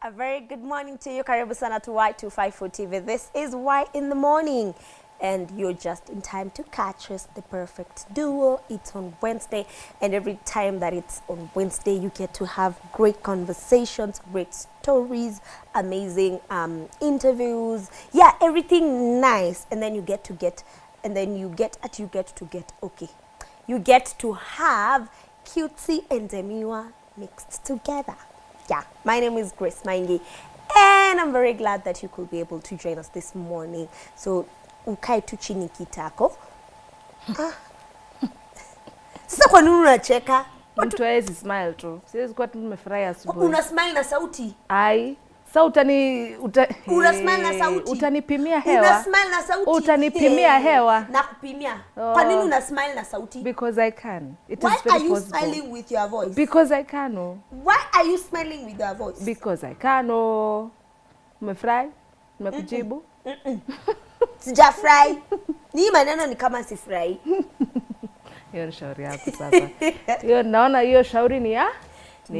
A very good morning to you. Karibu sana to Y254 TV. This is Y in the Morning. And you're just in time to catch us, the perfect duo. It's on Wednesday. And every time that it's on Wednesday, you get to have great conversations, great stories, amazing interviews. Yeah, everything nice. And then you get to have cutesy and demure mixed together. Yeah, my name is Grace Maingi, and I'm very glad that you could be able to join us this morning. So, ukae tu chini kitako. Sasa kwa nini unacheka? Mtu hawezi smile tu. Siwezi kuwa tu nimefurahi asubuhi. Una smile na sauti? Ai. Sasa una smile na sauti? Utanipimia hewa. Una smile na sauti? Utanipimia hewa. Na kupimia. Kwa nini una smile na sauti? Because I can. It Why is very are you possible. smiling with your voice? Because I can. Why are you smiling with your voice? Because I can. Umefurahi? Nimekujibu? Sijafurahi. Ni maneno ni kama sifurahi. Hiyo ni shauri yako sasa. Hiyo naona hiyo shauri ni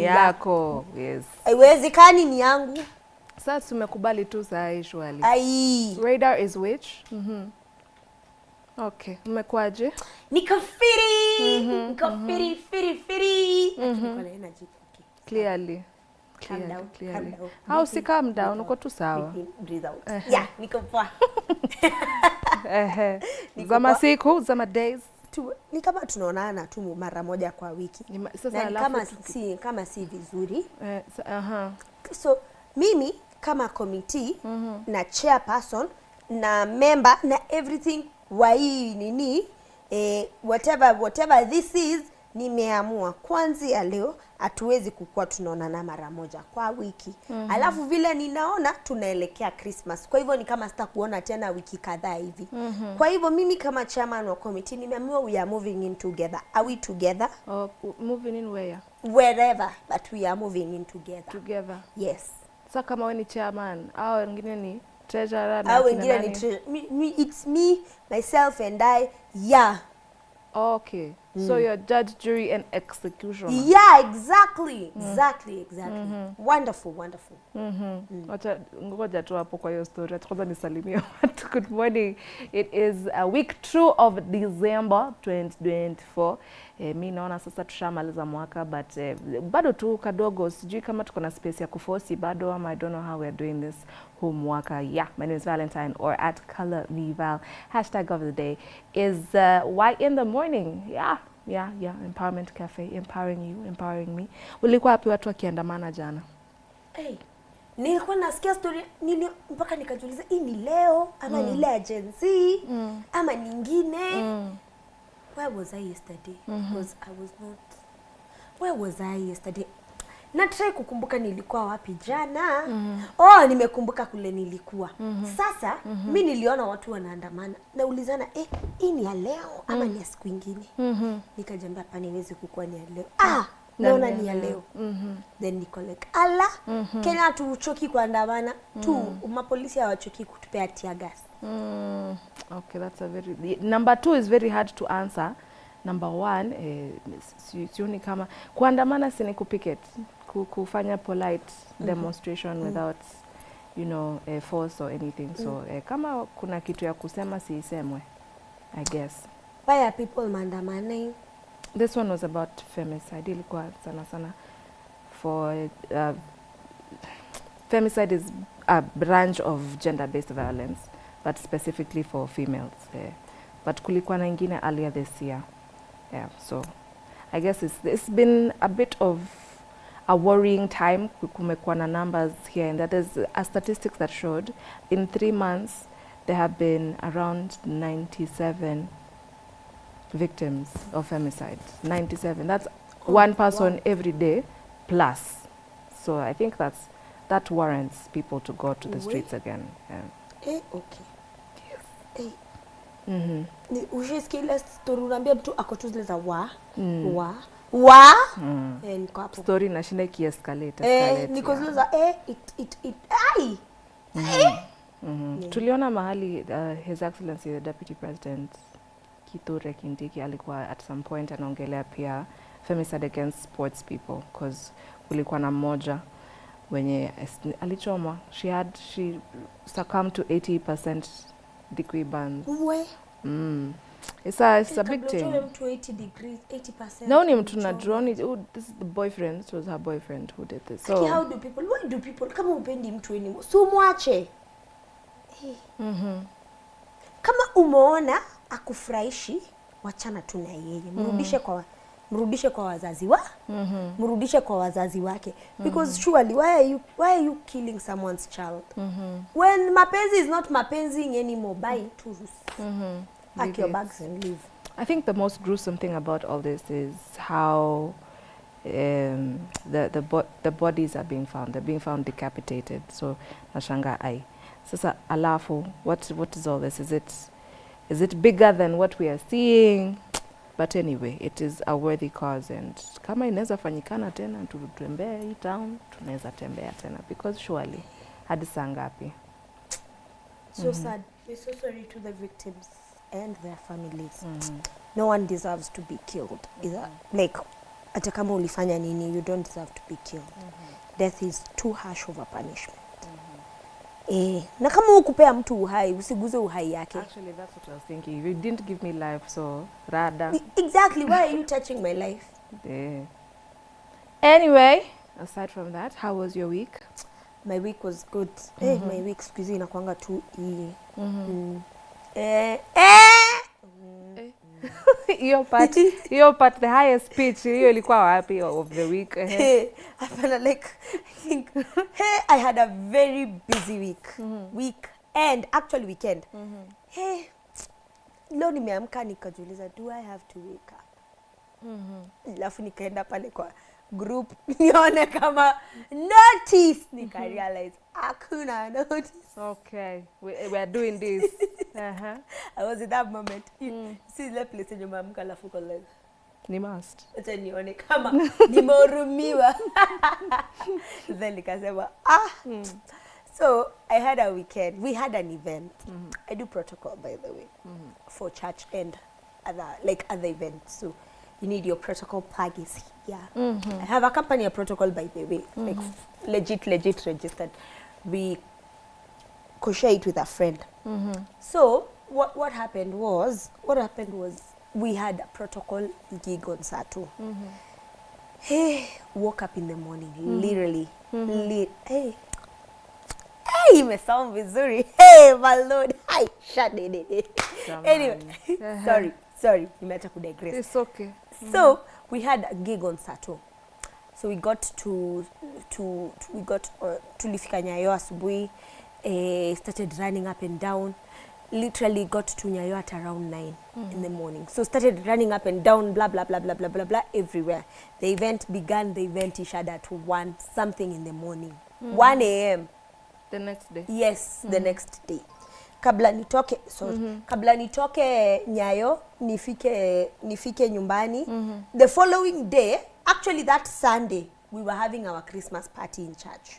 yako. Yes. Haiwezekani ni yangu. Sasa tumekubali tu saa shwali. Ai. Radar is which? Okay. Umekwaje? Nikafiri. Nikafiri. Niko na energy. Clearly. Calm down. How si calm down? Uko tu sawa. Breathe out. Yeah, niko poa. Zama siku, zama days. Ni kama tunaonana tu mara moja kwa wiki. Sasa kama si vizuri. So mimi kama committee na chairperson na member na everything wa hii nini whatever this is, nimeamua kwanza leo hatuwezi kukua tunaonana mara moja kwa wiki. Alafu vile ninaona tunaelekea Christmas. Kwa hivyo ni kama sitakuona tena wiki kadhaa hivi. Kwa hivyo mimi kama chairman wa committee nimeamua we are moving in together. Are we together? Moving in where? Wherever, but we are moving in together. Together. Yes. Sasa kama wewe ni chairman, au wengine ni treasurer na wengine ni it's me, myself and I. Yeah. Okay. So you're judge, jury and executioner. Yeah, exactly. Wonderful. Wacha ngoja tu hapo kwa hiyo story. Kwanza nisalimie watu. Good morning. It is a week 2 of December 2024. Mimi naona sasa tushamaliza mwaka, but bado tu kadogo, sijui kama tuko na space ya kuforce bado ama I don't know how we are doing this whole mwaka. Yeah, my name is Valentine, or at Color Me Val. Hashtag of the day is Why in the Morning. Yeah, Empowerment Cafe, empowering you, empowering me. Ulikuwa wapi watu wakiandamana jana? Nilikuwa nasikia story mpaka nikajiuliza hii ni leo ama ni ile agency ama nyingine. Where was I yesterday? Where was I yesterday? Na try kukumbuka nilikuwa wapi jana. Nimekumbuka kule nilikuwa. Sasa mimi niliona watu wanaandamana. Naulizana hii ni ya leo ama ni ya siku nyingine? Nikajambia hapa niweze kukua ni ya leo. Naona ni ya leo. Then niko like Kenya tuchoki kuandamana tu, mapolisi hawachoki kutupea tear gas. Okay, that's a very number 2 is very hard to answer. Number 1 sioni kama kuandamana si ni kupicket, kufanya polite demonstration without force or anything. So kama kuna kitu ya kusema siisemwe, I guess. Why are people maandamana? This one was about femicide. Ilikuwa sana for femicide is a branch of gender-based violence, but specifically for females. But kulikuwa na ingine earlier this year. Yeah, so I guess it's been a bit of a worrying time. Kumekuwa na numbers here, and that is a statistics that showed in 3 months there have been around 97 victims of femicide. 97. That's one person every day plus. So I think that warrants people to go to the streets again. Okay. Ni ushisikia ile story unaambia mtu ako tu zile za niko hapo. Story nashinda escalate. Niko zile za Tuliona mahali His Excellency the Deputy President Kithure Kindiki alikuwa at some point anaongelea pia femicide against sports people, because kulikuwa na mmoja wenye alichomwa. She succumbed to 80% degree burns. Uwe. It's a big thing. Mtu 80 degrees, 80%. No, ni mtu na drone. This is the boyfriend. This was her boyfriend who did this. So why do people kama upendi mtu anymore, so mwache. Kama umeona akufurahishi, wachana tu na yeye. Mrudishe kwa wazazi wake. Because surely why are you killing someone's child? When mapenzi is not mapenzi anymore, buy to pack your bags and leave. I think the most gruesome thing about all this is how the bodies are being found. They're being found decapitated. So nashanga ai. Sasa alafu, what is all this? Is it bigger than what we are seeing? But anyway, it is a worthy cause, and kama inaweza fanyikana tena tutembee hii town, tunaweza tembea tena, because surely hadi saa ngapi? So sad. We're so sorry to the victims and their families. No one deserves to be killed. Like, hata kama ulifanya nini, you don't deserve to be killed. Death is too harsh of a punishment. Na kama ukupea mtu uhai, usiguze uhai yake. Actually, that's what I was thinking. You didn't give me life, so rada. Exactly. Why are you touching my life? Anyway, aside from that, how was your week? My week was good. My week squeezy inakuanga tu Your part, the highest pitch, hiyo ilikuwa wapi of the week? I felt like, I think, I had a very busy week. Actually weekend. Leo nimeamka nikajiuliza, do I have to wake up? Alafu nikaenda pale kwa group nione kama notice, nika realize hakuna notice. Okay, we are doing this. I was in that moment. See the place in your mamka alafu kwa like ni must. Acha nione kama nimehurumiwa. Then nikasema so I had a weekend. We had an event. I do protocol, by the way, for church and other events. So you need your protocol plugins. Yeah. I have a company, a protocol, by the way, like legit registered. We co-share it with a friend. So what happened was we had a protocol gig on Saturday. Woke up in the morning, literally. Me sound vizuri. My lord. Anyway, sorry. Nimeacha kudigress. It's okay. So we had a gig on Saturday. So we got tulifika Nyayo asubuhi, started running up and down. Literally got to Nyayo at around 9 in the morning. So started running up and down, blah blah blah blah blah blah blah everywhere. The event began. The event issued at 1 something in the morning. 1 a.m. The next day. Yes, the next day. Kabla nitoke Nyayo, nifike nyumbani. The following day, actually that Sunday, we were having our Christmas party in church.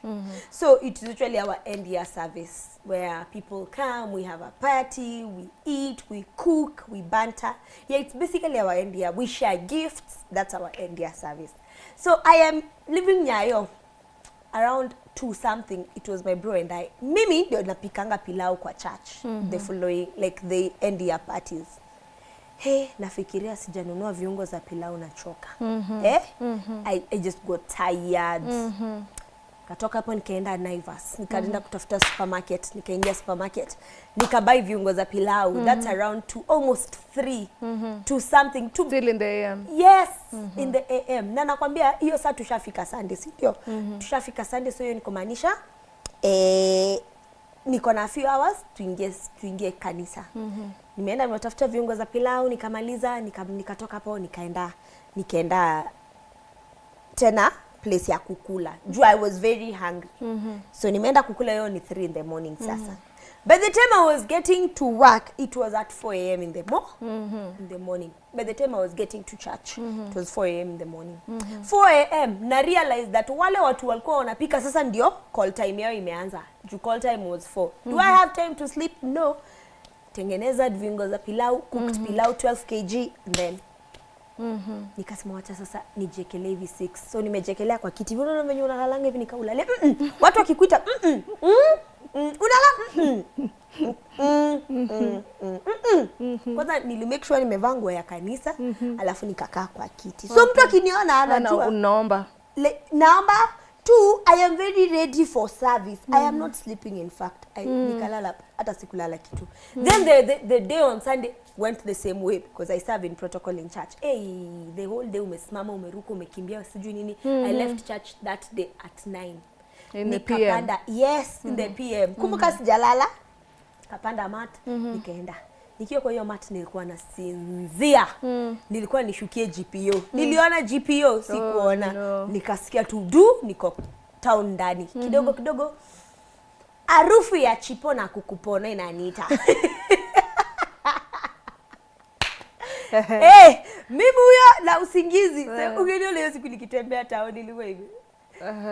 So it's usually our end year service where people come, we have a party, we eat, we cook, we banter. Yeah, it's basically our end year. We share gifts. That's our end year service. So I am leaving Nyayo around 2 something. It was my bro and I. Mimi ndio napikanga pilau kwa church. The following, like the end year parties. Nafikiria sijanunua viungo za pilau na choka. I just got tired. Katoka hapo nikaenda Naivas. Nikaenda kutafuta supermarket. Nikaingia supermarket. Nikabuy viungo za pilau. That's around 2, almost 3. 2 something. Still in the AM. Yes, in the AM. Na nakwambia hiyo saa tushafika Sunday, si ndio? Tushafika Sunday, so hiyo nikomaanisha niko na few hours tuingie kanisa. Nimeenda nimetafuta viungo za pilau, nikamaliza, nikatoka hapo nikaenda tena place ya kukula. I was very hungry. So nimeenda kukula, hiyo ni 3 in the morning sasa. By the time I was getting to work, it was at 4 a.m. in the morning. By the time I was getting to church, it was 4 a.m. in the morning. 4 a.m. na realize that wale watu walikuwa wanapika sasa ndio call time yao imeanza. Call time was 4. Do I have time to sleep? No. Tengeneza viungo za pilau, cooked pilau 12 kg, and then Nikasema wacha sasa nijekelee hivi 6. So nimejekelea kwa kiti. Unaona venye unalalanga hivi nikaulalia. Watu wakikuita unala kwanza nilimake sure nimevaa nguo ya kanisa alafu nikakaa kwa kiti. So mtu akiniona anajua unaomba. Naomba tu, I am very ready for service. I am not sleeping, in fact. Nikalala hata sikulala kitu. Then the day on Sunday went the same way because I serve in protocol in church. Hey, the whole day umesimama umeruka umekimbia sijui nini. I left church that day at 9. In the PM. Yes, in the PM. Kumbuka sijalala. Kapanda mat, nikaenda. Nikiwa kwa hiyo mat nilikuwa nasinzia. Nilikuwa nishukie GPO. Niliona GPO, sikuona. Nikasikia tu niko town ndani. Kidogo harufu ya chipo na kukupona inaniita. Mimi huyo na usingizi. Sasa ungeniona leo siku nikitembea town nilikuwa hivi.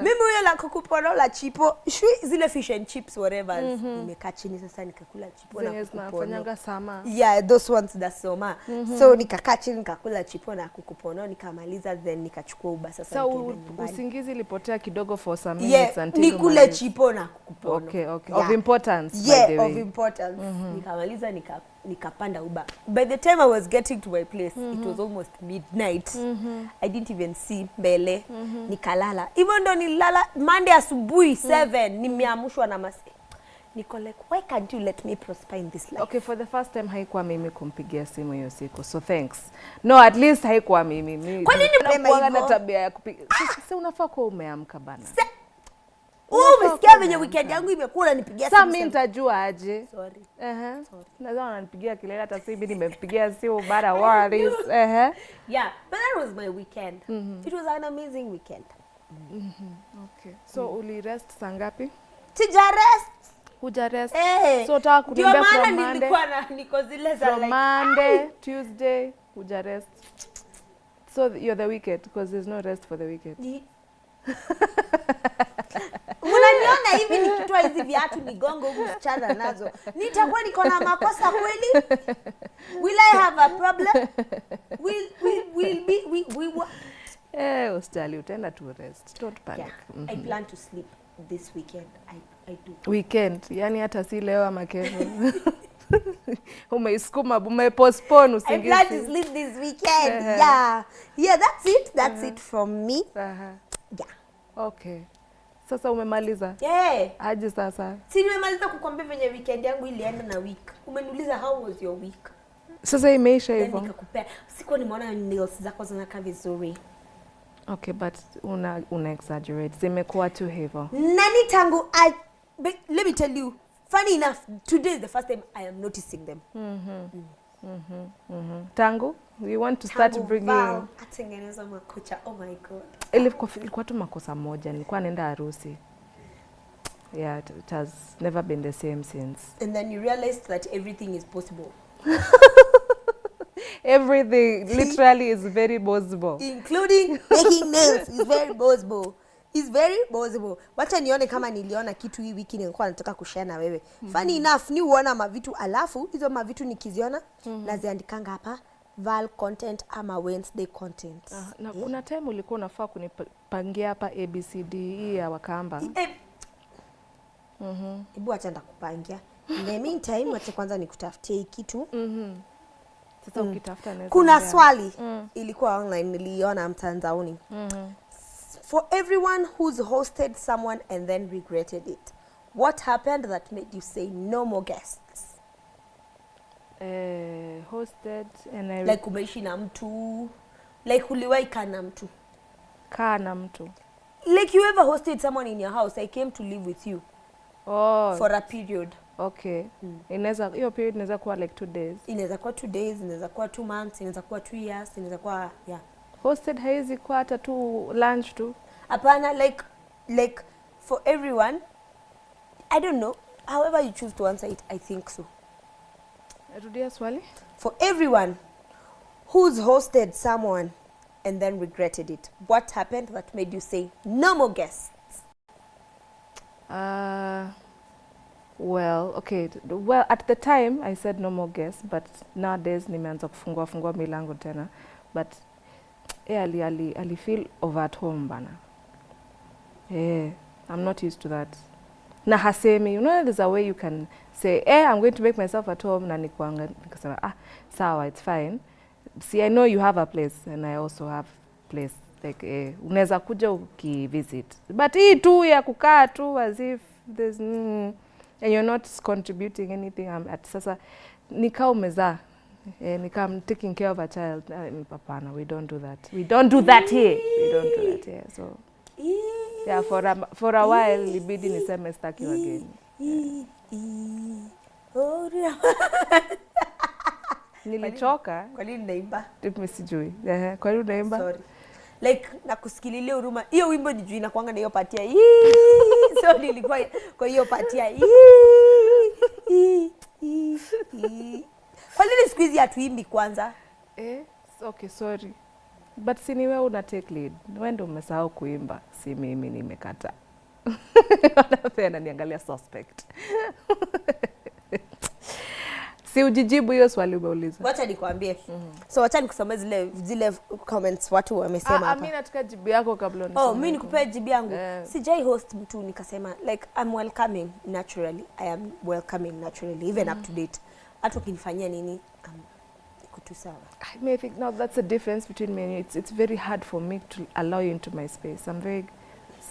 Mimi huyo la kukupona la chipo, zile fish and chips whatever. Nimekaa chini sasa nikakula chipo na kukupona. Sama. Yeah, those ones da soma. So nikakaa chini nikakula chipo na kukupona, nikamaliza then nikachukua Uber sasa nyumbani. Usingizi ilipotea kidogo for some minutes until nikule chipo na kukupona. Okay. Yeah. Of importance, yeah, by the way. Of importance. Nikamaliza nikapanda Uber. By the time I was getting to my place, it was almost midnight. I didn't even see mbele. Nikalala. Even though nilala Monday asubuhi 7, nimeamshwa na Niko like, why can't you let me prosper in this life? Okay, for the first time haikuwa mimi kumpigia simu hiyo siku. So thanks. No, at least haikuwa mimi. Kwa nini unakuwa na tabia ya kupiga? Sasa unafaa kuwa umeamka bana. Umesikia venye weekend yangu imekuwa unanipigia simu. Sasa mimi nitajua aje? Sorry. Naweza unanipigia kelele hata sasa hivi nimempigia simu bara worries. Yeah, but that was my weekend. It was an amazing weekend. Okay. So uli rest saa ngapi? Sijarest. Hujarest. So utaka kuniambia from Monday. Nilikuwa niko zile za from Monday, Tuesday, hujarest. So you're the weekend because there's no rest for the weekend. Unaniona hivi nikitoa hizi viatu nigongo huko msichana nazo. Nitakuwa niko na makosa kweli? Will I have a problem? Usijali utaenda to rest. Don't panic. Yeah, I plan to sleep this weekend. I do. Weekend, yani hata si leo ama kesho. Umeisukuma, umepostpone usingizi. I plan to sleep this weekend. Yeah, that's it from me. Yeah. Okay. Sasa umemaliza? Aje sasa? Si nimemaliza kukwambia venye weekend yangu ilienda na week. Umeniuliza how was your week? Sasa imeisha hivyo. Nikakupea. Siko nimeona nails zako zinakaa vizuri. Okay, but una exaggerate. Zimekuwa tu hivyo. Nani tangu let me tell you, funny enough, today is the first time I am noticing them. Tangu? We want to start bringing. Atengeneza makocha. Oh my God. Ilikuwa tu makosa moja. Nilikuwa naenda harusi. Yeah, it has never been the same since. And then you realized that everything is possible. Everything literally is very possible. Including making nails is very possible. It's very possible. Wacha nione kama niliona kitu hii wiki nilikuwa nataka kushare na wewe. Funny enough, ni uona mavitu alafu hizo mavitu nikiziona naziandikanga hapa Val content ama Wednesday content. Na kuna time ulikuwa unafaa kunipangia hapa ABCD hii ya Wakamba. Hebu acha ndakupangia. In the meantime, wacha kwanza nikutafutie kitu. Sasa ukitafuta naweza. Kuna swali ilikuwa online niliona mtandaoni. For everyone who's hosted someone and then regretted it, what happened that made you say no more guests? Hosted and I like umeishi na mtu, like uliwahi kaa na mtu. Kaa na mtu. Like you ever hosted someone in your house, I came to live with you. For a period. Okay. Inaweza hiyo period inaweza kuwa like 2 days. Inaweza kuwa 2 days, inaweza kuwa 2 months, inaweza kuwa 2 years, inaweza kuwa Hosted haizi kwa hata tu lunch tu. Hapana, like for everyone, I don't know, however you choose to answer it, I think so. Rudia swali? For everyone who's hosted someone and then regretted it, what happened that made you say no more guests? Well, okay. Well, at the time I said no more guests, but nowadays nimeanza kufungua milango tena. But ali feel over at home bana. I'm not used to that. Na hasemi, you know, there's a way you can say, I'm going to make myself at home, na nikasema, sawa, it's fine. See, I know you have a place, and I also have place. Like, unaweza kuja ukivisit. But hii tu ya kukaa tu as if there's and you're not contributing anything. Sasa nikao umezaa. I'm taking care of a child. Papana, we don't do that. We don't do that here. We don't do that here. So yeah, for a while libidi niseme staki wageni. Nilichoka. Kwa nini naimba? Mimi sijui. Kwa nini unaimba? Sorry. Like nakusikililia huruma. Hiyo wimbo ni juu inakuanga na hiyo patia. So nilikuwa kwa hiyo patia. Kwa nini siku hizi hatuimbi kwanza? Okay, sorry. But si ni wewe una take lead. Wewe ndio umesahau kuimba. Si mimi nimekata. Wanapenda niangalia suspect. Si ujijibu hiyo swali umeuliza. Wacha nikwambie. So wacha nikusomee zile comments watu wamesema hapa. Mimi nataka jibu yako kabla nisome. Mimi nikupe jibu yangu. Sijai host mtu nikasema like I'm welcoming naturally. I am welcoming naturally even up to date. Hata ukinifanyia nini iko tu sawa. I may think now that's the difference between me and you. It's very hard for me to allow you into my space. I'm very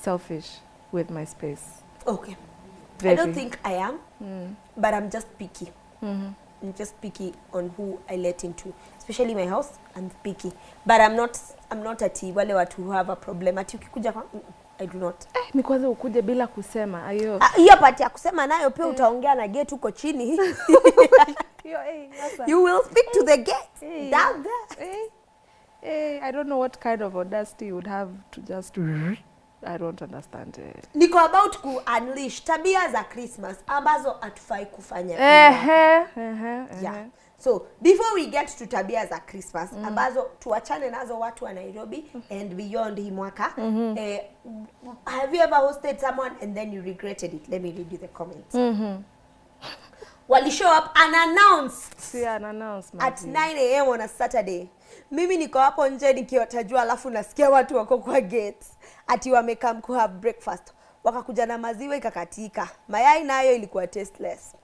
selfish with my space. Okay. Very. I don't think I am. But I'm just picky. I'm just picky on who I let into, especially my house. I'm picky, but I'm not ati wale watu who have a problem. Ati ukikuja kwa I do not. Ni kwanza ukuje bila kusema ayo. Hiyo part ya kusema nayo pia utaongea na gate huko chini. You will speak to the gate down there. I don't know what kind of audacity you would have to just I don't understand. Niko about ku unleash tabia za Christmas ambazo atufai kufanya. Yeah. So before we get to tabia za Christmas ambazo tuachane nazo watu wa Nairobi and beyond hii mwaka, have you ever hosted someone and then you regretted it? Let me read you the comments. Wali show up unannounced. See, unannounced at 9 a.m. on a Saturday. Mimi niko hapo nje nikiwatajua, alafu nasikia watu wako kwa gate ati wamekam ku have breakfast. Wakakuja na maziwa ikakatika. Mayai nayo ilikuwa tasteless.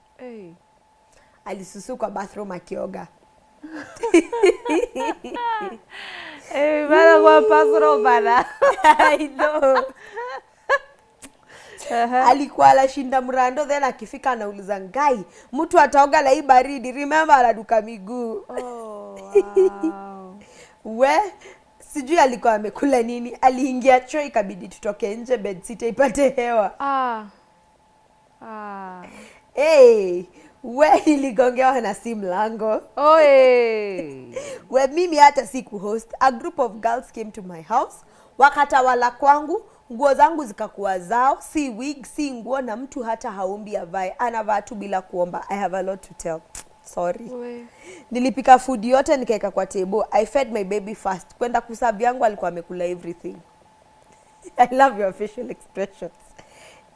Alisusu kwa bathroom akioga. Bana kwa bathroom bana. I know. Alikuwa alashinda mrando, then akifika anauliza ngai, mtu ataoga na hii baridi, remember anaduka miguu. Wow. Sijui alikuwa amekula nini, aliingia choo ikabidi tutoke nje bedsitter ipate hewa. Niligongewa na si mlango. Mimi hata siku host. A group of girls came to my house. Wakatawala kwangu, nguo zangu zikakuwa zao, si wig, si nguo, na mtu hata haombi avae, anavaa tu bila kuomba. I have a lot to tell. Sorry. Nilipika food yote nikaeka kwa table. I fed my baby first. Kwenda kuserve yangu alikuwa amekula everything. I love your facial expressions.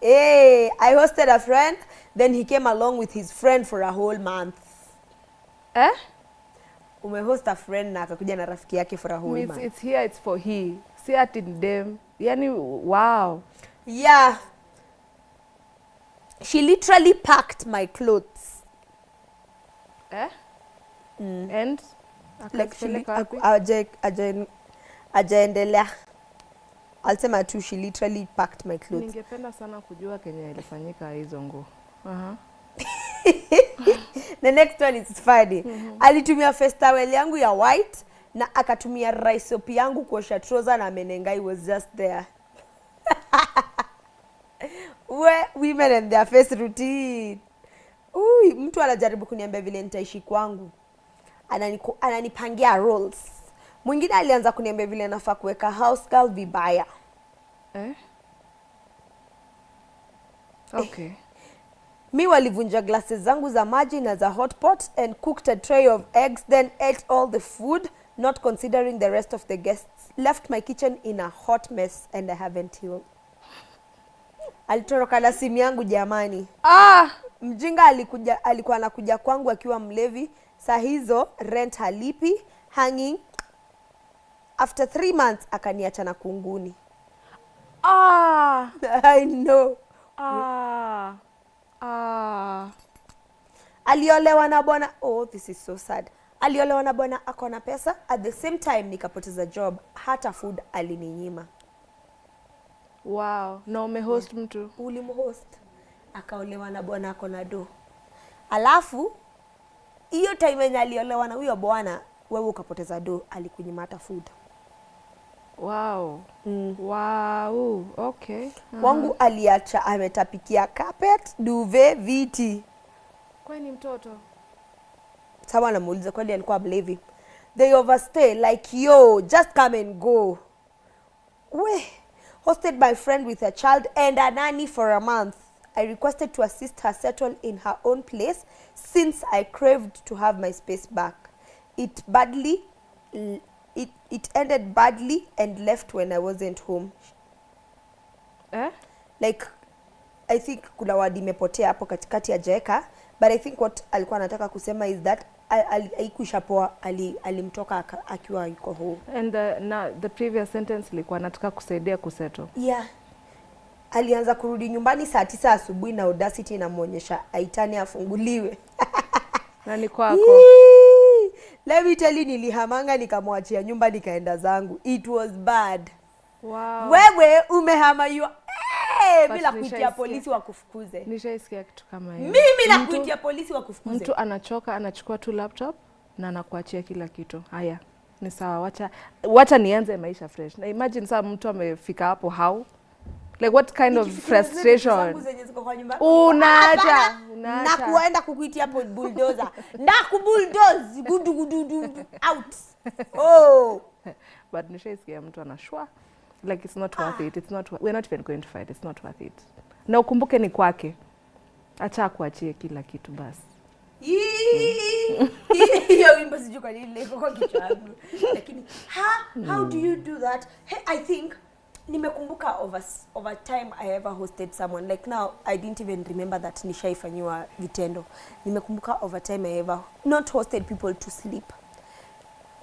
I hosted a friend, then he came along with his friend for a whole month. Umehost a friend na akakuja na rafiki yake for a whole month. It's here, it's for he. See at in them. Yani, wow. Yeah. She literally packed my clothes. And? Like ajaendelea. I'll say my two, she literally packed my clothes. Ningependa sana kujua Kenya ilifanyika hizo nguo. The next one is funny. Alitumia face towel yangu ya white na akatumia rice soap yangu kuosha trouser na Menengai was just there. Women and their face routine. Mtu anajaribu kuniambia vile nitaishi kwangu. Ananipangia rolls. Mwingine alianza kuniambia vile nafaa kuweka house girl vibaya. Okay. Mi walivunja glasses zangu za maji na za hot pot and cooked a tray of eggs, then ate all the food, not considering the rest of the guests. Left my kitchen in a hot mess and I haven't healed. Alitoroka na simu yangu jamani. Mjinga alikuwa anakuja kwangu akiwa mlevi. Saa hizo rent halipi, hanging after 3 months akaniacha na kunguni. Ah. I know. Aliolewa na bwana, oh this is so sad. Aliolewa na bwana akona pesa, at the same time nikapoteza job, hata food alininyima. Wow, na umehost mtu? Ulimhost. Akaolewa na bwana akona do. Alafu hiyo time yenye aliolewa na huyo bwana, wewe ukapoteza do, alikunyima hata food. Wow. Wow, okay. Wangu aliacha ametapikia carpet, duvet, viti. Kwani mtoto? Sawa, namuuliza kwani alikuwa mlevi. They overstay like yo, just come and go. We hosted my friend with a child and a nanny for a month. I requested to assist her settle in her own place since I craved to have my space back. It ended badly and left when I wasn't home. Like, I think kuna wadi imepotea hapo katikati ya Jeka, but I think what alikuwa anataka kusema is that haikuisha poa, alimtoka akiwa yuko home. And the previous sentence ilikuwa anataka kusaidia kuseto. Yeah. Alianza kurudi nyumbani saa 9 asubuhi na Audacity inamuonyesha aitani afunguliwe. Nani kwako? Let me tell you, nilihamanga nikamwachia nyumba nikaenda zangu. It was bad. Wow. Wewe umehama you. Bila kuitia polisi wakufukuze. Nishaisikia kitu kama hiyo. Mimi na kuitia polisi wakufukuze. Mtu anachoka, anachukua tu laptop na anakuachia kila kitu. Haya, ni sawa, wacha nianze maisha fresh. Na imagine saa mtu amefika hapo how? Like what kind of frustration? Unaacha. Na kuenda kukuitia bulldozer. Na kubulldoze gudu out. Oh. But nishaisikia mtu anashwa. Like it's not worth it. We're not even going to fight. It's not worth it. Na ukumbuke ni kwake. Acha kuachie kila kitu basi. Hiyo wimbo sijui kwa nini iko kwa kichwa changu. Lakini how do you do that? Hey, I think nimekumbuka over time I ever hosted someone. Like now I didn't even remember that nishaifanywa vitendo. Nimekumbuka over time I ever not hosted people to sleep.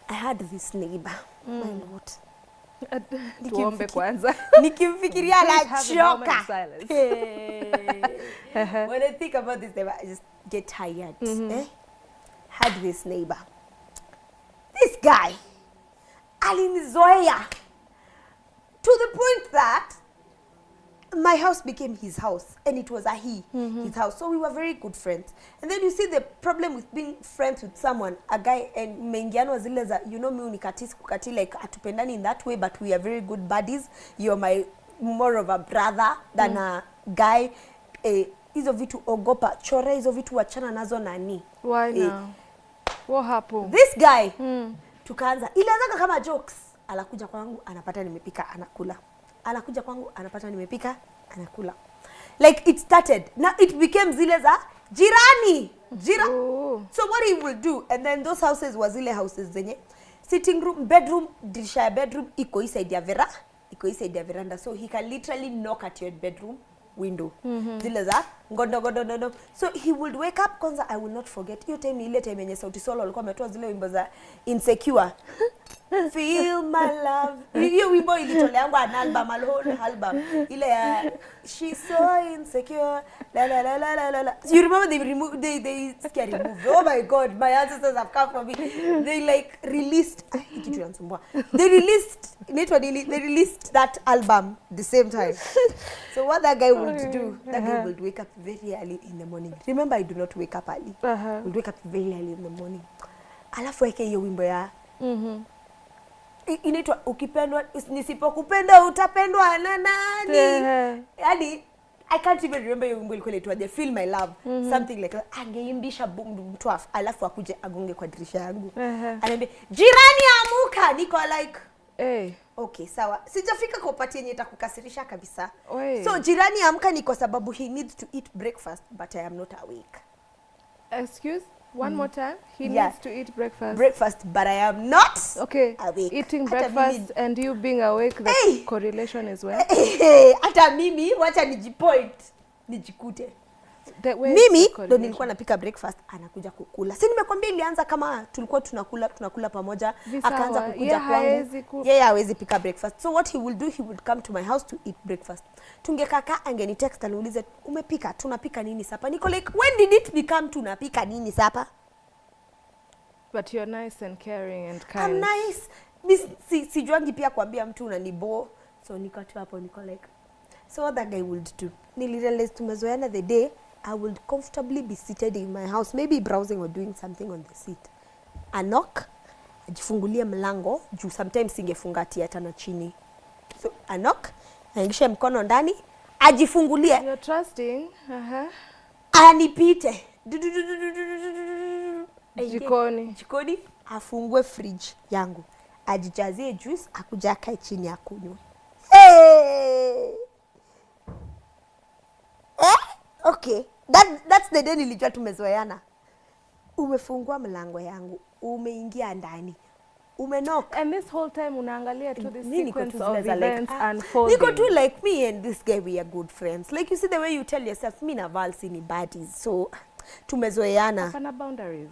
I had this neighbor. My Lord. Tuombe kwanza. Nikimfikiria la choka. When I think about this neighbor, I just get tired. Had this neighbor. This guy alinizoea to the point that my house became his house and it was his house. So we were very good friends. And then you see the problem with being friends with someone, a guy, and mengiano zile za, you know, mi unikatisi kukati, like atupendani in that way, but we are very good buddies. You're my more of a brother than a guy. Hizo vitu ogopa, chore hizo vitu wachana nazo nani. Why now? What happened? This guy, tukaanza, ilianza kama jokes. Alakuja kwangu, anapata nimepika, anakula. Anakuja kwangu, anapata nimepika, anakula. Like it started. Now it became zile za jirani. So what he will do, and then those houses was zile houses zenye sitting room, bedroom, dirisha ya bedroom iko inside ya veranda. So he can literally knock at your bedroom window. Zile za ngondo. So he would wake up, kwanza I will not forget. Hiyo time ile time yenye Sauti Sol alikuwa ametoa zile wimbo za Insecure. Feel my love. Hiyo wimbo ilitoleangwa an album. Ile ya She's so insecure. La. You remember they scary movie. Oh my God, my ancestors have come for me. They like released kitu yanasumbua. They released that album the same time. So what that guy would do, that guy would wake up very early in the morning. Remember, I do not wake up early. Would wake up very early in the morning. Alafu weke hiyo wimbo ya inaitwa ukipendwa nisipokupenda utapendwa na nani. Yaani I can't even remember hiyo wimbo ilikuwa inaitwa The Feel My Love, something like that. Angeimbisha mtu alafu akuje agonge kwa dirisha yangu. Anaambia jirani amuka, niko like okay, sawa. Sijafika kwa party yenye itakukasirisha kabisa. So jirani amka ni kwa sababu he needs to eat breakfast, but I am not awake. Excuse? One more time. He needs to eat breakfast. Breakfast, but I am not awake. Eating breakfast and you being awake, the correlation is where? Hata mimi, wacha nijipoint, nijikute. Mimi ndo nilikuwa napika breakfast, anakuja kukula. Si nimekwambia ilianza kama tulikuwa tunakula pamoja, akaanza kukuja kwangu. Yeye hawezi pika breakfast. So what he will do, he would come to my house to eat breakfast. Tungekaka angeni text aniulize umepika, tunapika nini sapa? Niko like, when did it become tunapika nini sapa? But you're nice and caring and kind. I'm nice. Sijuangi pia kuambia mtu unanibo. So niko tu hapo niko like, so what that guy would do, nilirealize tumezoeana the day I would comfortably be seated in my house, maybe browsing or doing something on the seat. A knock, ajifungulie mlango, juu sometimes singefunga hata na chini. So a knock, aingishe mkono ndani, ajifungulie. You're trusting. Anipite. Jikoni, afungue fridge yangu. Ajijazie juice, akuja akae chini akunywe. Hey! Okay, that's the day nilijua tumezoeana. Umefungua mlango yangu, umeingia ndani, umenock. And this whole time unaangalia to this sequence of events unfolding. Niko tu like, me and this guy, we are good friends. Like you see the way you tell yourself, me na Val si ni buddies. So tumezoeana. Hapana boundaries.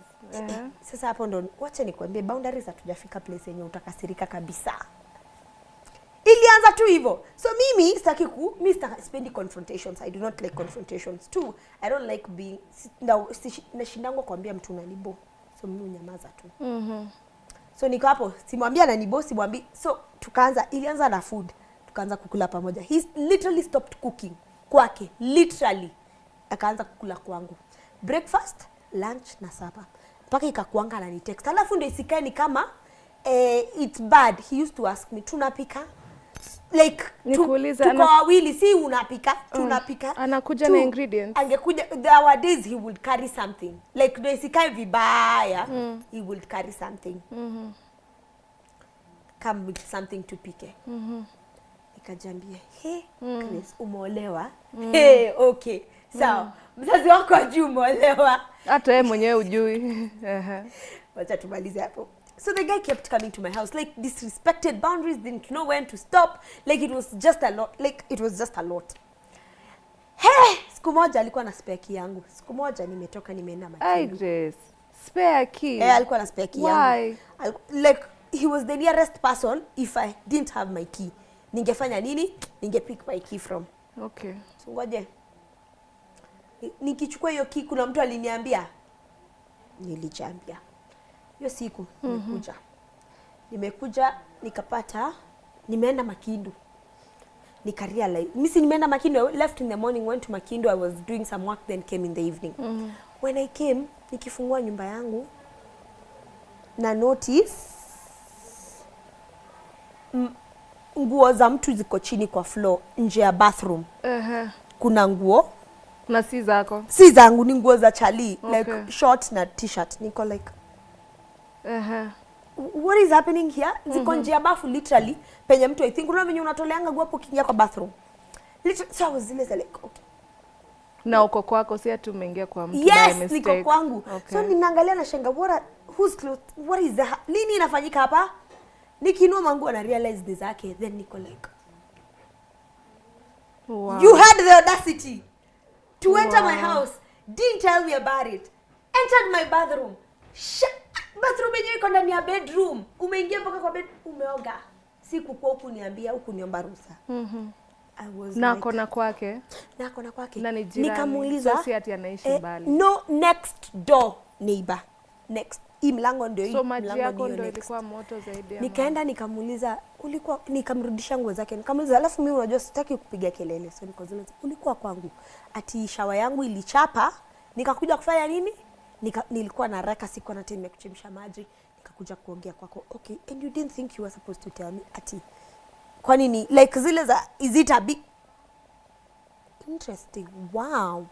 Sasa hapo ndo wacha nikwambie, boundaries hatujafika place yenye utakasirika kabisa. Ilianza tu hivyo. So mimi sipendi confrontations. I do not like confrontations too. I don't like being nashindangwa kuambia mtu unanibo. So mimi unyamaza tu. So niko hapo, simwambia ananibo, simwambi. So ilianza na food. Tukaanza kukula pamoja. He literally stopped cooking kwake, literally. Akaanza kukula kwangu. Breakfast, lunch na supper. Mpaka ikakuanga anani text. Alafu ndio isikae ni kama it's bad. He used to ask me, tunapika? Like tuko wawili, si unapika, tunapika. Anakuja na ingredients. Angekuja, nowadays he would carry something. Like ndio isikae vibaya, he would carry something. Come with something to pike. Nikajambia, hey, Chris, umeolewa? Hey, okay. Sawa. Mzazi wako ajui umeolewa. Hata yeye mwenyewe ujui. Wacha tumalize hapo. So the guy kept coming to my house, like disrespected boundaries, didn't know when to stop. Like it was just a lot. Hey, siku moja alikuwa na spare key yangu. Siku moja nimetoka nimeenda Makindu. Grace, spare key? Alikuwa na spare key yangu. Why? Like he was the nearest person. If I didn't have my key, ningefanya nini? Ningepick my key from. Okay. So ngoje. Nikichukua hiyo key, kuna mtu aliniambia. Nilijambia. Hiyo siku nimekuja nikapata nimeenda Makindu, nikarealize mimi nimeenda Makindu. I left in the morning, went to Makindu, I was doing some work, then came in the evening. When I came, nikifungua nyumba yangu na notice nguo za mtu ziko chini kwa floor nje ya bathroom. Kuna nguo na si zako, si zangu, ni nguo za chali. Like short na t-shirt. Niko like what is happening here? Ziko nje ya bafu literally, penye mtu I think unaona venye unatoleanga nguo hapo kiingia kwa bathroom. Literally, so I was like, okay. Na uko kwako, si atu umeingia kwa mtu by mistake. Yes, niko kwangu. Okay. So ninaangalia na shanga, whose clothes, what is that? Nini inafanyika hapa? Nikiinua manguo na realize ni zake, then niko like, wow. You had the audacity to enter my house, didn't tell me about it, entered my bathroom. Bathroom yenyewe iko ndani ya bedroom. Umeingia mpaka kwa bed, umeoga. Siku kwa huku niambia, huku niomba ruhusa. I was nako na kwake. Nako na kwake. Na ni jirani. Nikamuuliza, so si ati anaishi mbali. No, next door neighbor. Next. Hii mlango ndio hii. So maji yako ndio ilikuwa moto zaidi. Nikaenda nikamuuliza, nikamrudisha nguo zake. Nikamuuliza, alafu mimi unajua sitaki kupiga kelele. So nikamuuliza, ulikuwa kwangu? Ati shawa yangu ilichapa, nikakuja kufanya nini? Nilikuwa na haraka, sikuwa na time ya kuchemsha maji, nikakuja kuongea kwako. Okay, and you didn't think you were supposed to tell me? Ati kwa nini? Like zile za, is it a big interesting? Wow.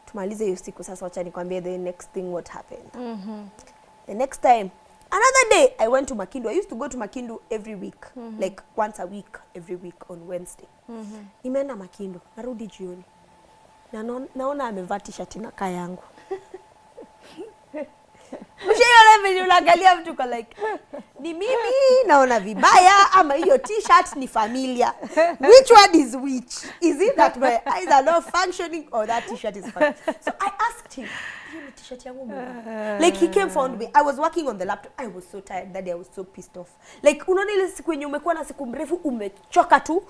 Tumalize hiyo siku sasa, wacha nikwambie the next thing what happened. The next time, another day, I went to Makindu. I used to go to Makindu every week, like once a week, every week on Wednesday. Nimeenda Makindu, narudi jioni. Naona amevaa t-shirt na kaya yangu. Mshiona venye unaangalia mtu kwa like, ni mimi naona vibaya ama hiyo t-shirt ni familia? Which one is which? Is it that my eyes are not functioning or that t-shirt is functioning? So I asked him, t-shirt yangu like he came found me. I was working on the laptop. I was so tired that day. I was so pissed off. Like unaona ile siku yenye umekuwa na siku mrefu umechoka tu.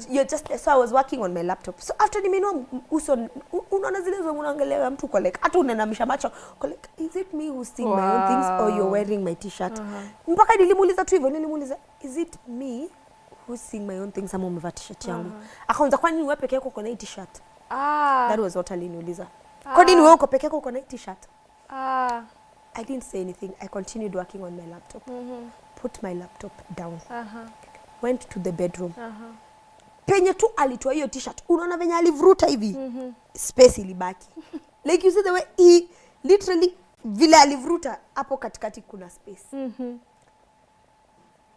You're just so I was working on my laptop. So after nimeinua uso unaona zile zo unaangalia mtu kwa like hata unanamisha macho kwa like is it me who's seeing my own things or you're wearing my t-shirt? Mpaka nilimuuliza tu hivyo, nilimuuliza is it me who's seeing my own things ama umevaa t-shirt yangu? Akaanza kwa nini wewe peke yako uko na t-shirt? That was what aliniuliza. Kwa nini wewe uko peke yako uko na t-shirt? I didn't say anything. I continued working on my laptop. Put my laptop down. Went to the bedroom. Penye tu alitoa hiyo t-shirt. Unaona venye alivuruta hivi? Space ilibaki. Like you see the way he literally vile alivuruta hapo katikati kuna space.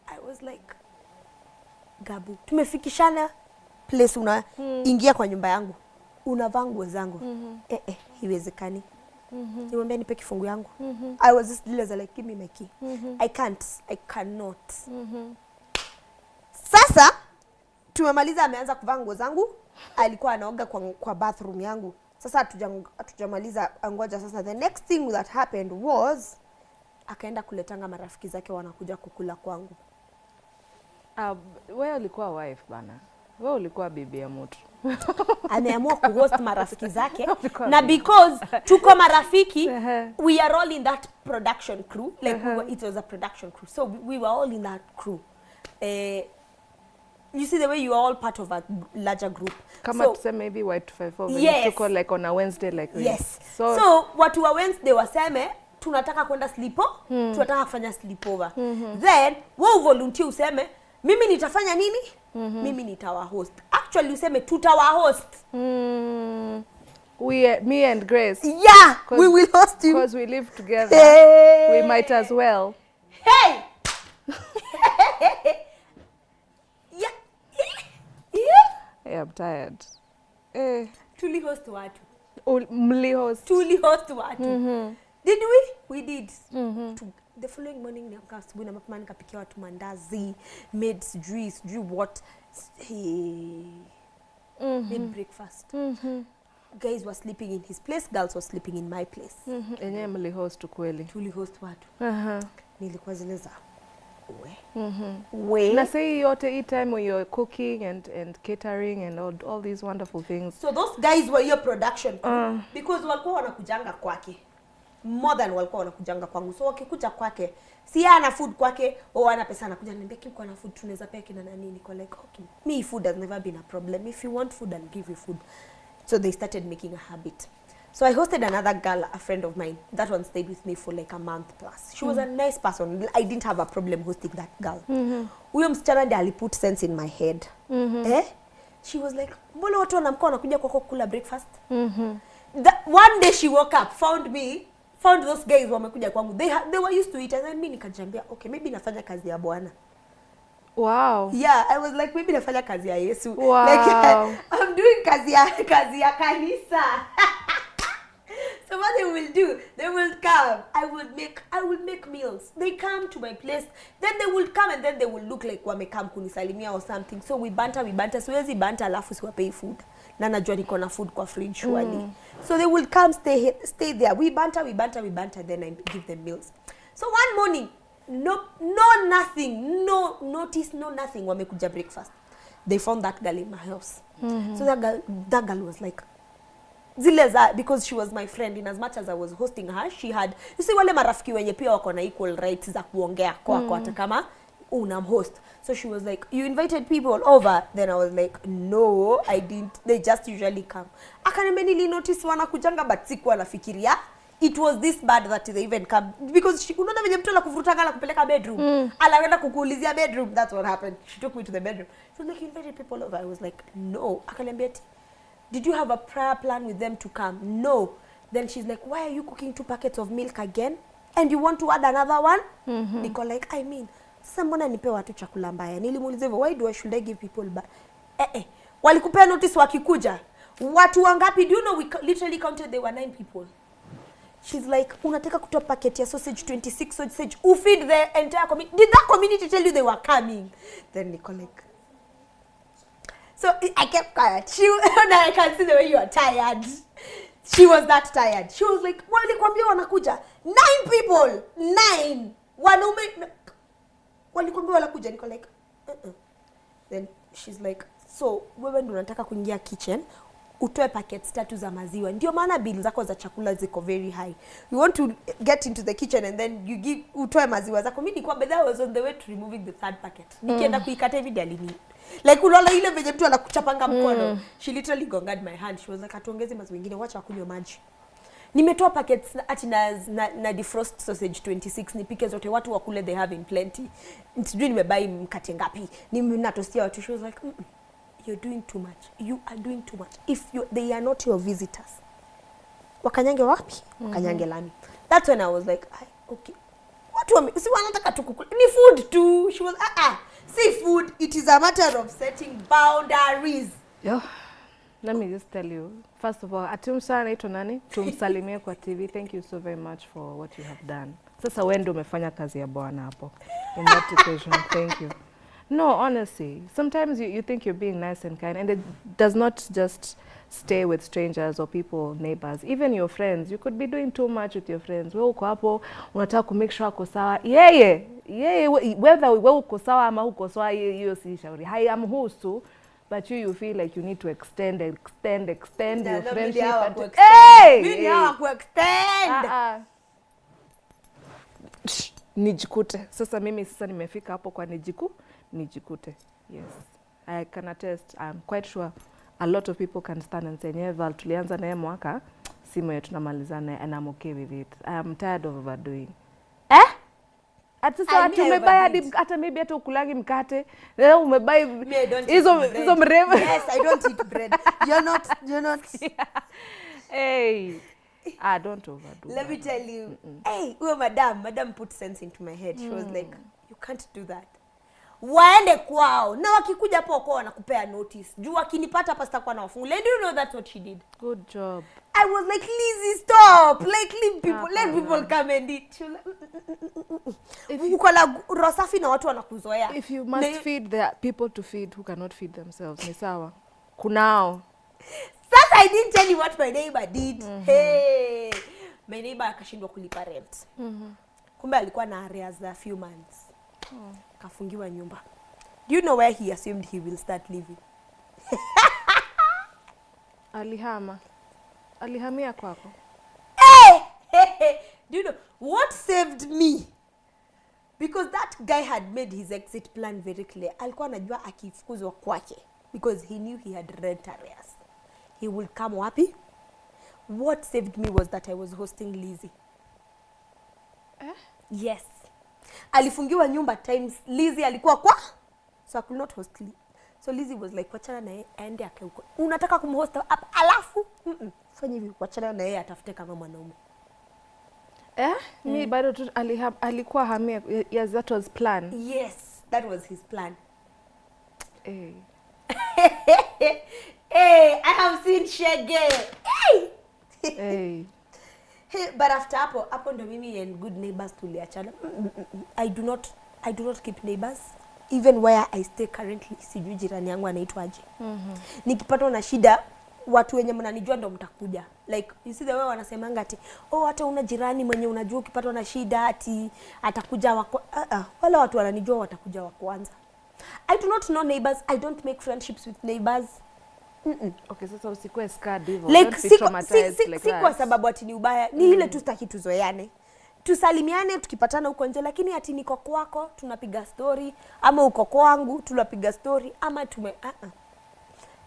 I was like, Gabu, tumefikishana place una ingia kwa nyumba yangu. Unavaa nguo zangu. Hiwezekani. Nimwambia nipe kifungu yangu. I was just like give me my key. I cannot. Sasa tumemaliza, ameanza kuvaa nguo zangu. Alikuwa anaoga kwa bathroom yangu. Sasa hatujamaliza, ngoja sasa. The next thing that happened was akaenda kuletanga marafiki zake wanakuja kukula kwangu. Wewe ulikuwa wife bana. Wewe ulikuwa bibi ya mtu. Ameamua kuhost marafiki zake na because tuko marafiki, we are all in that production crew, like it was a production crew, so we were all in that crew. You see the way you are all part of a larger group. Come so, to say maybe Y254 yes. To call like on a Wednesday like this. Yes. So watu wa Wednesday waseme tunataka kwenda tunataka kufanya sleepover. Then wewe volunteer useme mimi nitafanya nini? Mimi nitawa host. Actually useme tutawa host. Me and Grace. Yeah, we will host you. Because we live together. Hey. We might as well. Hey! Yeah, I'm tired. Tuli host watu. Mli host. Tuli host watu. Did we? We did. The following morning niamka asubuhi na mapema nikapikia watu mandazi, made juice, what made breakfast. Guys were sleeping in his place, girls were sleeping in my place. Enyewe mli host kweli. Tuli host watu. Nilikuwa zile za na say yote hii time when you're cooking and catering and all these wonderful things. So those guys were your production because walikuwa wanakujanga kwake. More than walikuwa wanakujanga kwangu. So wakikuja kwake, si ana food kwake au ana pesa anakuja ananiambia kiko na food tunaweza pea kina nani. Niko like okay, me food has never been a problem. If you want food I'll give you food. So they started making a habit. So I hosted another girl, a friend of mine. That one stayed with me for like a month plus. She was a nice person. I didn't have a problem hosting that girl. Huyo msichana ndiye aliput sense in my head. She was like, mbona watu wanamko wanakuja kwako kula breakfast? One day she woke up, found those guys wamekuja kwangu. They were used to it, and then mimi nikajambia, okay, maybe nafanya kazi ya Bwana. Wow. Yeah, I was like, maybe nafanya kazi ya Yesu. Wow. Like I'm doing kazi ya kanisa. So what they will do, they will come. I will make meals. They come to my place. Then they will come and then they will look like wamekam kunisalimia or something. So we banter. Siwezi banter alafu siwapei food. Na najua niko na food kwa fridge surely. So they will come, stay there. We banter. Then I give them meals. So one morning, no nothing, no notice, no nothing. Wamekuja breakfast. They found that girl in my house. So that girl was like, zile because she was my friend, in as much as I was hosting her, she had, you see wale marafiki wenye pia wako na equal rights za kuongea kwako hata kama unamhost. So she was like, you invited people over? Then I was like, no, I didn't. They just usually come. Akaniambia nili notice wanakujanga but sikuwa nafikiria it was this bad that they even come, because unaona venye mtu anakuvurutanga na kupeleka bedroom. Anaenda kukuulizia bedroom. That's what happened. She took me to the bedroom. She was like, you invited people over? I was like, no. Akaniambia, did you have a prayer plan with them to come? No. Then she's like, why are you cooking 2 packets of milk again? And you want to add another one? Niko like, I mean, sasa mbona nipe watu chakula mbaya? Nilimuuliza hivyo, why should I give people back? Walikupea notice wakikuja. Watu wangapi? Do you know we literally counted, there were 9 people. She's like, unataka kutoa packet ya sausage 26 sausage, feed the entire community. Did that community tell you they were coming? Then Nicole like, so I kept quiet. I can see the way you are tired. She was that tired. She was like, walikwambia wanakuja 9 people, 9 wanaume walikwambia wanakuja. Niko like Then she's like, so wewe ndio unataka kuingia kitchen utoe packets 3 za maziwa, ndio maana bill zako za chakula ziko very high. You want to get into the kitchen and then you give utoe maziwa zako. Mimi nilikuwa I was on the way to removing the 3rd packet. Nikienda kuikata hivi dalini. Like unaona ile venye mtu anakuchapanga mkono. She literally gonged my hand. She was like, atuongeze maziwa mengine, wacha kunywa maji. Nimetoa packets ati na defrost sausage 26 nipike zote watu wakule, they have in plenty. Sijui nimebai mkate ngapi. Ninatostia watu. She was like, you're doing too much. You are doing too much. If they are not your visitors. Wakanyange wapi? Wakanyange lami. That's when I was like, okay. Watu si wanataka tukukula. Ni food too. She was see food, it is a matter of setting boundaries. Yo. Let me just tell you. First of all, atumsana ito nani? Tumsalimie kwa TV. Thank you so very much for what you have done. Sasa wewe ndio umefanya kazi ya Bwana hapo. In that occasion, thank you. No, honestly, sometimes you think you're being nice and kind, and it does not just stay with strangers or people, neighbors, even your friends. You could be doing too much with your friends. Wewe uko hapo, unataka ku make sure uko sawa. Yeye, whether wewe uko sawa ama uko sawa, hiyo si shauri. Hayamhusu, but you feel like you need to extend your friendship. Mimi hawa ku extend. Nijikute. Sasa mimi nimefika hapo kwa nijikute. Yes. I can attest. I'm quite sure a lot of people can stand and say, Val, tulianza naye mwaka, simu yetu tunamalizana, and I'm okay with it. I am tired of overdoing. Ati sasa tumebaya hata maybe hata ukulagi mkate. Leo umebai hizo mrefu. Yes, I don't eat bread. You're not. Hey. Don't overdo. Let me tell you. Hey, madam put sense into my head. She was like, you can't do that. Waende kwao. Na wakikuja hapo kwao wanakupea notice. Juu wakinipata hapa sitakuwa na wafungu. Do you know that's what she did? Good job. I was like, Lizzie, stop. Like, let people come and eat. She was like, uko la rosafi na watu wanakuzoea. If you must feed the people to feed who cannot feed themselves, ni sawa. Kunao. Sasa I didn't tell you what my neighbor did. Hey. My neighbor akashindwa kulipa rent. Kumbe alikuwa na arrears za few months. Kafungiwa nyumba. Do you know where he assumed he will start living? Alihamia kwako. Hey. Do you know what saved me? Because that guy had made his exit plan very clear. Alikuwa anajua akifukuzwa kwake because he knew he had rent arrears. He will come wapi? What saved me was that I was hosting Lizzie. Yes. Alifungiwa nyumba times Lizzie alikuwa kwa. So I could not host Lizzie. So Lizzie was like, wachana na yeye aende akauko. Unataka kumhost alafu? Fanya hivi, wachana na yeye atafute kama mwanaume. Me bado tu alikuwa hamia. Yes, that was plan. Yes, that was his plan. Hey. Hey, I have seen Shege. Hey. But after hapo ndo mimi and good neighbors tuliachana. I do not keep neighbors even where I stay currently. Sijui jirani yangu anaitwaje. Nikipatwa na shida watu wenye mnanijua ndo mtakuja. Like you see the way wanasemanga ati hata una jirani mwenye unajua ukipatwa na shida ati atakuja wako. Wale watu wananijua watakuja wa kwanza. I do not know neighbors. I don't make friendships with neighbors. Okay, sasa usikue scared hivyo. Like, Don't be traumatized like that. Si kwa sababu ati ni ubaya. Ni ile tu sitaki tuzoeane. Tusalimiane tukipatana huko nje, lakini ati niko kwako tunapiga story ama uko kwangu tunapiga story ama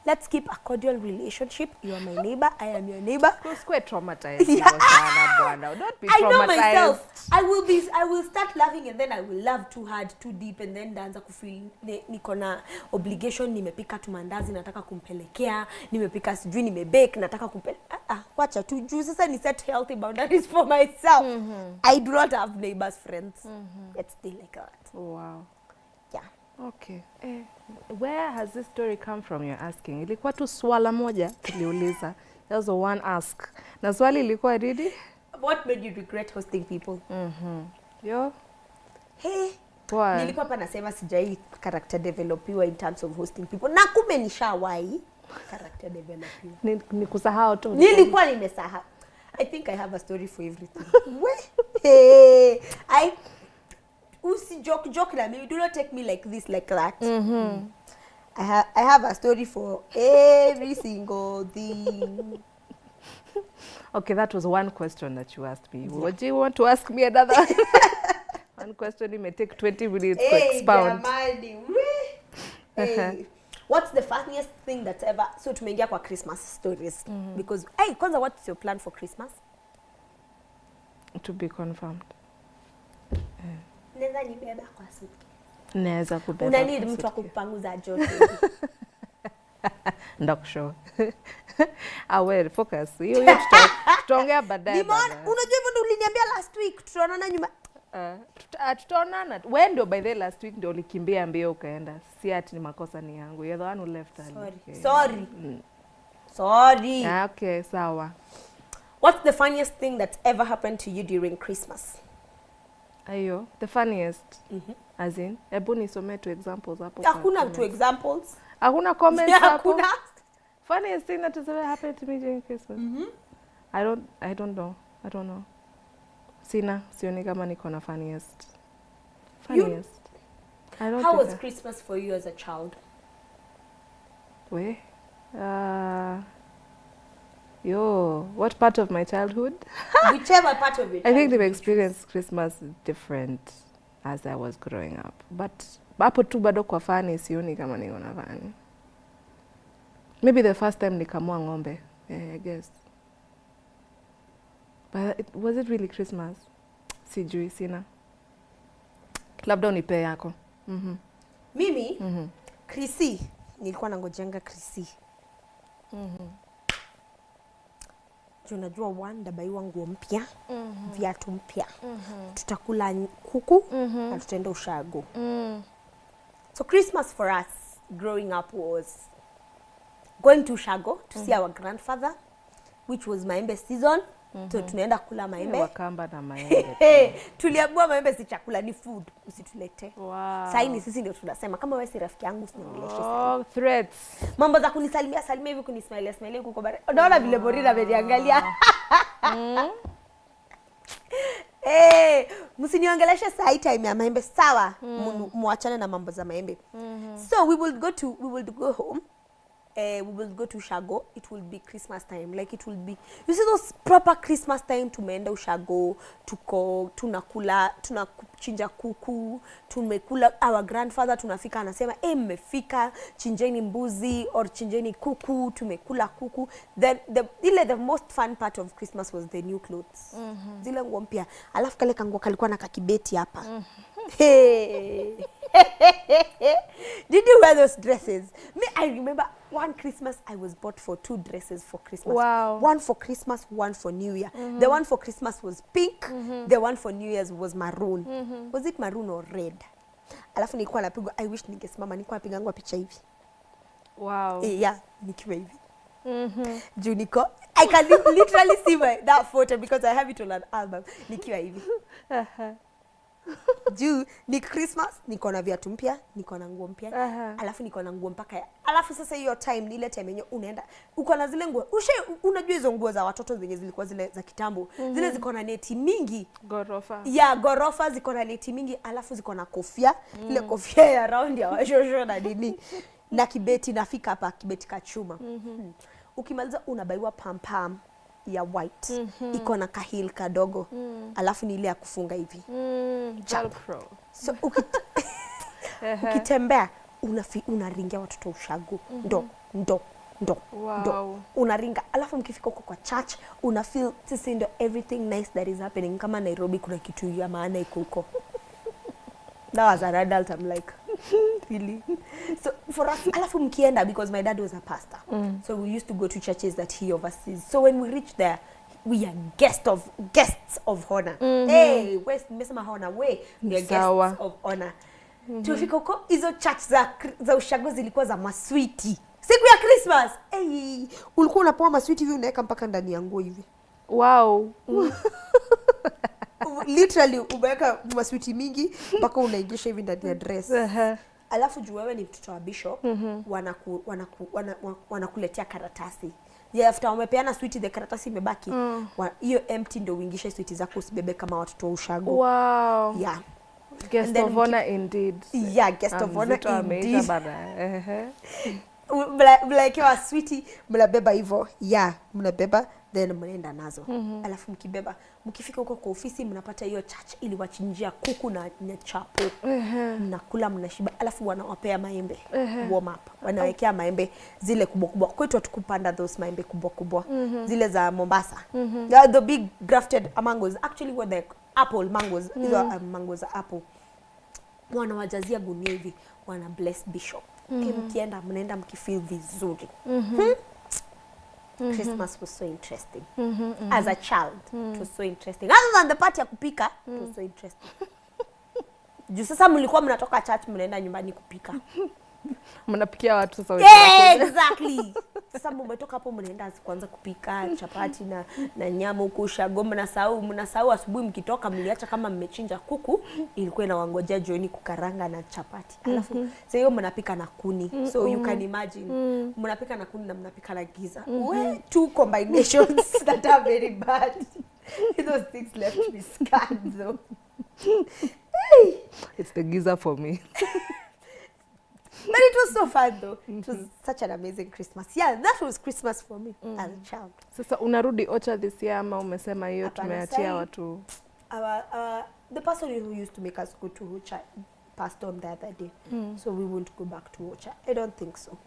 Let's keep a cordial relationship. You are my neighbor, I am your neighbor. Usikue traumatized hivyo sana bwana. Don't be traumatized. I know myself. I will start laughing and then I will laugh too hard, too deep, and then daanza kufeel niko na obligation. Nimepika tumandazi nataka kumpelekea, nimepika sijui nimebake nataka kumpelekea. Wacha tu juu sasa ni set healthy boundaries for myself. I do not have neighbors friends. Let's stay like that. Wow. Yeah. Okay. Where has this story come from, you're asking? Ilikuwa tu swala moja tuliuliza. That was the one ask. Na swali ilikuwa nini? What made you regret hosting people? Yo. Hey. Why? Nilikuwa hapa nasema sijai character developiwa in terms of hosting people. Na kumbe nishawahi character developiwa. Ni kusahau tu. Nilikuwa nimesahau. I think I have a story for everything. Hey. Usi joke na mimi. Do not take me like this, like that. I have a story for every single thing. Okay, that was one question that you asked me. Yeah. What do you want to ask me another? One question, it may take 20 minutes to expound. Hey, what's the funniest thing that's ever... So tumeingia kwa Christmas stories. Because, kwanza, what's your plan for Christmas? To be confirmed. Neza nibeba kwa suki. Neza kubeba. Una need mtu wa kupanguza joto. Ndakushow. Well, focus. Hiyo tutaongea baadaye. Unajua hivyo uliniambia last week tutaonana nyuma. Tutaonana. Wewe ndio by the last week ndio ulikimbia mbio ukaenda. Si ati ni makosa ni yangu. You're the one who left early. Sorry. Okay. Sorry. Okay, sawa. What's the funniest thing that's ever happened to you during Christmas? Ayo, the funniest. As in, hebu nisomee two examples hapo. Hakuna two examples. Hakuna comments hapo. Hakuna. Funniest thing that has ever happened to me during Christmas. I don't know. Sioni kama niko na funniest. I don't. How was Christmas for you as a child? What part of my childhood? Whichever part of it. I think the experience Christmas different as I was growing up. But hapo tu bado kwa funny sioni kama niko na funny. Maybe the first time nikamua ng'ombe, I guess. But was it really Christmas? Sijui, sina. Labda unipe yako. Mimi, Krisi, nilikuwa nangojenga Krisi. Unajua ndabaiwa nguo mpya, viatu mpya. Tutakula kuku na tutaenda ushago. So Christmas for us growing up was going to ushago to see our grandfather, which was maembe season. So tunaenda kula maembe. Wakamba na maembe. Tuliambiwa maembe si chakula, ni food, usitulete. Wow. Sasa ni sisi ndio tunasema kama wewe si rafiki yangu usiniongeleshe sana. Threats. Mambo za kunisalimia hivi kunismile huko bara. Unaona vile Borina ameniangalia. Msiniongeleshe saa time ya maembe, sawa? Muachane na mambo za maembe. So we will go home. We will go to ushago. It will be Christmas time. Like it will be, you see those proper Christmas time, tumeenda ushago, tunachinja kuku, tumekula. Our grandfather tunafika anasema, mmefika, chinjeni mbuzi or chinjeni kuku, tumekula kuku. Then the most fun part of Christmas was the new clothes. Zile nguo mpya. Alafu kale kanguo kalikuwa na kakibeti hapa. Hey. Did you wear those dresses? I remember one Christmas I was bought for 2 dresses for Christmas. Wow. One for Christmas, one for New Year. The one for Christmas was pink. The one for New Year's was maroon. Was it maroon or red? Alafu nilikuwa napigwa, I wish ningesimama, nilikuwa napigangwa picha hivi. Wow. Yeah, nikiwa hivi. Juu niko, I can literally see that photo because I have it on an album. Nikiwa hivi. Juu ni Christmas, niko na viatu mpya, niko na nguo mpya, alafu niko na nguo mpaka alafu sasa hiyo time ni ile time yenyewe unaenda uko na zile nguo. Unajua hizo nguo za watoto zenye zilikuwa zile za kitambo, zile ziko na neti mingi, gorofa. Yeah, gorofa ziko na neti mingi, alafu ziko na kofia, ile kofia ya round ya washosho na nini. Na kibeti nafika hapa, kibeti kachuma. Ukimaliza unabaiwa pam ya white. Iko na kahil kadogo. Alafu ni ile ya kufunga hivi. Velcro. So ukitembea unaringia watoto ushago. Ndo. Wow. Unaringa. Alafu mkifika huko kwa church, una feel sisi ndio everything nice that is happening. Kama Nairobi kuna kitu ya maana iko huko. That was an adult, I'm like, really? So for us, alafu mkienda, because my dad was a pastor. So we used to go to churches that he oversees. So when we reach there, we are guests of honor. Hey, nimesema honor, we are guests of honor. Tufika huko, hizo church za ushago zilikuwa za maswiti. Siku ya Christmas, ulikuwa unapoa maswiti hivi unaweka mpaka ndani ya nguo hivi. Wow. literally umeweka maswiti mingi mpaka unaingisha hivi ndani ya dress. Alafu juu wewe ni mtoto wa bishop, wanakuletea karatasi. Yeah, after umepeana sweet the karatasi imebaki. Hiyo empty ndio uingishe sweet zako usibebe kama watoto wa ushago. Wow. Yeah. Guest of honor indeed. Yeah, guest of honor indeed. Mlaekewa sweetie, mnabeba hivyo. Yeah, mnabeba then mnaenda nazo. Alafu mkibeba, mkifika huko kwa ofisi mnapata hiyo church ili wachinjia kuku na chapo. Mnakula mnashiba, alafu wanawapea maembe. Warm up. Wanawekea maembe zile kubwa kubwa. Kwetu hatukupanda those maembe kubwa kubwa. Zile za Mombasa. The big grafted mangoes. Actually were the apple mangoes. Hizo mangoes za apple. Wanawajazia gunia hivi. Wana bless bishop. Mkienda mnaenda mkifeel vizuri. Christmas was so interesting. As a child, it was so interesting. Other than the part ya kupika, it was so interesting. Juu sasa mlikuwa mnatoka church mnaenda nyumbani kupika. Mnapikia watu sasa wewe. Exactly. Sasa mmetoka hapo mnaenda kuanza kupika chapati na nyama huko ushago, mnasahau asubuhi mkitoka mliacha kama mmechinja kuku ilikuwa inawangojea jioni kukaranga na chapati. Alafu sasa hiyo mnapika na kuni. So you can imagine mnapika na kuni na mnapika na giza. Two combinations that are very bad. Those things left me scarred though. It's the giza for me. But it was so fun though. It was such an amazing Christmas. Yeah, that was Christmas for me as a child. Sasa unarudi Ocha this year ama umesema hiyo tumeachia watu? The person who used to make us go to Ocha passed on the other day. So we won't go back to Ocha. I don't think so.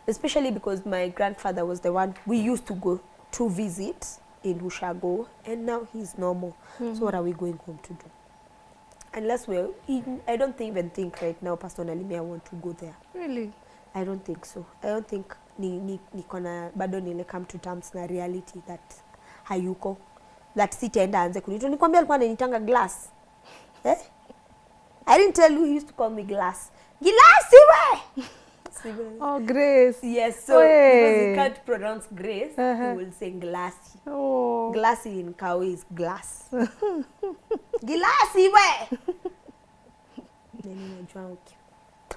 Especially because my grandfather was the one we used to go to visit in Ushago, and now he's normal. So what are we going home to do? Unless I don't even think right now personally me I want to go there. Really? I don't think so. I don't think nikona bado nile come to terms na reality that hayuko. That sitaenda anze kuniita. Nikwambia alikuwa ananitanga Glass. I didn't tell you he used to call me Glass. Glass iwe! Oh, Grace. Yes, so because he can't pronounce Grace, he will say Glassy. Oh. Glassy in Kawi is glass. Glassy we!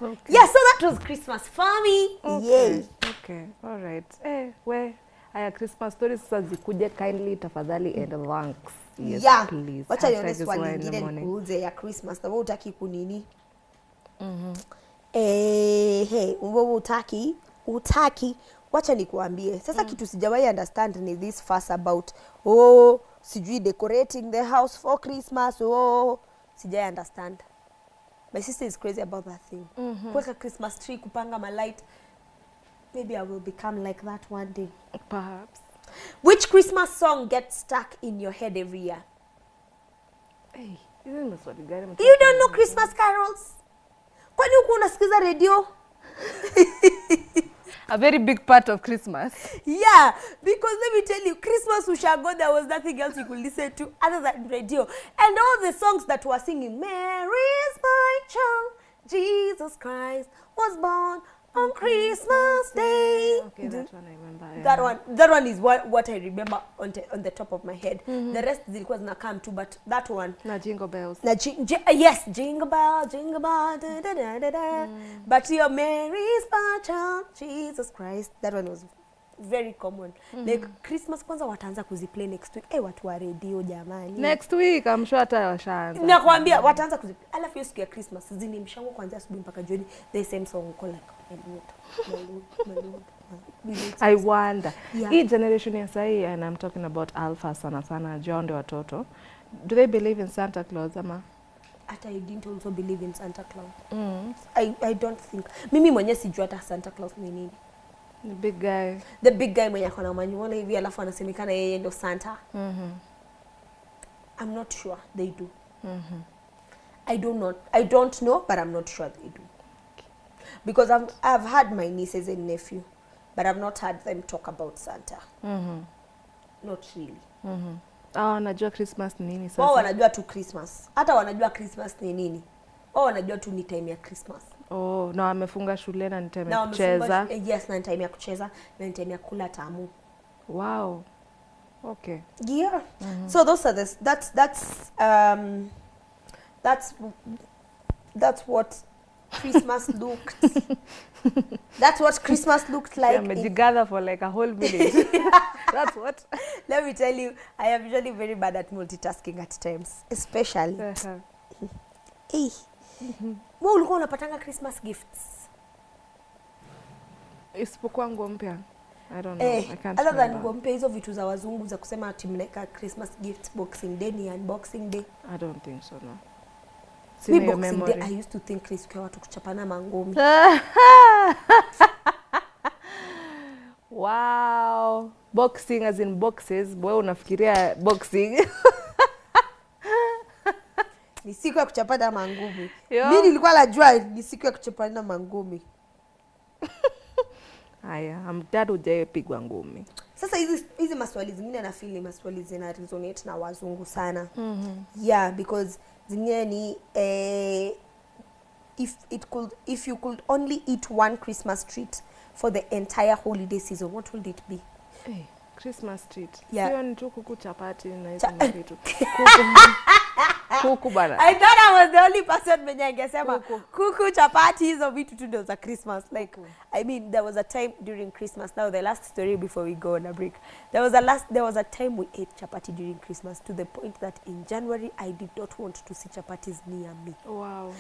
Okay. Yeah, so that was Christmas for me. Okay. Yay. Okay, all right. We aya Christmas stories sasa zikuje kindly tafadhali and thanks. Yes, yeah, please. Wacha nione swali lingine nikuuze ya Christmas na wewe utaki kunini? Wewe utaki. Wacha nikuambie. Sasa kitu sijawahi understand ni this fuss about sijui decorating the house for Christmas. Sijai understand. My sister is crazy about that thing. Kuweka Christmas tree, kupanga my light. Maybe I will become like that one day. Perhaps. Which Christmas song gets stuck in your head every year? Hey, you don't know Christmas carols? Kwani huko unasikiza radio? A very big part of Christmas. Yeah, because let me tell you, Christmas Ushago, there was nothing else you could listen to other than radio. And all the songs that were singing, Mary's my child, Jesus Christ was born on Christmas Day. Okay, that one I remember. Yeah. That one is what I remember on the top of my head. The rest zilikuwa zinakam too, but that one. Na Jingle Bells. Yes, Jingle Bell, Jingle Bell, da da da da da. But your Mary's my child, Jesus Christ. That one was very common. Like Christmas kwanza wataanza kuziplay next week. Watu wa radio jamani. Next week I'm sure hata washaanza. Nakwambia wataanza kuziplay. Alafu hiyo siku ya Christmas zini mshango kwanza asubuhi mpaka jioni. The same song call like my Lord. I wonder. Yeah. Hii generation ya sahi, and I'm talking about alpha sana John de watoto. Do they believe in Santa Claus ama? I didn't also believe in Santa Claus. I don't think. Mimi mwenyewe sijua hata Santa Claus ni nini. The big guy mwenye akona manyuona hivi alafu anasemekana yeye ndo Santa. I'm not sure they do. I don't know, but I'm not sure they do. Because I've had my nieces and nephew, but I've not had them talk about Santa. Not really. Wanajua Christmas ni nini sasa? Wao wanajua tu Christmas. Hata wanajua Christmas ni nini. Wao wanajua tu ni time ya Christmas. Na wamefunga shule na ni time ya kucheza. Yes, na ni time ya kucheza na ni time ya kula tamu. Wow. Okay. Yeah. So those are that's what Christmas looked. That's what Christmas looked like. Amejigather for like a whole minute. That's what. Let me tell you, I am usually very bad at multitasking at times, especially. Hey. Wewe ulikuwa unapatanga Christmas gifts? Isipokuwa nguo mpya. I don't know. I can't other than remember. nguo mpya, hizo vitu za wazungu za kusema ati mnaweka Christmas gifts, Boxing Day ni unboxing day. I don't think so, no. Me Boxing Day, I used to think Chris kwa watu kuchapana mangumi. Wow. Boxing as in boxes. Wewe unafikiria boxing. Ni siku ya kuchapana mangumi. Mimi nilikuwa najua ni siku ya kuchapana mangumi. Haya, I'm glad hujapigwa ngumi. Sasa hizi maswali zingine na feel maswali zina resonate na wazungu sana. Yeah, because zingine ni if you could only eat one Christmas treat for the entire holiday season, what would it be? Hey, Christmas treat. Yeah. Sio ni tu kuku chapati na hizo vitu. Kuku bana. I thought I was the only person mwenye angesema kuku chapati hizo vitu tu ndio za Christmas. Like I mean, there was a time during Christmas. Now the last story before we go on a break. There was a time we ate chapati during Christmas to the point that in January I did not want to see chapatis near me. Wow.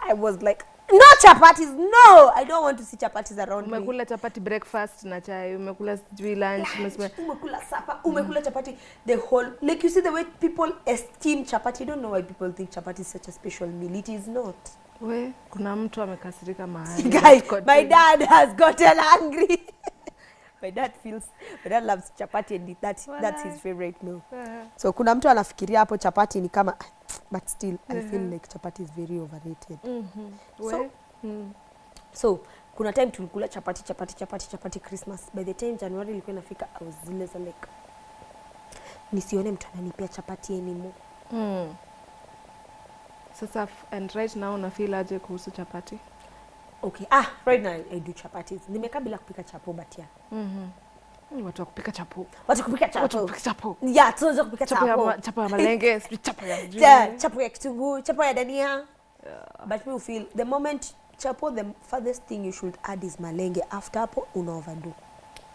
I was like, no chapatis, no! I don't want to see chapatis around me. Umekula chapati breakfast na chai, umekula lunch, umekula supper, umekula chapati the whole, like you see the way people esteem chapati. I don't know why people think chapati is such a special meal. It is not. We, kuna mtu amekasirika mahali. Guy, my dad has gotten angry. My dad loves chapati and that's his favorite meal. So kuna mtu anafikiria hapo chapati ni kama, but still I feel like chapati is very overrated. So kuna time tulikula chapati Christmas. By the time January ilikuwa inafika, I was zile za like nisione mtu ananipea chapati anymore. Sasa and right now una feel aje kuhusu chapati? Okay. Right now I do chapatis. Nimekaa bila kupika chapo but yeah. Watu kupika chapo. Yeah, tunaweza kupika chapo. Chapo ya malenge, chapo ya chapo ya kitunguu, chapo ya dania. But we feel the moment chapo, the farthest thing you should add is malenge. After hapo una overdo.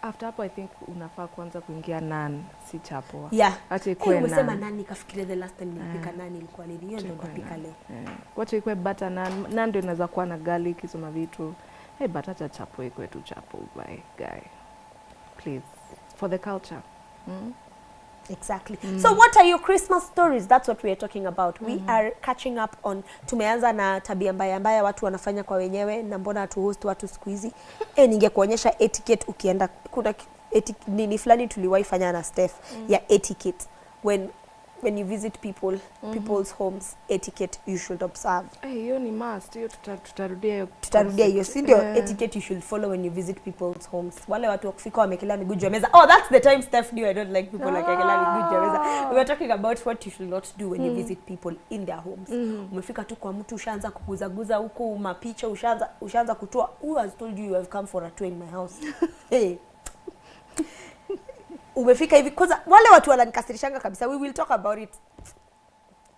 After hapo I think unafaa kwanza kuingia naan, si chapo. Yeah. Acha ikuwe naan. Umesema naan, nikafikiria the last time nilipika naan ilikuwa nini? Hiyo ndio napika leo. Wacha ikuwe butter naan. Naan ndio inaweza kuwa na garlic hizo mavitu. Hey, but acha chapo ikuwe tu chapo by guy. Please. For the culture. Exactly. So what are your Christmas stories? That's what we are talking about. We are catching up on, tumeanza na tabia mbaya watu wanafanya kwa wenyewe na mbona hatuhost watu siku hizi. Ningekuonyesha etiquette ukienda, kuna nini fulani tuliwahi fanya na Steph ya etiquette when you visit people's homes, etiquette you should observe. Hiyo ni must. Hiyo tutarudia hiyo, si ndio? Etiquette you should follow when you visit people's homes. Wale watu wakifika wamekelea miguu juu ya meza. Oh, that's the time Steph knew I don't like people like wamekelea miguu juu ya meza. We were talking about what you should not do when you visit people in their homes. Umefika tu kwa mtu ushaanza kuguzaguza huko mapicha, ushaanza kutoa. Who has told you have come for a tour in my house? Hey. Umefika hivi kwanza, wale watu wananikasirishanga kabisa. We will talk about it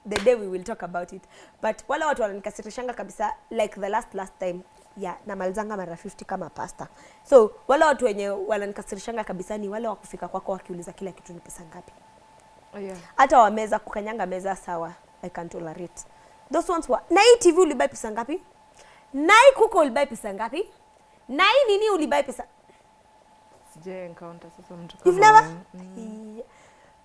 the day we will talk about it. But wale watu wananikasirishanga kabisa like the last time. Yeah, na malizanga mara 50 kama pasta. So wale watu wenye wananikasirishanga kabisa ni wale wakufika kwako wakiuliza kila kitu ni pesa ngapi. Hata wameza kukanyanga meza sawa, I can tolerate. Those ones were, na hii TV ulibai pesa ngapi? Na hii kuko ulibai pesa ngapi? Na hii nini ulibai pesa? Encounter sasa mtu kama you've never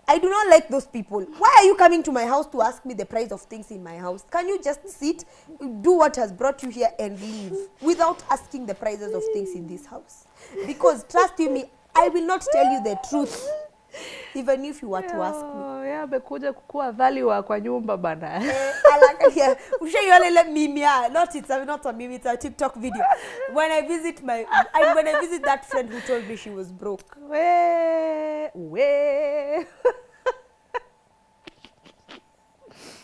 I do not like those people. Why are you coming to my house to ask me the price of things in my house? Can you just sit, do what has brought you here and leave without asking the prices of things in this house? Because trust you me, I will not tell you the truth even if you were to ask me. Amekuja kukua value kwa nyumba bana. Yeah, ushaiona ile meme ya, not a meme, it's a TikTok video. When I visit that friend who told me she was broke.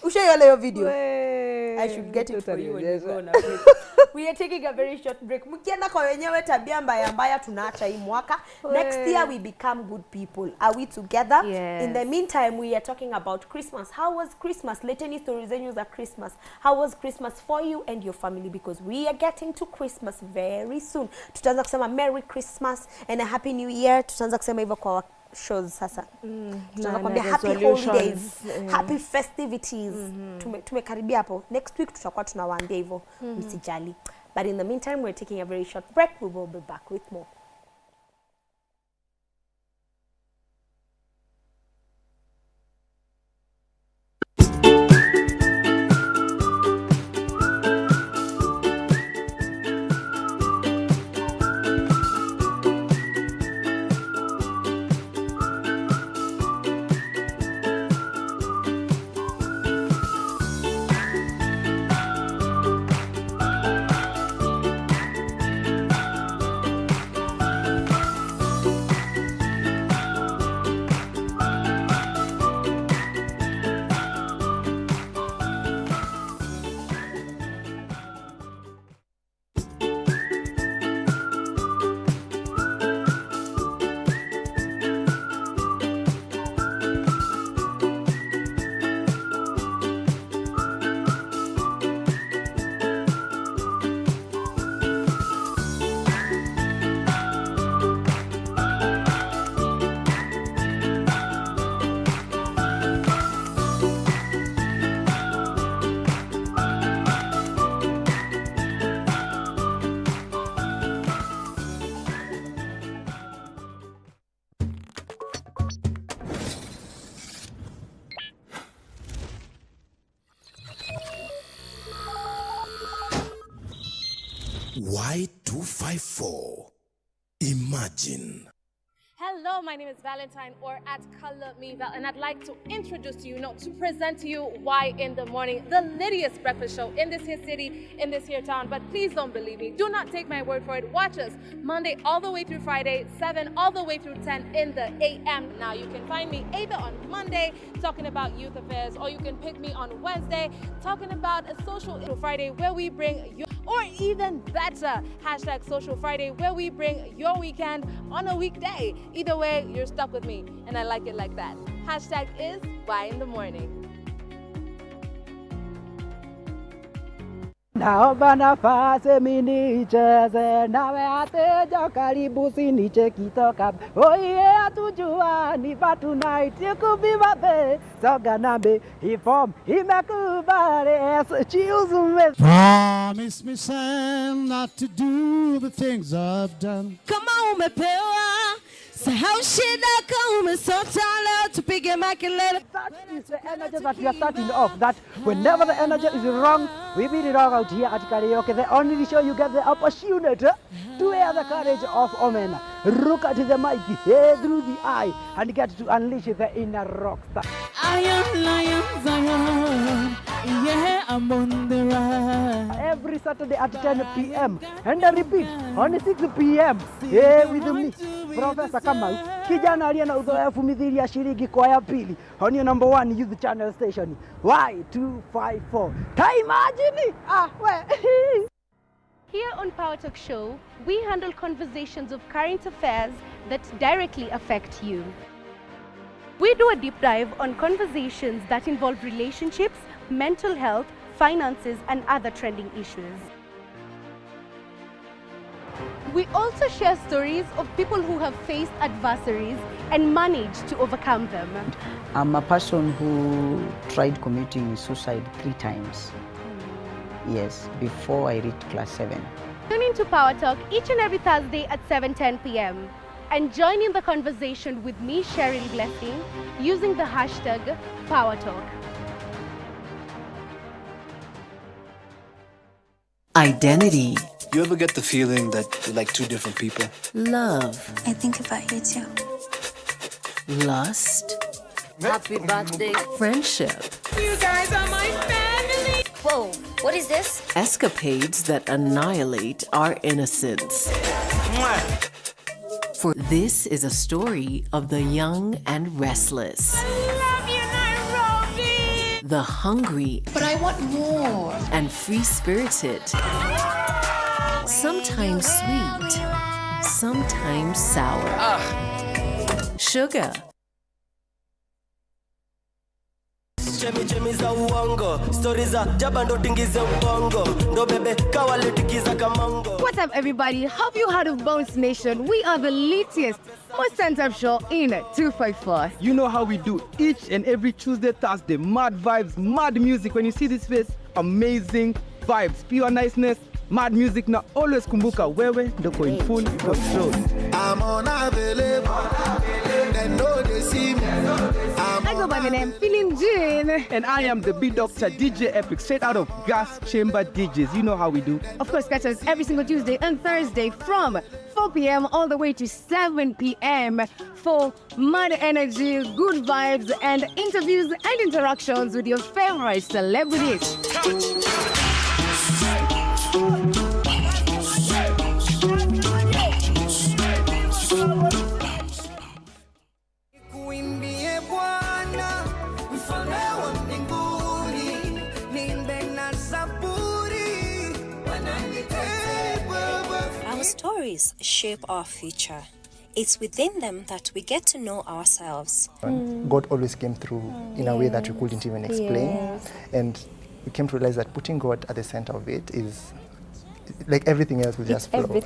Ushaiona hiyo video? I should get it for you when you go on a break. We are taking a very short break. Mkienda kwa wenyewe tabia mbaya tunaacha hii mwaka. Next year we become good people. Are we together? Yes. In the meantime, we are talking about Christmas. How was Christmas? Leteni stories zenyu za Christmas. How was Christmas for you and your family? Because we are getting to Christmas very soon. Tutaanza kusema Merry Christmas and a Happy New Year. Tutaanza kusema hivyo kwa shows sasa. Tutaanza kuambia Happy Holidays, Happy Festivities. Tumekaribia hapo. Next week tutakuwa tunawaambia hivyo. Msijali. But in the meantime, we're taking a very short break. We will be back with more. Y254. Imagine. Hello, my name is Valentine, or at Color Me Val, and I'd like to introduce to you, to present to you Why in the Morning, the littiest breakfast show in this here city, in this here town. But please don't believe me. Do not take my word for it. Watch us Monday all the way through Friday, 7 all the way through 10 in the AM. Now you can find me either on Monday talking about youth affairs, or you can pick me on Wednesday talking about a social Friday where we bring you, or even better, hashtag Social Friday, where we bring your weekend on a weekday. Either way, you're stuck with me, and I like it like that. Hashtag is Why in the Morning. Naomba nafasi mimi nicheze nawe, ateja karibu siniche kitoka. Oye atujua ni but tonight you could be my babe. Soga nambe inform imekubali choose me. Promise me, Sam, not to do the things I've done. Kama umepewa sahau shida, kama umesota leo tupige makelele. That is the energy that we are starting off. That whenever the energy is wrong, we beat it wrong out here at karaoke. The only show you get the opportunity to wear the courage of Omena. Look at the mic here through the eye and get to unleash the inner rock star. I am Lion Zion, yeah, I'm on the run. Every Saturday at 10 p.m. and I repeat on 6 p.m. Hey, with me, Professor Kamau, kijana aliye na uzoefu mithili ya shilingi kwa ya pili on your number 1 youth channel station Y254. Imagine Here on Power Talk Show, we handle conversations of current affairs that directly affect you. We do a deep dive on conversations that involve relationships, mental health, finances, and other trending issues. We also share stories of people who have faced adversaries and managed to overcome them. I'm a person who tried committing suicide 3 times. Yes, before I reached class 7. Tune in to Power Talk each and every Thursday at 7:10 p.m. and join in the conversation with me, Cheryl Blessing, using the hashtag PowerTalk. Identity. You ever get the feeling that you're like 2 different people? Love. I think about you too. Lust. Happy birthday. Friendship. You guys are my family. Whoa, what is this? Escapades that annihilate our innocence. For this is a story of the young and restless. I love you, Nairobi. The hungry. But I want more. And free-spirited. Sometimes sweet, sometimes sour. Sugar. What's up, everybody? Have you heard of Bounce Nation? We are the latest, most stand-up show in 254. You know how we do each and every Tuesday, Thursday. Mad vibes, mad music. When you see this face, amazing vibes, pure niceness, mad music. Now always kumbuka wewe ndoko in full control. I'm unavailable. They know they see me. I go by the name Feeling Jean. And I am the beat doctor, DJ Epic, straight out of Gas Chamber DJs. You know how we do. Of course, catch us every single Tuesday and Thursday from 4 p.m. all the way to 7 p.m. for mad energy, good vibes, and interviews and interactions with your favorite celebrities. Our stories shape our future. It's within them that we get to know ourselves. God always came through in a way that we couldn't even explain. Yes. And we came to realize that putting God at the center of it is like everything else will just flow.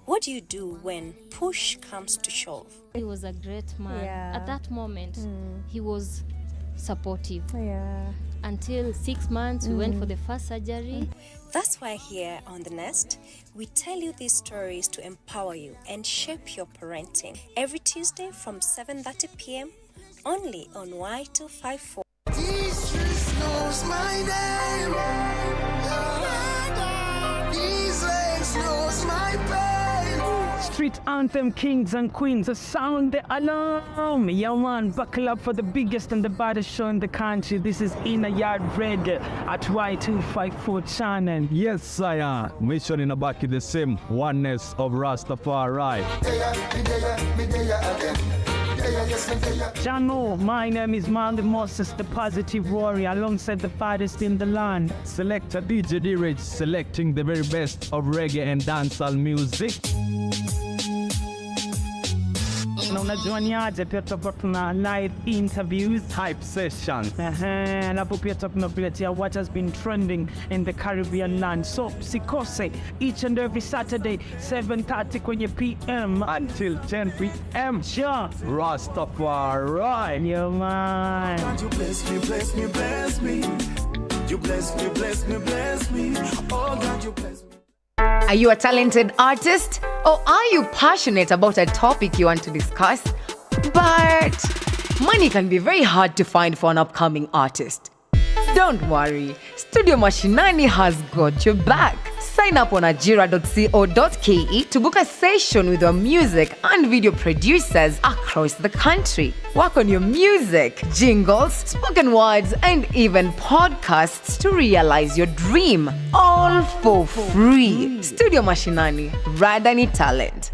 What do you do when push comes to shove? He was a great man. Yeah. At that moment, he was supportive. Yeah. Until 6 months, we went for the first surgery. That's why here on The Nest, we tell you these stories to empower you and shape your parenting. Every Tuesday from 7:30 p.m. only on Y254. Jesus knows my name. Jesus knows my pain. Street anthem kings and queens, sound the alarm. Yeah man, buckle up for the biggest and the baddest show in the country. This is In a Yard Reggae at Y254 channel. Yes, sire. Mission in a back the same oneness of Rastafari. Jano, my name is Mandy Moses, the positive warrior, alongside the baddest in the land. Selector DJ D-Rich, selecting the very best of reggae and dancehall music. Na unajua ni aje, pia tutakuwa tuna live interviews, hype sessions. Alafu pia tunakuletea what has been trending in the Caribbean land. So sikose each and every Saturday 7:30 kwenye PM until 10 p.m. Sure. Rastafari. Yeah man. God, you bless me, bless me, bless me. You bless me, bless me, bless me. Oh God, you bless me. Are you a talented artist? Or are you passionate about a topic you want to discuss? But money can be very hard to find for an upcoming artist. Don't worry, Studio Mashinani has got your back. Sign up on ajira.co.ke to book a session with your music and video producers across the country. Work on your music, jingles, spoken words, and even podcasts to realize your dream. All for free. Studio Mashinani, Radani Talent.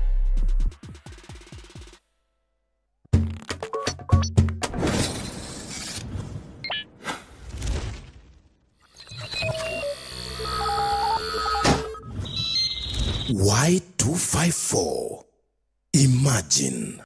Y254. Imagine.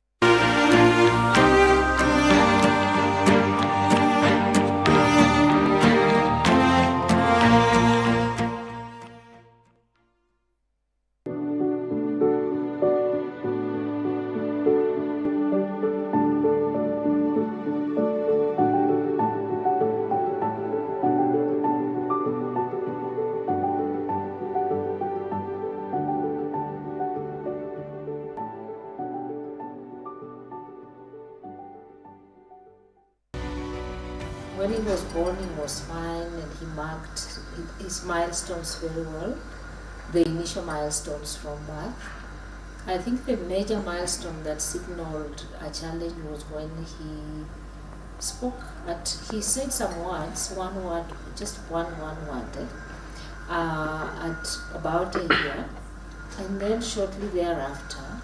When he was born, he was fine and he marked his milestones very well, the initial milestones from birth. I think the major milestone that signaled a challenge was when he spoke, he said some words, one word, just one word, at about a year, and then shortly thereafter,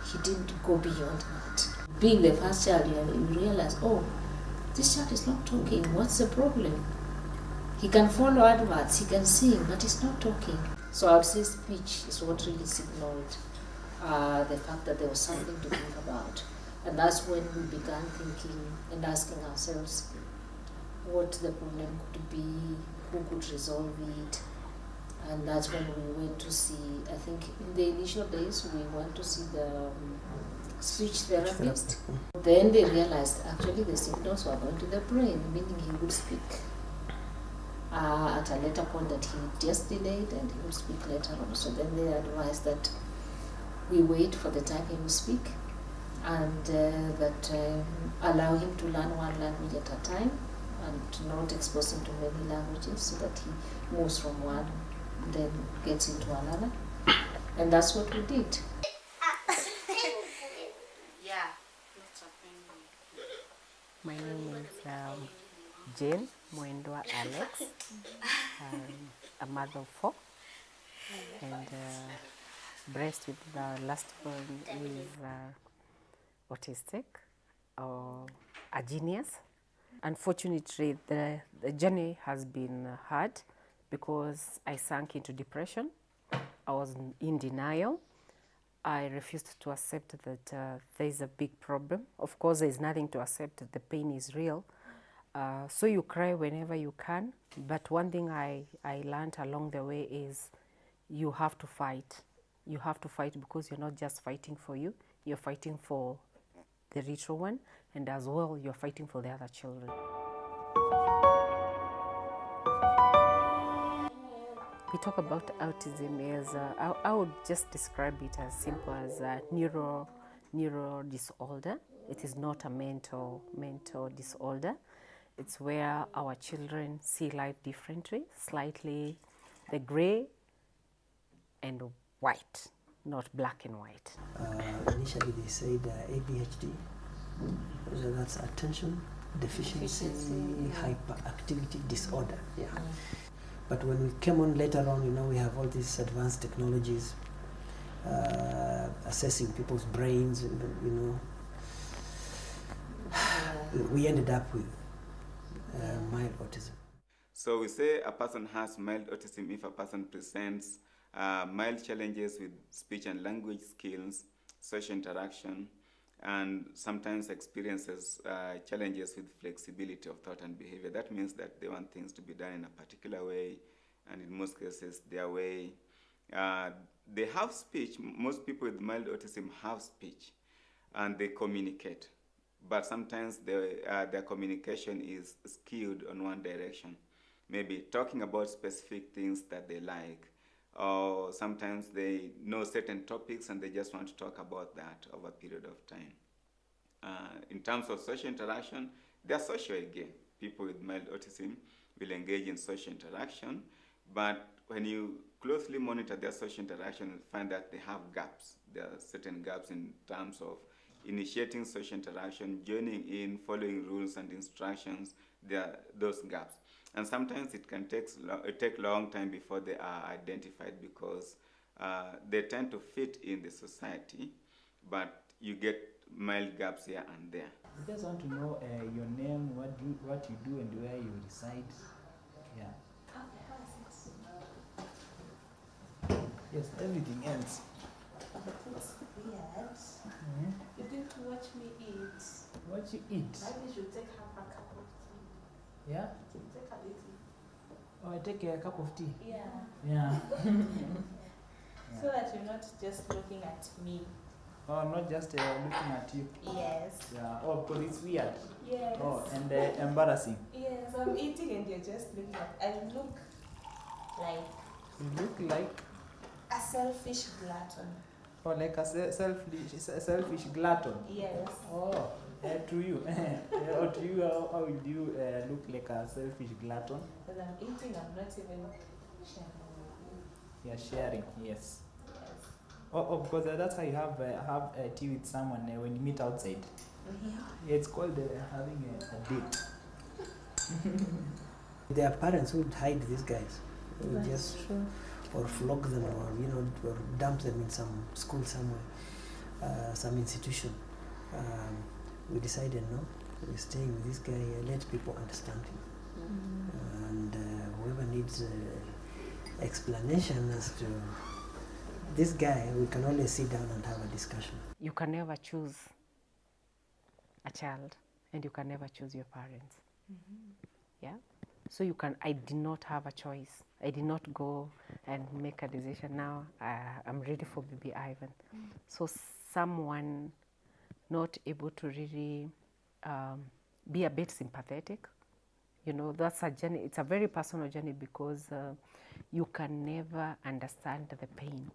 he didn't go beyond that. Being the first child, you realize, oh, this child is not talking. What's the problem? He can follow adverts, he can sing, but he's not talking. So I would say speech is what really signaled the fact that there was something to think about. And that's when we began thinking and asking ourselves what the problem could be, who could resolve it. And that's when we went to see, I think in the initial days, we went to see the speech therapist. Then they realized actually the signals were going to the brain, meaning he would speak at a later point, that he just delayed and he would speak later on. So then they advised that we wait for the time he will speak, and that allow him to learn one language at a time and not expose him to many languages, so that he moves from one, then gets into another. And that's what we did. My name is Jane Mwendwa Alex. A mother of 4, and blessed with the last one is autistic or a genius. Unfortunately, the journey has been hard because I sank into depression. I was in denial. I refused to accept that there is a big problem. Of course, there is nothing to accept. The pain is real. So you cry whenever you can. But one thing I learned along the way is you have to fight. You have to fight because you're not just fighting for you. You're fighting for the little one, and as well, you're fighting for the other children. We talk about autism as, I would just describe it as simple as a neuro disorder. It is not a mental disorder. It's where our children see life differently, slightly the gray and white, not black and white. Initially they said ADHD, so that's attention deficiency hyperactivity disorder. Yeah. But when we came on later on, you know, we have all these advanced technologies assessing people's brains, and, you know, we ended up with mild autism. So we say a person has mild autism if a person presents mild challenges with speech and language skills, social interaction, and sometimes experiences challenges with flexibility of thought and behavior. That means that they want things to be done in a particular way, and in most cases, their way. They have speech. Most people with mild autism have speech, and they communicate. But sometimes their communication is skewed on one direction. Maybe talking about specific things that they like, or sometimes they know certain topics and they just want to talk about that over a period of time. In terms of social interaction, they are social again. People with mild autism will engage in social interaction, but when you closely monitor their social interaction, you find that they have gaps. There are certain gaps in terms of initiating social interaction, joining in, following rules and instructions. There are those gaps. And sometimes it can take a long time before they are identified, because they tend to fit in the society, but you get mild gaps here and there. I just want to know your name, what you do, and where you reside. Yeah. Yes, everything else. It's weird. You didn't watch me eat. What you eat? Maybe you should take half a cup of tea. Yeah? Take a little. Oh, I take a cup of tea. Yeah. Yeah. So that you're not just looking at me. Oh, not just looking at you. Yes. Yeah. Oh, because it's weird. Yes. Oh, and embarrassing. Yes, I'm eating and you're just looking at. I look like. You look like a selfish glutton. Oh, like a selfish glutton. Yes. Oh, to you. Or to you, how do you look like a selfish glutton? Because I'm eating, I'm not even sharing. You're sharing, yes. Oh, because that's how you have tea with someone when you meet outside. Yeah, it's called having a date. Their parents would hide these guys. They would just or flog them, or or dump them in some school somewhere, some institution. We decided no, we're staying with this guy. Let people understand him, and whoever needs explanation as to this guy. We can only sit down and have a discussion. You can never choose a child, and you can never choose your parents. Yeah? So I did not have a choice. I did not go and make a decision. Now I'm ready for baby Ivan. So someone not able to really be a bit sympathetic, that's a journey. It's a very personal journey because you can never understand the pain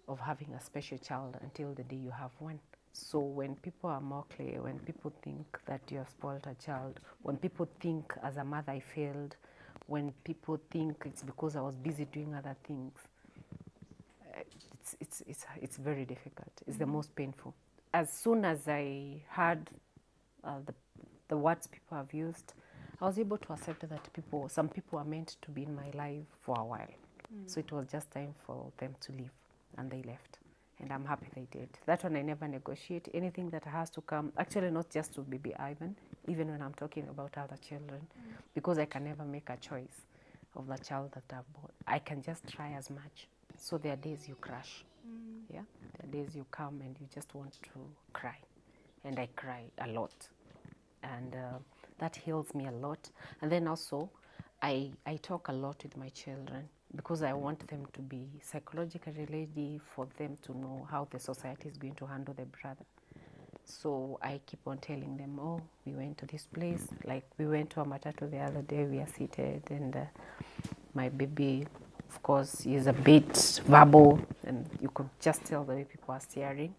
of having a special child until the day you have one. So when people are more clear, when people think that you have spoiled a child, when people think as a mother I failed, when people think it's because I was busy doing other things, it's very difficult. It's the most painful. As soon as I heard the words people have used, I was able to accept that some people are meant to be in my life for a while. So it was just time for them to leave, and they left. And I'm happy they did. That one I never negotiate. Anything that has to come, actually not just to baby Ivan, even when I'm talking about other children, because I can never make a choice of the child that I've born. I can just try as much. So there are days you crash. Yeah? There are days you come and you just want to cry. And I cry a lot. And that heals me a lot. And then also, I talk a lot with my children because I want them to be psychologically ready, for them to know how the society is going to handle their brother. So I keep on telling them, oh, we went to this place. Like we went to a matatu the other day, we are seated, and my baby, of course, is a bit verbal, and you could just tell the way people are staring.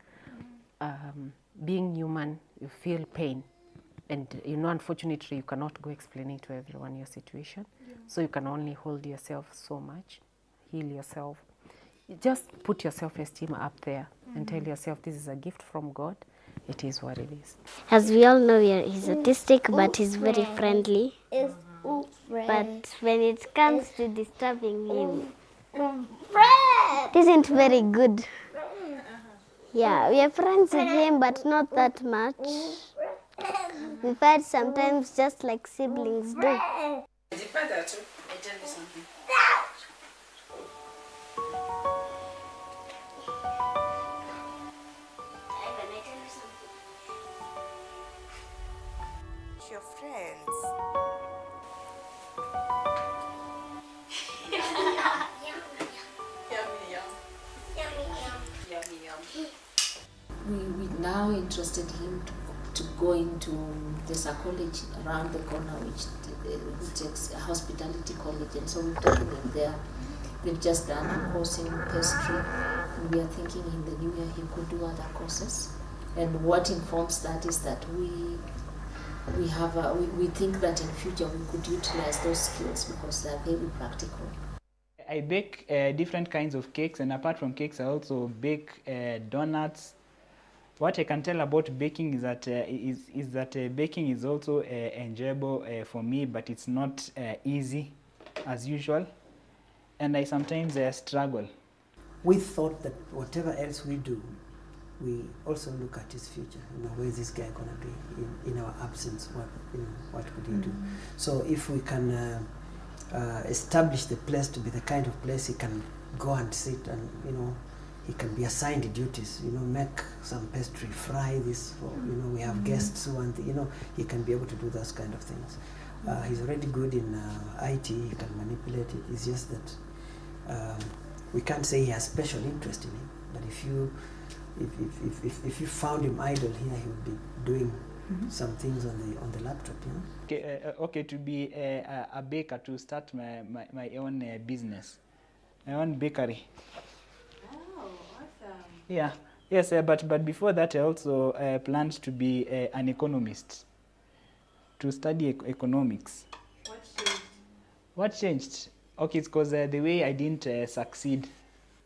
Being human, you feel pain. And unfortunately, you cannot go explaining to everyone your situation. So you can only hold yourself so much, heal yourself. You just put your self-esteem up there and tell yourself this is a gift from God. It is what it is. As we all know, he's autistic, but he's very friendly. But when it comes to disturbing him, it isn't very good. Yeah, we are friends with him, but not that much. We fight sometimes just like siblings do. I tell you something. Your friends. We now interested him to go into the psychology around the corner, which is a hospitality college, and so we've taken him there. They've just done a course in pastry, and we are thinking in the new year he could do other courses. And what informs that is that we think that in future we could utilize those skills because they are very practical. I bake different kinds of cakes, and apart from cakes, I also bake donuts. What I can tell about baking is that baking is also enjoyable for me, but it's not easy as usual, and I sometimes struggle. We thought that whatever else we do, we also look at his future. Where is this guy gonna be in our absence? What could he do? So if we can establish the place to be the kind of place he can go and sit and he can be assigned duties, make some pastry, fry this, or, we have guests who want, he can be able to do those kind of things. He's already good in IT, he can manipulate it. It's just that we can't say he has special interest in it, but if you found him idle here, he would be doing some things on the laptop, Okay, to be a baker, to start my own business, my own bakery. Yeah, yes, but before that I also planned to be an economist, to study economics. What changed? Okay, it's because the way I didn't succeed.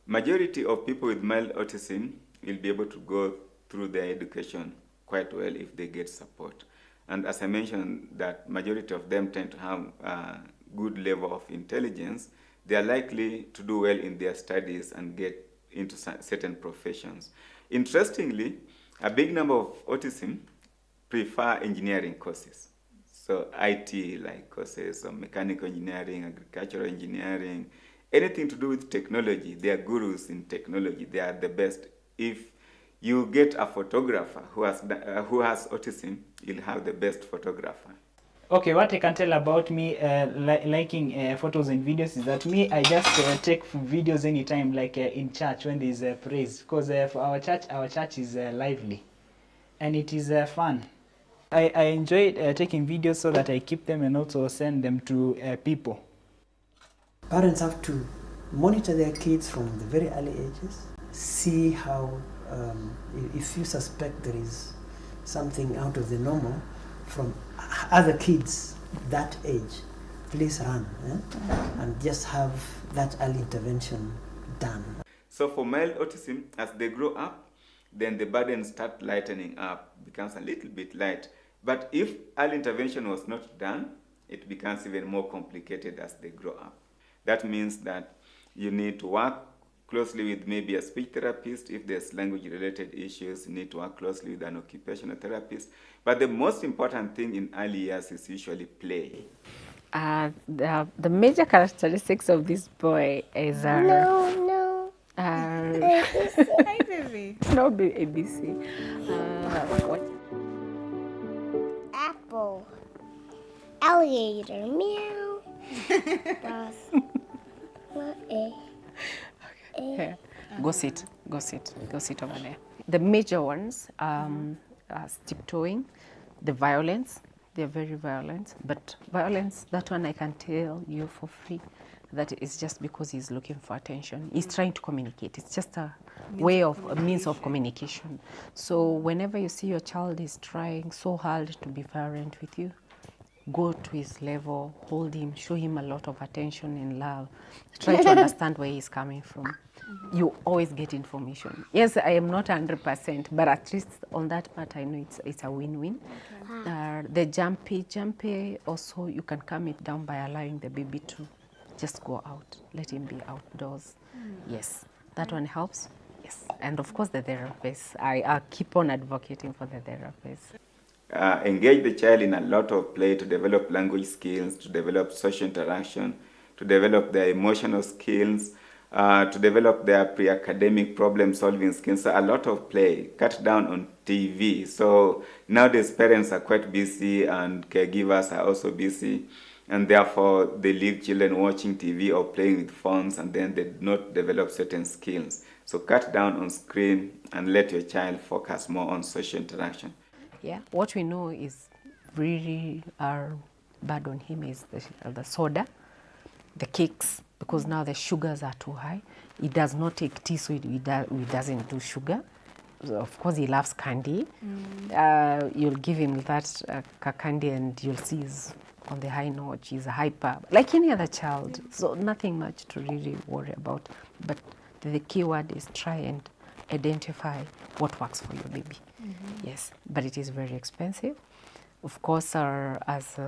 Majority of people with mild autism will be able to go through their education quite well if they get support. And as I mentioned, that majority of them tend to have a good level of intelligence. They are likely to do well in their studies and get into certain professions. Interestingly, a big number of autism prefer engineering courses. So IT like courses of mechanical engineering, agricultural engineering, anything to do with technology, they are gurus in technology. They are the best. If you get a photographer who has autism, you'll have the best photographer. Okay, what I can tell about me liking photos and videos is that me, I just take videos anytime, like in church when there's praise, because for our church is lively, and it is fun. I enjoy taking videos so that I keep them and also send them to people. Parents have to monitor their kids from the very early ages, see how, if you suspect there is something out of the normal from other kids that age, please run and just have that early intervention done. So for mild autism, as they grow up, then the burden starts lightening up, becomes a little bit light. But if early intervention was not done, it becomes even more complicated as they grow up. That means that you need to work closely with maybe a speech therapist. If there's language-related issues, you need to work closely with an occupational therapist. But the most important thing in early years is usually play. The major characteristics of this boy is No. Hi, baby. No, ABC. What? Apple. Alligator. Meow. Bus. Here. Go sit over there. The major ones are tiptoeing, the violence. They're very violent, but violence, that one I can tell you for free that it's just because he's looking for attention. He's trying to communicate. It's just a means of communication. So whenever you see your child is trying so hard to be violent with you, go to his level, hold him, show him a lot of attention and love. Try to understand where he's coming from. You always get information. Yes, I am not 100%, but at least on that part, I know it's a win-win. Okay. The jumpy, also you can calm it down by allowing the baby to just go out, let him be outdoors. Yes, that one helps. Yes, and of course the therapist. I keep on advocating for the therapist. Engage the child in a lot of play to develop language skills, to develop social interaction, to develop their emotional skills, to develop their pre-academic problem-solving skills. So a lot of play. Cut down on TV. So nowadays parents are quite busy and caregivers are also busy, and therefore they leave children watching TV or playing with phones, and then they do not develop certain skills. So cut down on screen and let your child focus more on social interaction. Yeah, what we know is really bad on him is the soda, the cakes, because now the sugars are too high. He does not take tea, so he doesn't do sugar. So of course, he loves candy. You'll give him that candy and you'll see he's on the high notch. He's hyper, like any other child. So nothing much to really worry about. But the key word is try and identify what works for your baby. Yes, but it is very expensive. Of course, as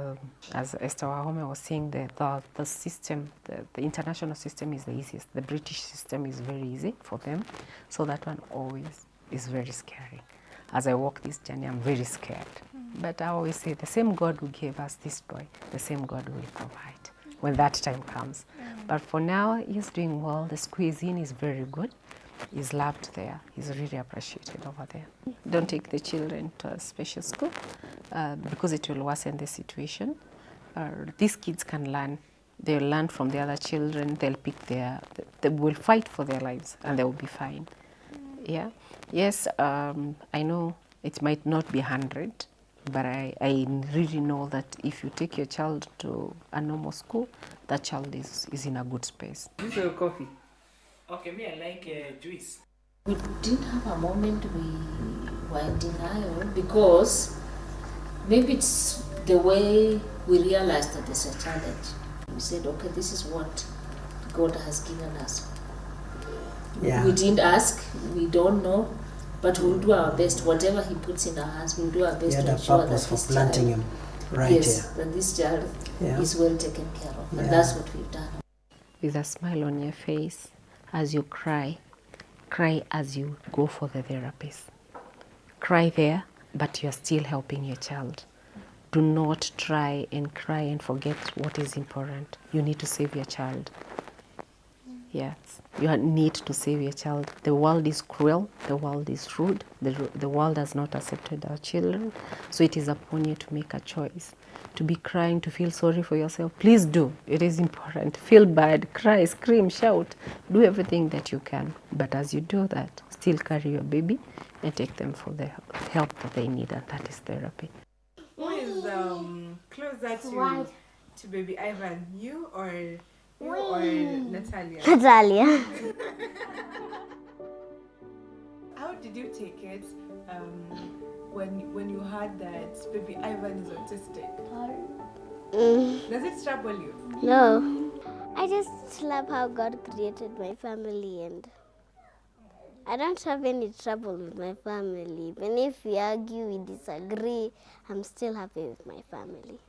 Esther Wahome was saying, the system, the international system is the easiest. The British system is very easy for them. So that one always is very scary. As I walk this journey, I'm very scared. But I always say the same God who gave us this boy, the same God will provide when that time comes. But for now, he's doing well. The squeezing is very good. He's loved there. He's really appreciated over there. Don't take the children to a special school because it will worsen the situation. These kids can learn. They'll learn from the other children. They'll pick they will fight for their lives and they will be fine. Yeah. Yes, I know it might not be 100, but I really know that if you take your child to a normal school, that child is in a good space. Juice or coffee? Okay, me, I like juice. We didn't have a moment we were in denial because maybe it's the way we realized that there's a challenge. We said, okay, this is what God has given us. Yeah. We didn't ask, we don't know, but we'll do our best. Whatever He puts in our hands, we'll do our best to ensure that this planting child, him right yes, here. that this child is well taken care of. And that's what we've done. With a smile on your face, as you cry as you go for the therapist. Cry there, but you're still helping your child. Do not try and cry and forget what is important. You need to save your child. Yes, you need to save your child. The world is cruel, the world is rude, the world has not accepted our children, so it is upon you to make a choice. To be crying, to feel sorry for yourself, please do. It is important. Feel bad, cry, scream, shout, do everything that you can. But as you do that, still carry your baby and take them for the help that they need, and that is therapy. Who is closer to baby Ivan, you or Natalia? Natalia. How did you take it when you heard that baby Ivan is autistic? Does it trouble you? No. I just love how God created my family, and I don't have any trouble with my family. Even if we argue, we disagree, I'm still happy with my family.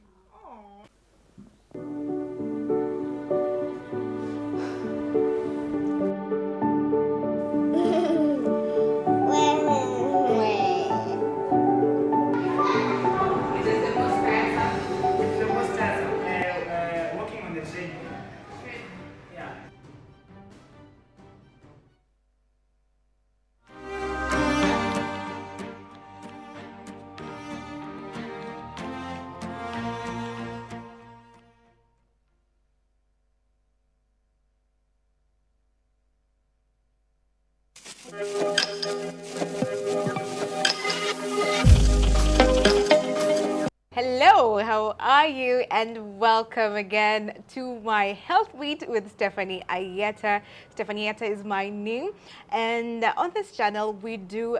Hello, how are you? And welcome again to my Health Week with Stephanie Ayeta. Stephanie Ayeta is my name, and on this channel we do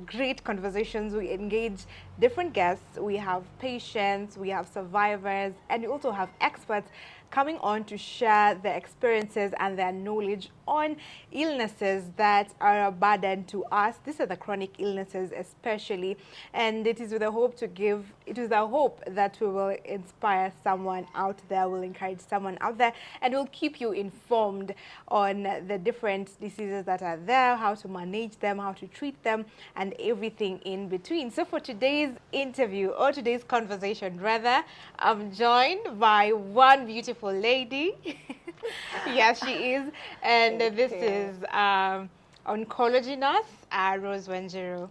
great conversations. We engage different guests. We have patients, we have survivors, and we also have experts coming on to share their experiences and their knowledge on illnesses that are a burden to us. These are the chronic illnesses especially, and it is with a hope that we will inspire someone out there, will encourage someone out there, and will keep you informed on the different diseases that are there, how to manage them, how to treat them, and everything in between. So for today's interview, or today's conversation rather, I'm joined by one beautiful lady. Yes, she is. And this is oncology nurse, Rose Wanjiru.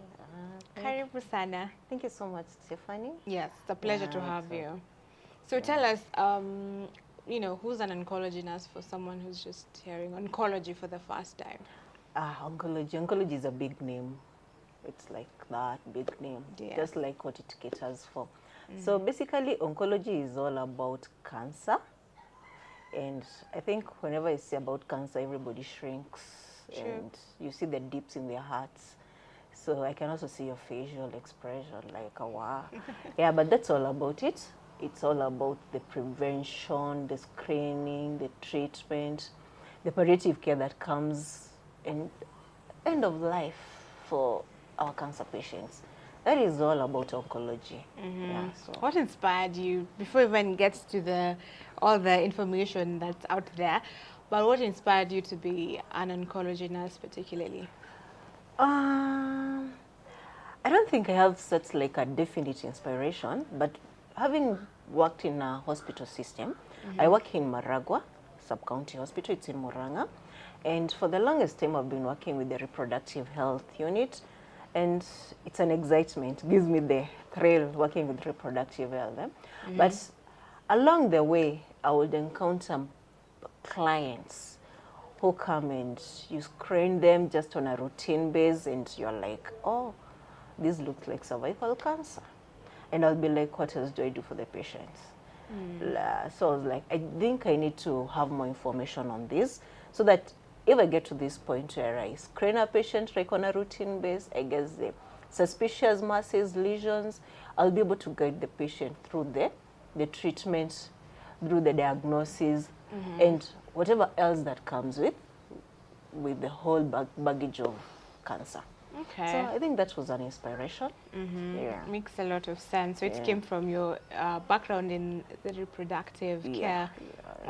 Karibu sana. Thank you so much, Stephanie. Yes, it's a pleasure to have you. So tell us, you know, who's an oncology nurse for someone who's just hearing oncology for the first time? Oncology is a big name. It's like that big name, just like what it caters for. So basically, oncology is all about cancer. And I think whenever I say about cancer, everybody shrinks. True. And you see the dips in their hearts. So I can also see your facial expression, like a wow. Yeah, but that's all about it. It's all about the prevention, the screening, the treatment, the palliative care that comes in end of life for our cancer patients. That is all about oncology. Yeah, so. What inspired you, before we even get to all the information that's out there, but what inspired you to be an oncology nurse particularly? I don't think I have such like a definite inspiration, but having worked in a hospital system, I work in Maragua Sub-County Hospital, it's in Muranga, and for the longest time I've been working with the reproductive health unit, and it's an excitement, gives me the thrill working with reproductive health. But along the way, I would encounter clients who come and you screen them just on a routine basis, and you're like, oh, this looks like cervical cancer. And I'll be like, what else do I do for the patients? So I was like, I think I need to have more information on this so that if I get to this point where I screen a patient like on a routine base, I guess the suspicious masses, lesions, I'll be able to guide the patient through the treatment, through the diagnosis, and whatever else that comes with the whole baggage of cancer. Okay. So I think that was an inspiration. Yeah. Makes a lot of sense. So it came from your background in the reproductive care.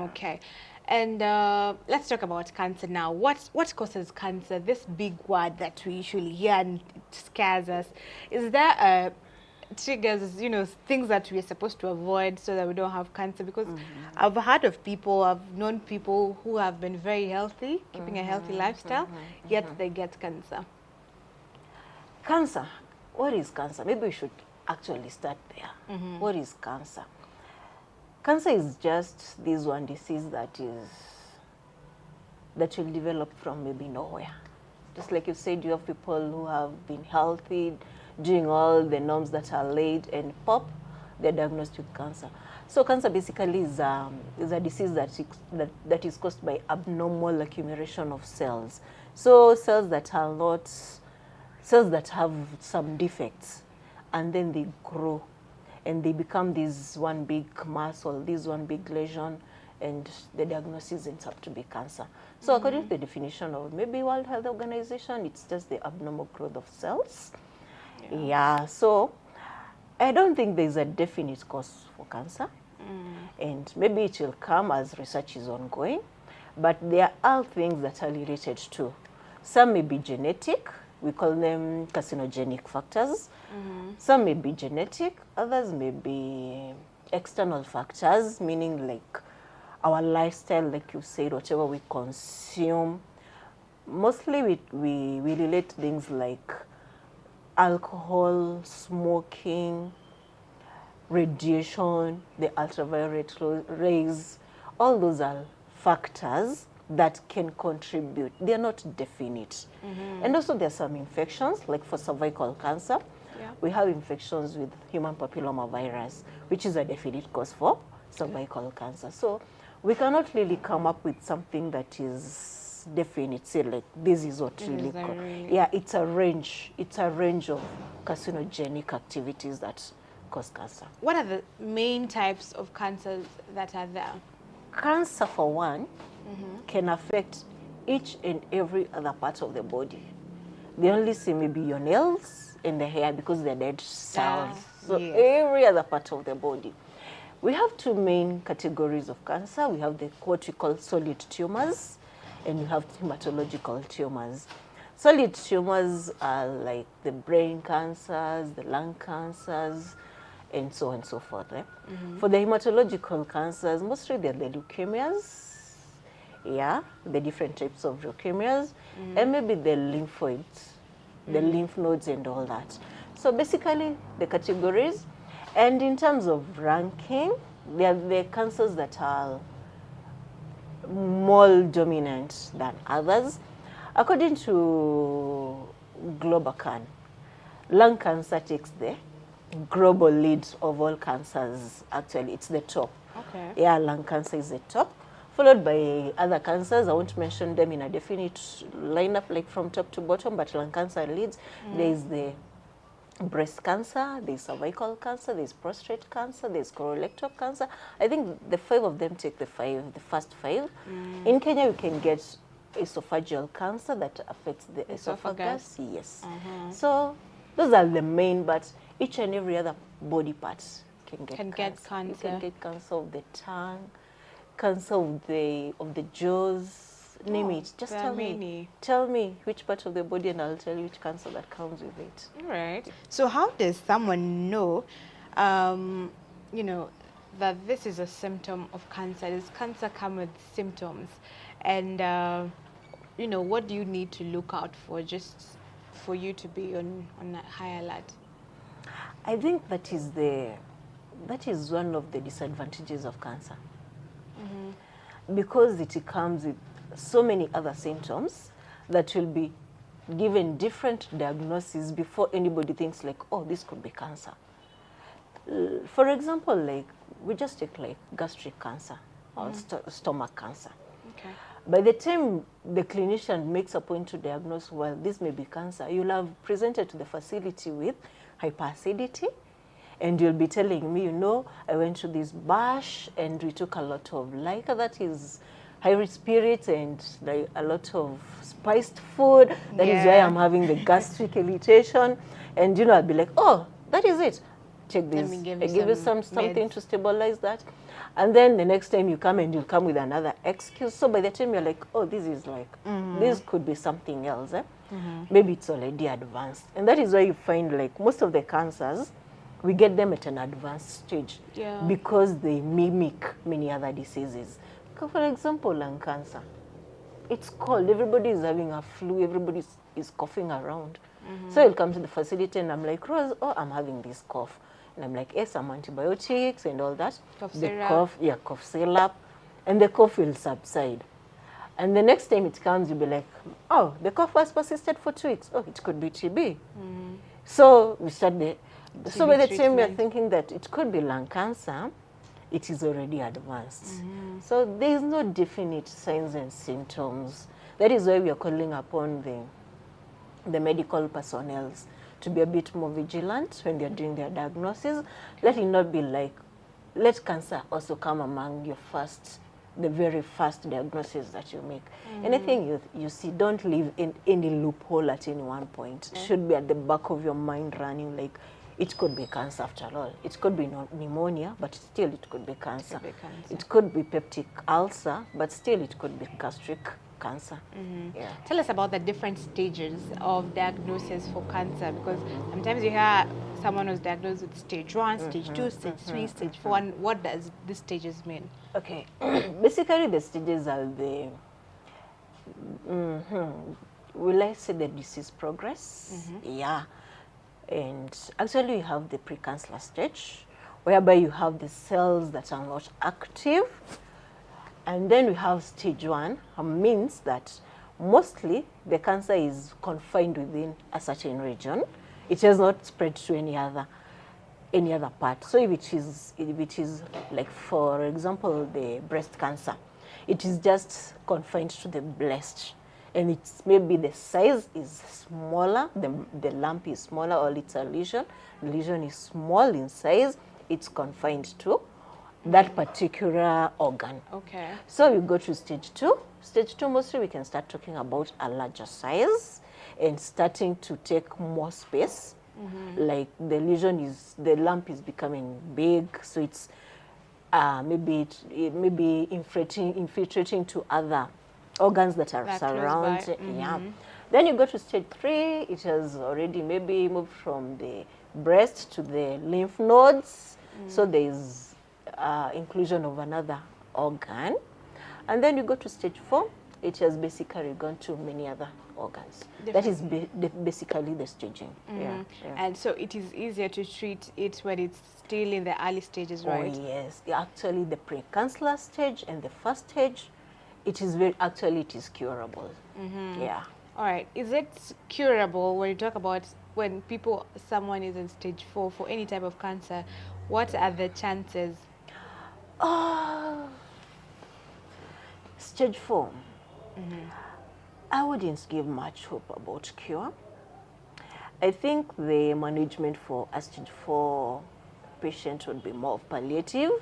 Okay. And let's talk about cancer now. What causes cancer? This big word that we usually hear and it scares us. Is there triggers, you know, things that we're supposed to avoid so that we don't have cancer? Because I've heard of people, I've known people who have been very healthy, keeping a healthy lifestyle, yet they get cancer. Cancer. What is cancer? Maybe we should actually start there. What is cancer? Cancer is just this one disease that will develop from maybe nowhere. Just like you said, you have people who have been healthy, doing all the norms that are laid, and pop, they're diagnosed with cancer. So cancer basically is a disease that is caused by abnormal accumulation of cells. So cells that have some defects, and then they grow, and they become this one big mass or this one big lesion, and the diagnosis ends up to be cancer. So according to the definition of maybe World Health Organization, it's just the abnormal growth of cells. Yeah, so I don't think there's a definite cause for cancer. And maybe it will come as research is ongoing, but there are things that are related to. Some may be genetic, we call them carcinogenic factors. Some may be genetic, others may be external factors, meaning like our lifestyle, like you said, whatever we consume. Mostly we relate things like alcohol, smoking, radiation, the ultraviolet rays. All those are factors that can contribute. They're not definite. And also there's some infections, like for cervical cancer, we have infections with human papilloma virus, which is a definite cause for cervical cancer. So we cannot really come up with something that is definite, say like this is what really yeah, it's a range of carcinogenic activities that cause cancer. What are the main types of cancers that are there? Cancer, for one, can affect each and every other part of the body. They only see maybe your nails and the hair because they're dead cells. So every other part of the body. We have two main categories of cancer. We have what we call solid tumors, and we have hematological tumors. Solid tumors are like the brain cancers, the lung cancers, and so on and so forth. For the hematological cancers, mostly they're the leukemias, the different types of leukemias, and maybe the lymphoids, the lymph nodes and all that. So basically the categories. And in terms of ranking, there are the cancers that are more dominant than others. According to Globocan, lung cancer takes the global lead of all cancers. Actually, it's the top. Yeah, lung cancer is the top, followed by other cancers. I won't mention them in a definite lineup, like from top to bottom, but lung cancer leads. There is the breast cancer, there's cervical cancer, there's prostate cancer, there's colorectal cancer. I think the five of them take the first five. In Kenya, we can get esophageal cancer that affects the esophagus. Yes. So those are the main, but each and every other body part can get cancer. You can get cancer of the tongue, cancer of the jaws. Name it. Just tell me which part of the body, and I'll tell you which cancer that comes with it. All right. So how does someone know, you know, that this is a symptom of cancer? Does cancer come with symptoms? And, you know, what do you need to look out for just for you to be on a high alert? I think that is one of the disadvantages of cancer. Because it comes with so many other symptoms that will be given different diagnoses before anybody thinks like, oh, this could be cancer. For example, like we just take like gastric cancer or stomach cancer. By the time the clinician makes a point to diagnose, well, this may be cancer, you'll have presented to the facility with hyperacidity, and you'll be telling me, you know, I went to this bash and we took a lot of liquor, that is high spirits, and like a lot of spiced food. That is why I'm having the gastric irritation. And you know, I'll be like, oh, that is it. Take this. I give you something to stabilize that. And then the next time you come, and you'll come with another excuse. So by the time you're like, oh, this is like, this could be something else. Maybe it's already advanced. And that is why you find like most of the cancers we get them at an advanced stage Yeah. because they mimic many other diseases. For example, lung cancer. It's cold, everybody is having a flu, everybody is coughing around. So I'll come to the facility and I'm like, Rose, oh, I'm having this cough. And I'm like, yes, some antibiotics and all that. Cough the syrup. cough, yeah, cough syrup, and the cough will subside. And the next time it comes, you'll be like, oh, the cough has persisted for 2 weeks. Oh, it could be TB. So we start the, so by the time we're thinking that it could be lung cancer, it is already advanced. So there is no definite signs and symptoms. That is why we are calling upon the medical personnel to be a bit more vigilant when they're doing their diagnosis. Let it not be like, let cancer also come among your the very first diagnosis that you make. Anything you see, don't leave in any loophole at any one point. It should be at the back of your mind running like, it could be cancer after all. It could be pneumonia, but still it could be cancer. It could be peptic ulcer, but still it could be gastric cancer. Yeah. Tell us about the different stages of diagnosis for cancer, because sometimes you hear someone was diagnosed with stage 1, stage 2, stage 3, stage 4. And what does these stages mean? Okay, basically the stages are the, will I say the disease progress? Yeah. And actually you have the precancerous stage, whereby you have the cells that are not active. And then we have stage 1, means that mostly the cancer is confined within a certain region. It has not spread to any other part. So if it is like, for example, the breast cancer, it is just confined to the breast. And it's maybe the size is smaller, the lump is smaller, or it's a lesion. The lesion is small in size, it's confined to that particular organ. Okay. So we go to stage 2. Stage 2, mostly we can start talking about a larger size and starting to take more space. Like the lump is becoming big, so it's maybe infiltrating to other organs that are surrounding. Yeah. Then you go to stage 3, it has already maybe moved from the breast to the lymph nodes. So there is inclusion of another organ. And then you go to stage 4, it has basically gone to many other organs. That is basically the staging. Yeah. And so it is easier to treat it when it's still in the early stages, right? Oh yes, actually the precancerous stage and the first stage, it is curable. Yeah. All right. Is it curable when you talk about when someone is in stage 4 for any type of cancer? What are the chances? Stage 4. I wouldn't give much hope about cure. I think the management for a stage 4 patient would be more of palliative,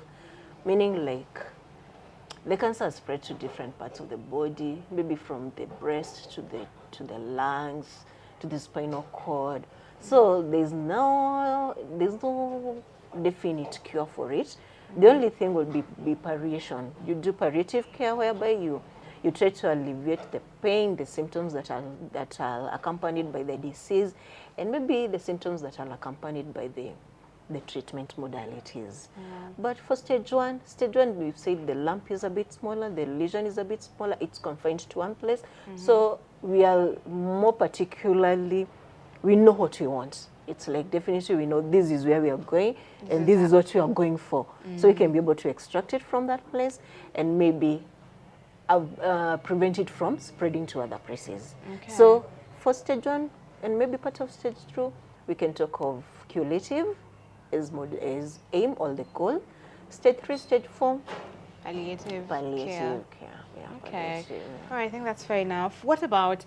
meaning like the cancer is spread to different parts of the body, maybe from the breast to the lungs, to the spinal cord. So there's no definite cure for it. The only thing will be palliation. You do palliative care, whereby you try to alleviate the pain, the symptoms that are accompanied by the disease, and maybe the symptoms that are accompanied by the treatment modalities. But for stage 1, we've said the lump is a bit smaller, the lesion is a bit smaller, it's confined to one place. So we are more particularly, we know what we want. It's like definitely we know this is where we are going and this is what we are going for. So we can be able to extract it from that place and maybe prevent it from spreading to other places. So for stage 1 and maybe part of stage 2, we can talk of curative is aim or the goal. Stage 3, stage 4, palliative care. Yeah, okay. Palliative. All right, I think that's fair enough. What about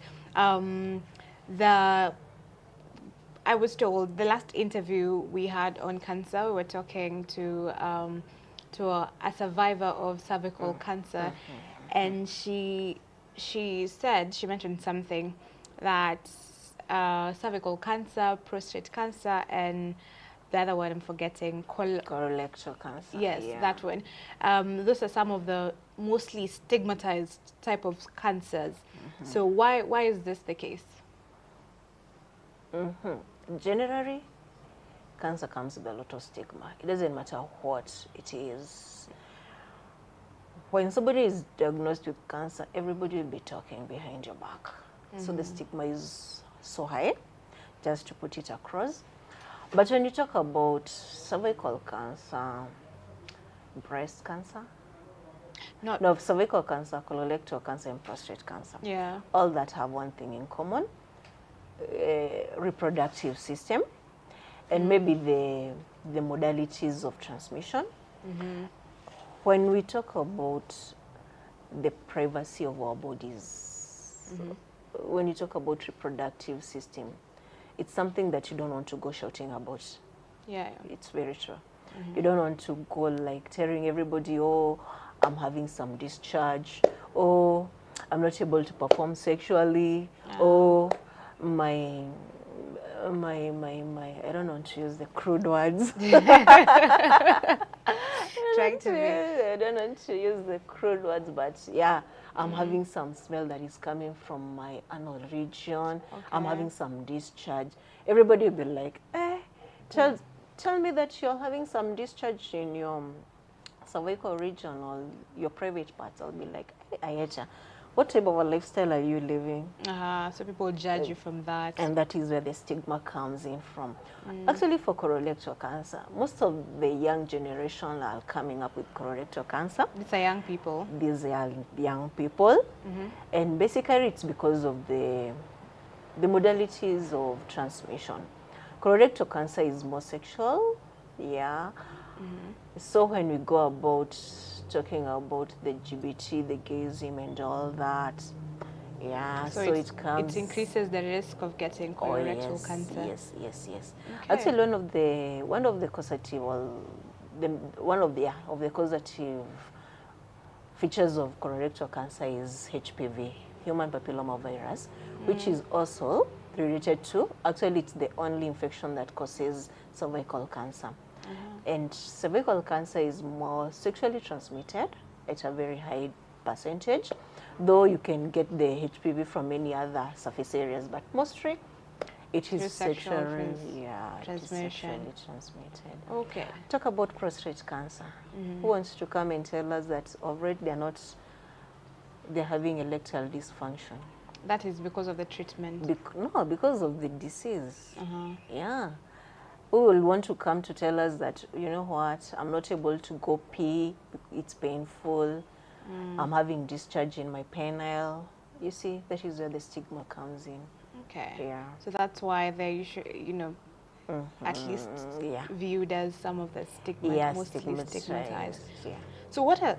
I was told the last interview we had on cancer, we were talking to a survivor of cervical cancer, and she mentioned something that cervical cancer, prostate cancer, and the other one I'm forgetting, colorectal cancer. Yes, that one. Those are some of the mostly stigmatized type of cancers. So why is this the case? Generally, cancer comes with a lot of stigma. It doesn't matter what it is. When somebody is diagnosed with cancer, everybody will be talking behind your back. So the stigma is so high, just to put it across. But when you talk about cervical cancer, breast cancer, no, cervical cancer, colorectal cancer, and prostate cancer, all that have one thing in common, reproductive system, and maybe the modalities of transmission. When we talk about the privacy of our bodies, when you talk about reproductive system, it's something that you don't want to go shouting about. Yeah. It's very true. You don't want to go like telling everybody, oh, I'm having some discharge, oh, I'm not able to perform sexually, oh, my, I don't want to use the crude words. Trying to be. I don't want to use the crude words, but yeah, I'm having some smell that is coming from my anal region. I'm having some discharge. Everybody will be like, tell me that you're having some discharge in your cervical region or your private parts. I'll be like, hey, Ayeta, what type of a lifestyle are you living? So people judge you from that. And that is where the stigma comes in from. Actually, for colorectal cancer, most of the young generation are coming up with colorectal cancer. These are young people. These are young people. And basically, it's because of the modalities of transmission. Colorectal cancer is more sexual, So when we go about talking about the LGBT, the gayism and all that, so it comes... It increases the risk of getting colorectal cancer. Yes. Actually, one of the causative, one of the causative features of colorectal cancer is HPV, human papilloma virus, which is also related to, actually it's the only infection that causes cervical cancer. And cervical cancer is more sexually transmitted at a very high percentage, though you can get the HPV from many other surface areas, but mostly it is sexually transmitted. Okay. Talk about prostate cancer. Who wants to come and tell us that already they're having erectile dysfunction? That is because of the treatment? No, because of the disease. Who will want to come to tell us that, you know what, I'm not able to go pee, it's painful, I'm having discharge in my penile. You see, that is where the stigma comes in. Okay. So that's why they should, at least viewed as some of the stigma, mostly stigmatized. So what are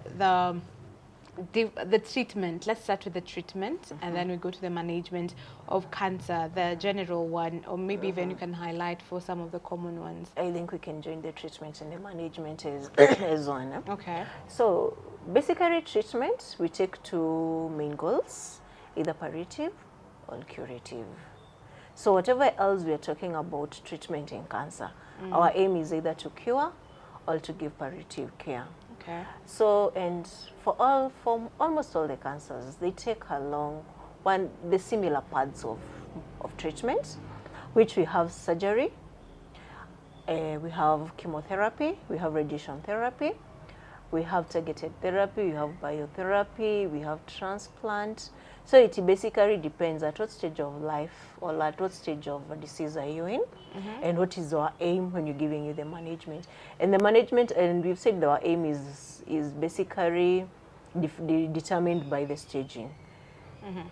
the treatment? Let's start with the treatment, and then we go to the management of cancer, the general one, or maybe even you can highlight for some of the common ones. I think we can join the treatment and the management as one. Okay. So basically treatment, we take two main goals, either palliative or curative. So whatever else we are talking about treatment in cancer, our aim is either to cure or to give palliative care. Okay. So, and for almost all the cancers, they take along the similar paths of treatment, which we have surgery, we have chemotherapy, we have radiation therapy, we have targeted therapy, we have biotherapy, we have transplant. So it basically depends at what stage of life or at what stage of disease are you in, and what is our aim when you're giving you the management. And the management, and we've said our aim is basically determined by the staging.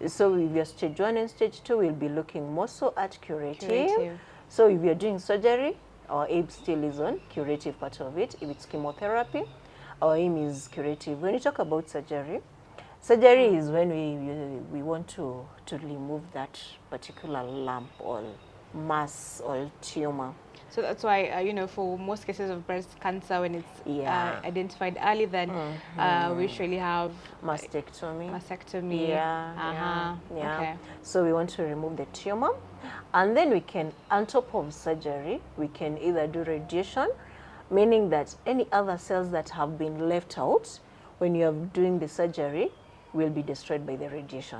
So if you're stage 1 and stage 2, we'll be looking more so at curative. So if you're doing surgery, our aim still is on curative part of it. If it's chemotherapy, our aim is curative. When you talk about surgery is when we want to remove that particular lump or mass or tumor. So that's why, for most cases of breast cancer, when it's identified early, then we usually have mastectomy. Okay. So we want to remove the tumor, and then we can, on top of surgery, we can either do radiation, meaning that any other cells that have been left out when you are doing the surgery will be destroyed by the radiation.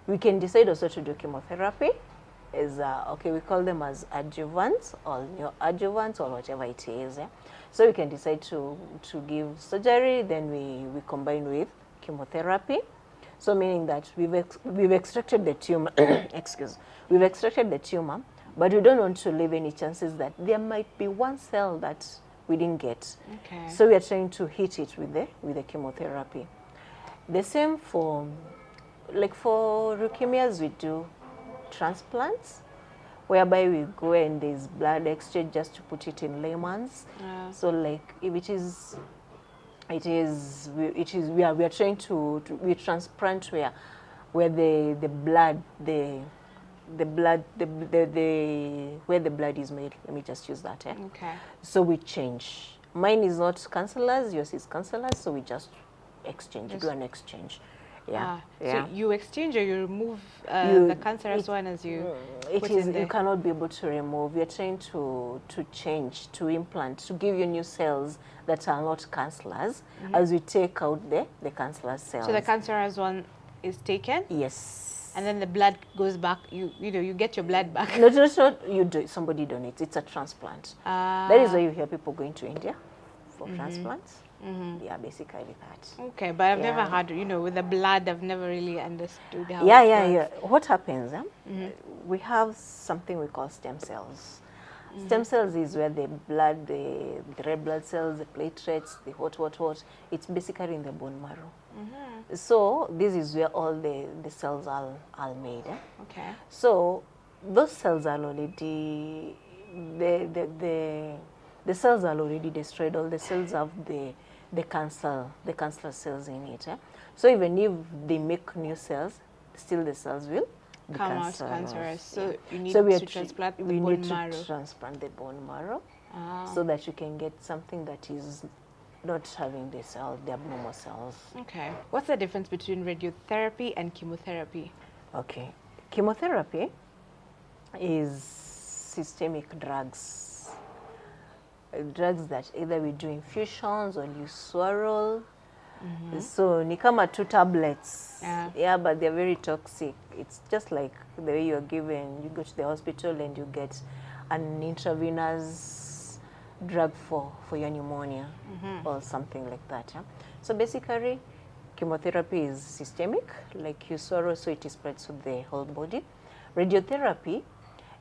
We can decide also to do chemotherapy, is, okay, we call them as adjuvants or neoadjuvants or whatever it is. Yeah? So we can decide to give surgery, then we combine with chemotherapy. So meaning that we've extracted the tumor, we've extracted the tumor, but we don't want to leave any chances that there might be one cell that we didn't get. Okay. So we are trying to hit it with the chemotherapy. The same for, like for leukemias, we do transplants, whereby we go and there's blood exchange, just to put it in layman's. So like if we are trying to we transplant where the blood where the blood is made. Let me just use that. Okay. So we change. Mine is not cancellous, yours is cancellous, so we just exchange, do an exchange. Yeah. So you exchange or you remove the cancerous one as you put in there? You cannot be able to remove. We are trying to change, to implant, to give you new cells that are not cancerous as we take out the cancerous cells. So the cancerous one is taken? Yes. And then the blood goes back. You get your blood back. No, you do. Somebody donates. It's a transplant. That is why you hear people going to India for transplants. Yeah, basically that. Okay, but I've never had, with the blood, I've never really understood how it works. What happens, we have something we call stem cells. Stem cells is where the blood, the red blood cells, the platelets, the what, it's basically in the bone marrow. So this is where all the cells are made. Okay. So those cells are already, the cells are already destroyed. All the cells have the cancer cells in it. So even if they make new cells, still the cells will come out cancerous. So you need to transplant the bone marrow. marrow. Transplant the bone marrow so that you can get something that is not having the abnormal cells. Okay. What's the difference between radiotherapy and chemotherapy? Okay. Chemotherapy is systemic drugs. Drugs that either we do infusions or you swallow. So ni kama 2 tablets. Yeah, but they're very toxic. It's just like the way you're given, you go to the hospital and you get an intravenous drug for your pneumonia or something like that. So basically, chemotherapy is systemic, like you swallow, so it spreads to the whole body. Radiotherapy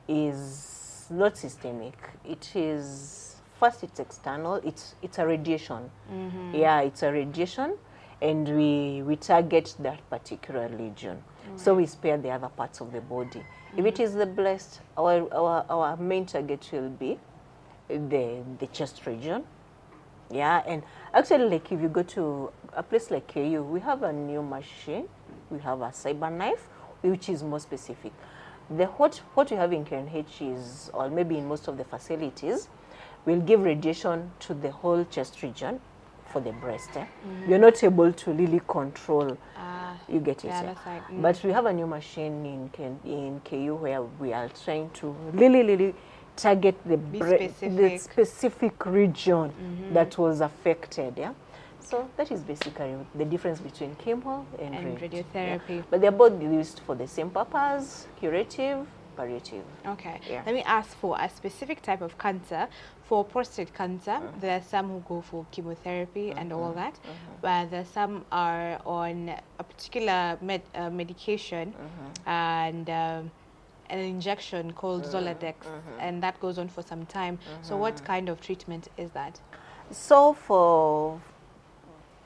is not systemic. It is, first it's external, it's a radiation. Yeah, it's a radiation, and we target that particular region. So we spare the other parts of the body. If it is the breast, our main target will be the chest region. Yeah, and actually, like if you go to a place like KU, we have a new machine. We have a cyber knife, which is more specific. What we have in KNH is, or maybe in most of the facilities, will give radiation to the whole chest region for the breast. You're not able to really control. You get it. But we have a new machine in KU where we are trying to really target the specific region that was affected. Yeah. So that is basically the difference between chemo and radiotherapy. Yeah. But they're both used for the same purpose: curative, palliative. Okay. Let me ask for a specific type of cancer. For prostate cancer, there are some who go for chemotherapy and all that, but there are some are on a particular medication and an injection called Zoladex, and that goes on for some time. So what kind of treatment is that? So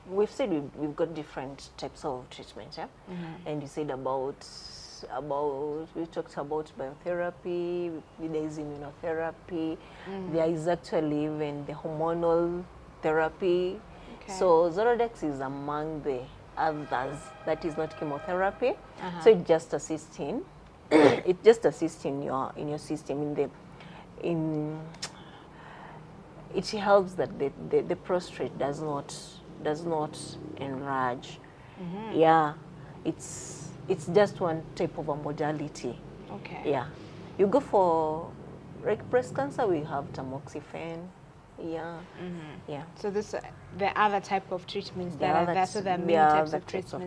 we've said we've got different types of treatment, and you said we talked about biotherapy, there is immunotherapy, there is actually even the hormonal therapy. So Zoladex is among the others that is not chemotherapy. So it just assists in your system it helps that the prostate does not enlarge. Yeah, it's just one type of a modality. Okay. Yeah. You go for like breast cancer, we have tamoxifen. Yeah. Yeah. So the other type of treatments that are there, so there are many types of treatments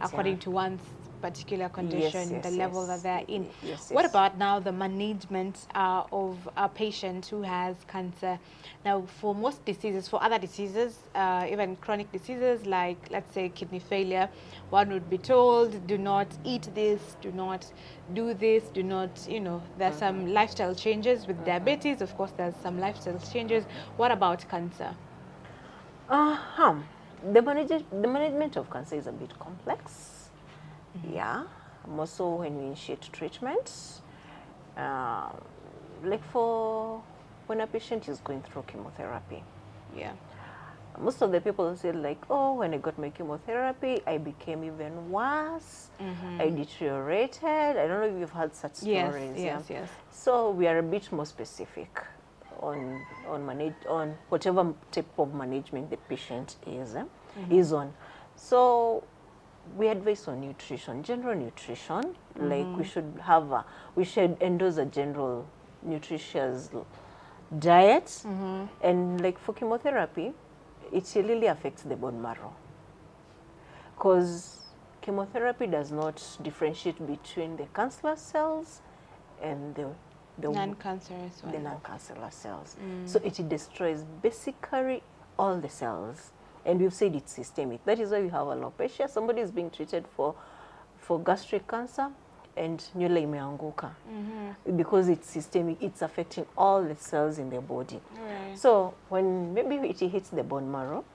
according to one's particular condition, yes, the level yes. that they're in. Yes, What yes. about now the management of a patient who has cancer? Now, for most diseases, for other diseases, even chronic diseases like, let's say, kidney failure, one would be told, do not eat this, do not do this, do not, there's some lifestyle changes. With diabetes, of course, there's some lifestyle changes. What about cancer? The management of cancer is a bit complex. Yeah, more so when we initiate treatment. Like when a patient is going through chemotherapy. Yeah. Most of the people say like, oh, when I got my chemotherapy, I became even worse. I deteriorated. I don't know if you've heard such stories. Yes. So we are a bit more specific on whatever type of management the patient is on. So we advise on nutrition, general nutrition. Like we should endorse a general nutritious diet, and like for chemotherapy, it really affects the bone marrow, because chemotherapy does not differentiate between the cancerous cells and the non-cancerous ones. The non-cancerous cells. So it destroys basically all the cells, and we've said it's systemic. That is why we have alopecia. Somebody is being treated for gastric cancer, and nywele imeanguka because it's systemic. It's affecting all the cells in the body. Right. So when maybe it hits the bone marrow,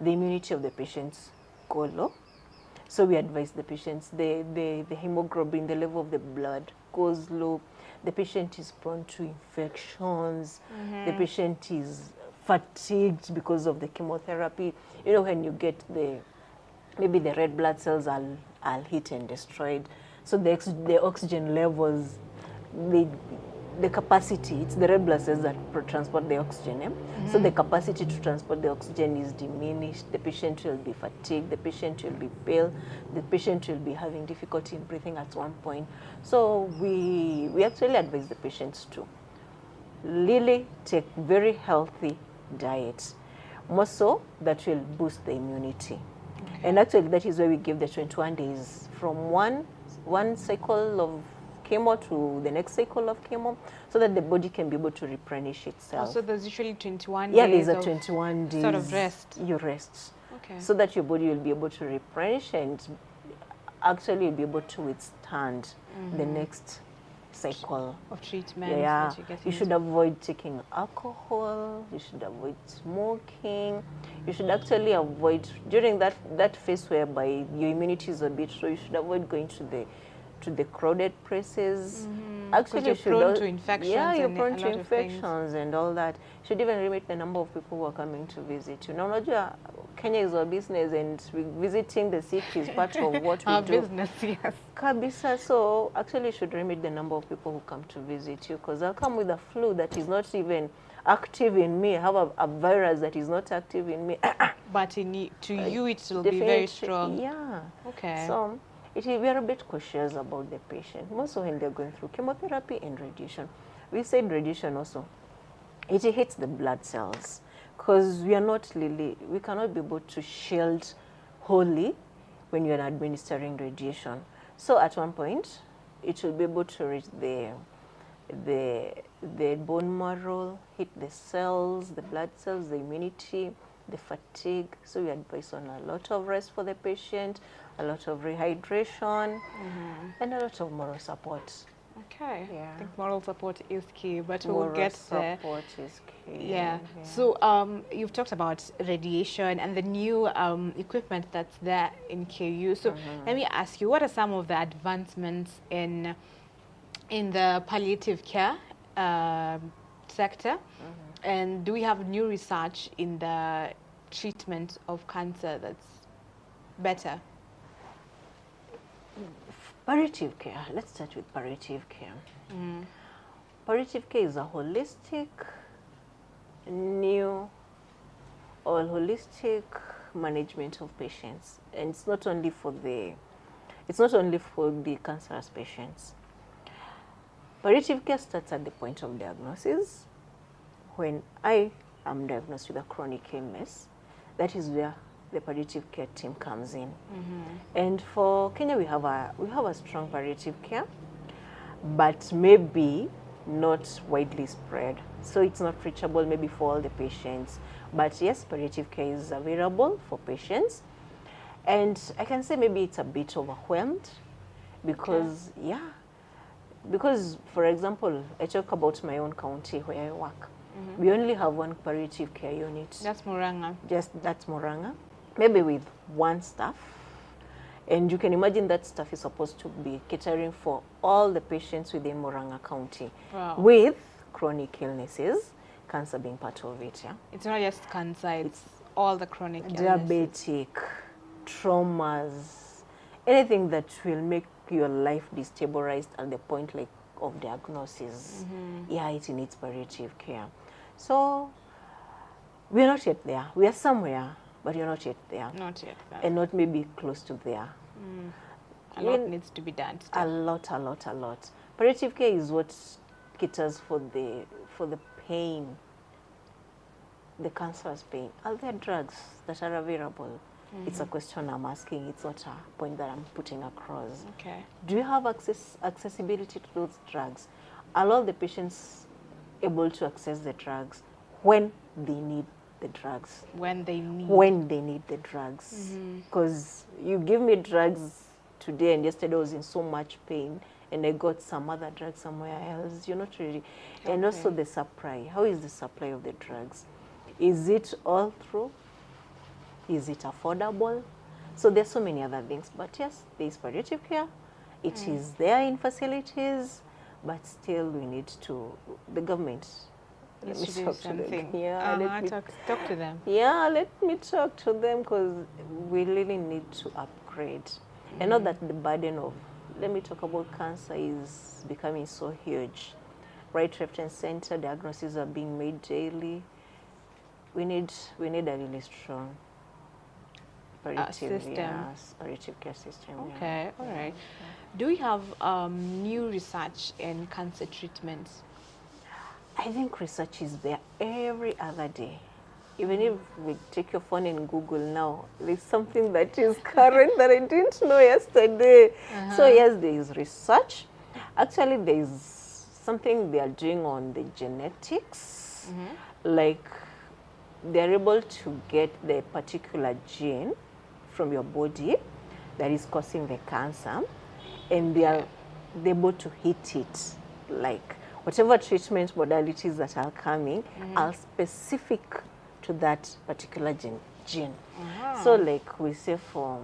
the immunity of the patients go low. So we advise the patients, the hemoglobin, the level of the blood goes low. The patient is prone to infections. The patient is fatigued because of the chemotherapy. You know, when you get maybe the red blood cells are hit and destroyed. So the oxygen levels, the capacity, it's the red blood cells that transport the oxygen. So the capacity to transport the oxygen is diminished. The patient will be fatigued. The patient will be pale. The patient will be having difficulty in breathing at one point. So we actually advise the patients to really take very healthy diet, more so that will boost the immunity. And actually that is why we give the 21 days from one cycle of chemo to the next cycle of chemo, so that the body can be able to replenish itself. So there's usually 21 days. Yeah, there's a 21 days. Sort of rest. You rest. Okay. So that your body will be able to replenish and actually be able to withstand the next cycle of treatment. Yeah, That you should avoid taking alcohol. You should avoid smoking. You should actually avoid during that phase whereby your immunity is a bit low. You should avoid going to the crowded places. Actually, you're prone to infections. Yeah, you're and prone a to lot of infections and all that. You should even limit the number of people who are coming to visit you. Now, Kenya is our business, and visiting the sick is part of what we our do. business, yes. Kabisa, so actually you should limit the number of people who come to visit you, because I'll come with a flu that is not even active in me. I have a virus that is not active in me. But to you, it will be very strong. Yeah. Okay. So we are a bit cautious about the patient, most when they're going through chemotherapy and radiation. We said radiation also, it hits the blood cells, because we cannot be able to shield wholly when you're administering radiation. So at one point, it will be able to reach the bone marrow, hit the cells, the blood cells, the immunity, the fatigue. So we advise on a lot of rest for the patient, a lot of rehydration, and a lot of moral support. Okay. Yeah. I think moral support is key, but Moral we'll get there. support is key. Yeah. So you've talked about radiation and the new equipment that's there in KU. So let me ask you, what are some of the advancements in the palliative care sector? And do we have new research in the treatment of cancer that's better? Palliative care. Let's start with palliative care. Palliative care is a holistic, new or holistic management of patients, and it's not only for the cancerous patients. Palliative care starts at the point of diagnosis. When I am diagnosed with a chronic illness, that is where the palliative care team comes in. And for Kenya, we have a strong palliative care, but maybe not widely spread. So it's not reachable maybe for all the patients. But yes, palliative care is available for patients. And I can say maybe it's a bit overwhelmed because, because, for example, I talk about my own county where I work. We only have one palliative care unit. That's Murang'a. That's Murang'a. Maybe with one staff. And you can imagine that staff is supposed to be catering for all the patients within Murang'a County with chronic illnesses, cancer being part of it. Yeah, it's not just cancer; it's all the chronic diabetic, traumas, anything that will make your life destabilized at the point like of diagnosis. Yeah, it needs palliative care. So we are not yet there. We are somewhere, but you're not yet there. Not yet there. And not maybe close to there. A lot needs to be done still. A lot. Palliative care is what caters for the pain, the cancerous pain. Are there drugs that are available? It's a question I'm asking. It's not a point that I'm putting across. Okay. Do you have accessibility to those drugs? Are all the patients able to access the drugs when they need the drugs? When they need the drugs. Because you give me drugs today and yesterday I was in so much pain and I got some other drugs somewhere else. You're not really. And also the supply. How is the supply of the drugs? Is it all through? Is it affordable? So there's so many other things. But yes, there is palliative care. It is there in facilities, but still we need to, the government, let me talk to them. Yeah, let me talk to them. Yeah, let me talk to them because we really need to upgrade. I know that the burden of, let me talk about cancer is becoming so huge. Right, left and center, diagnoses are being made daily. We need a really strong palliative care system. Okay, all right. Do we have new research in cancer treatments? I think research is there every other day. Even if we take your phone and Google now, there's something that is current that I didn't know yesterday. So yes, there is research. Actually, there is something they are doing on the genetics. Like they're able to get the particular gene from your body that is causing the cancer, and they're able to hit it. Like whatever treatment modalities that are coming are specific to that particular gene. So like we say for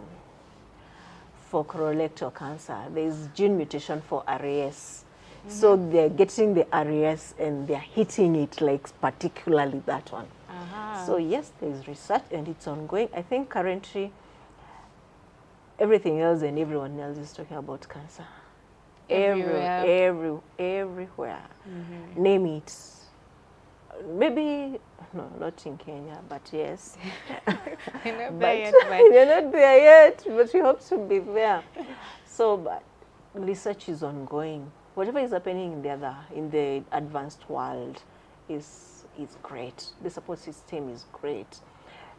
colorectal cancer, there's gene mutation for RAS. So they're getting the RAS and they're hitting it like particularly that one. So yes, there's research and it's ongoing. I think currently everything else and everyone else is talking about cancer. Everywhere. Name it. Maybe, no, not in Kenya, but yes. You're not there yet, you're not there yet, but we hope to be there. So, but research is ongoing. Whatever is happening in the advanced world is great. The support system is great.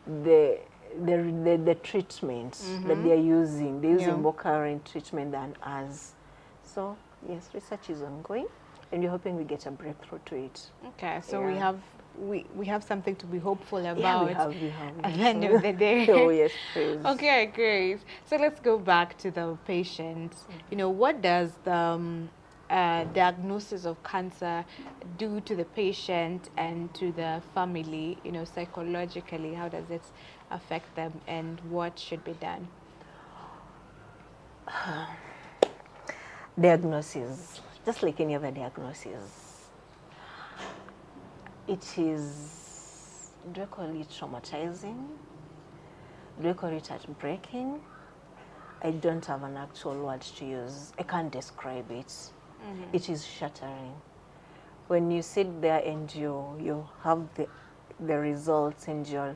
The treatment that they're using, they're using more current treatment than us. So yes, research is ongoing, and we're hoping we get a breakthrough to it. Okay, so we have something to be hopeful about. Yeah, we have. At the end of the day. Oh yes, please. Okay, great. So let's go back to the patient. You know, what does the diagnosis of cancer do to the patient and to the family? You know, psychologically, how does it affect them, and what should be done? Diagnosis, just like any other diagnosis, it is, do I call it traumatizing? Do I call it heartbreaking? I don't have an actual word to use. I can't describe it. It is shattering. When you sit there and you have the results and you're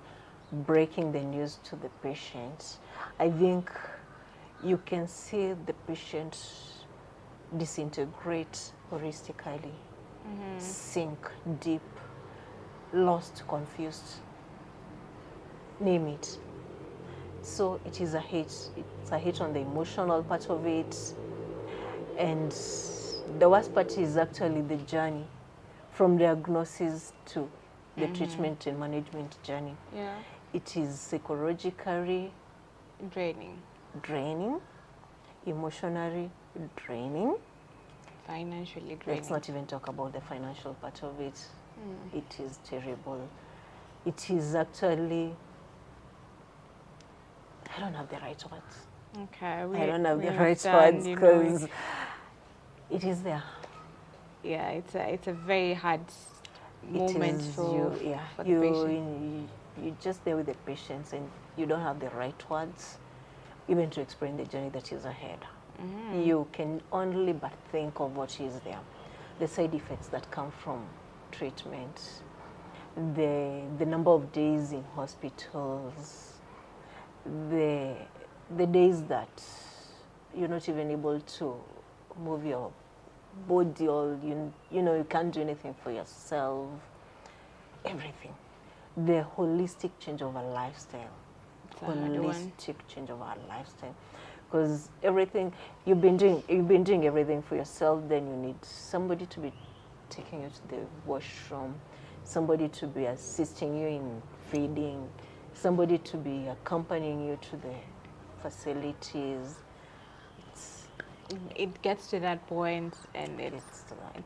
breaking the news to the patient, I think you can see the patient disintegrate holistically, sink deep, lost, confused, name it. So it is a hit. It's a hit on the emotional part of it. And the worst part is actually the journey from diagnosis to the treatment and management journey. Yeah. It is psychologically draining, emotionally draining, financially draining. Let's not even talk about the financial part of it. It is terrible. It is actually, I don't have the right words. Okay, I don't have the right words because it is there. Yeah, it's a very hard moment for the patient. You're just there with the patients and you don't have the right words even to explain the journey that is ahead. You can only but think of what is there. The side effects that come from treatment, the number of days in hospitals, the days that you're not even able to move your body, or you know you can't do anything for yourself. Everything, the holistic change of our lifestyle, change of our lifestyle, because everything you've been doing everything for yourself. Then you need somebody to be taking you to the washroom, somebody to be assisting you in feeding, somebody to be accompanying you to the facilities. It gets to that point and it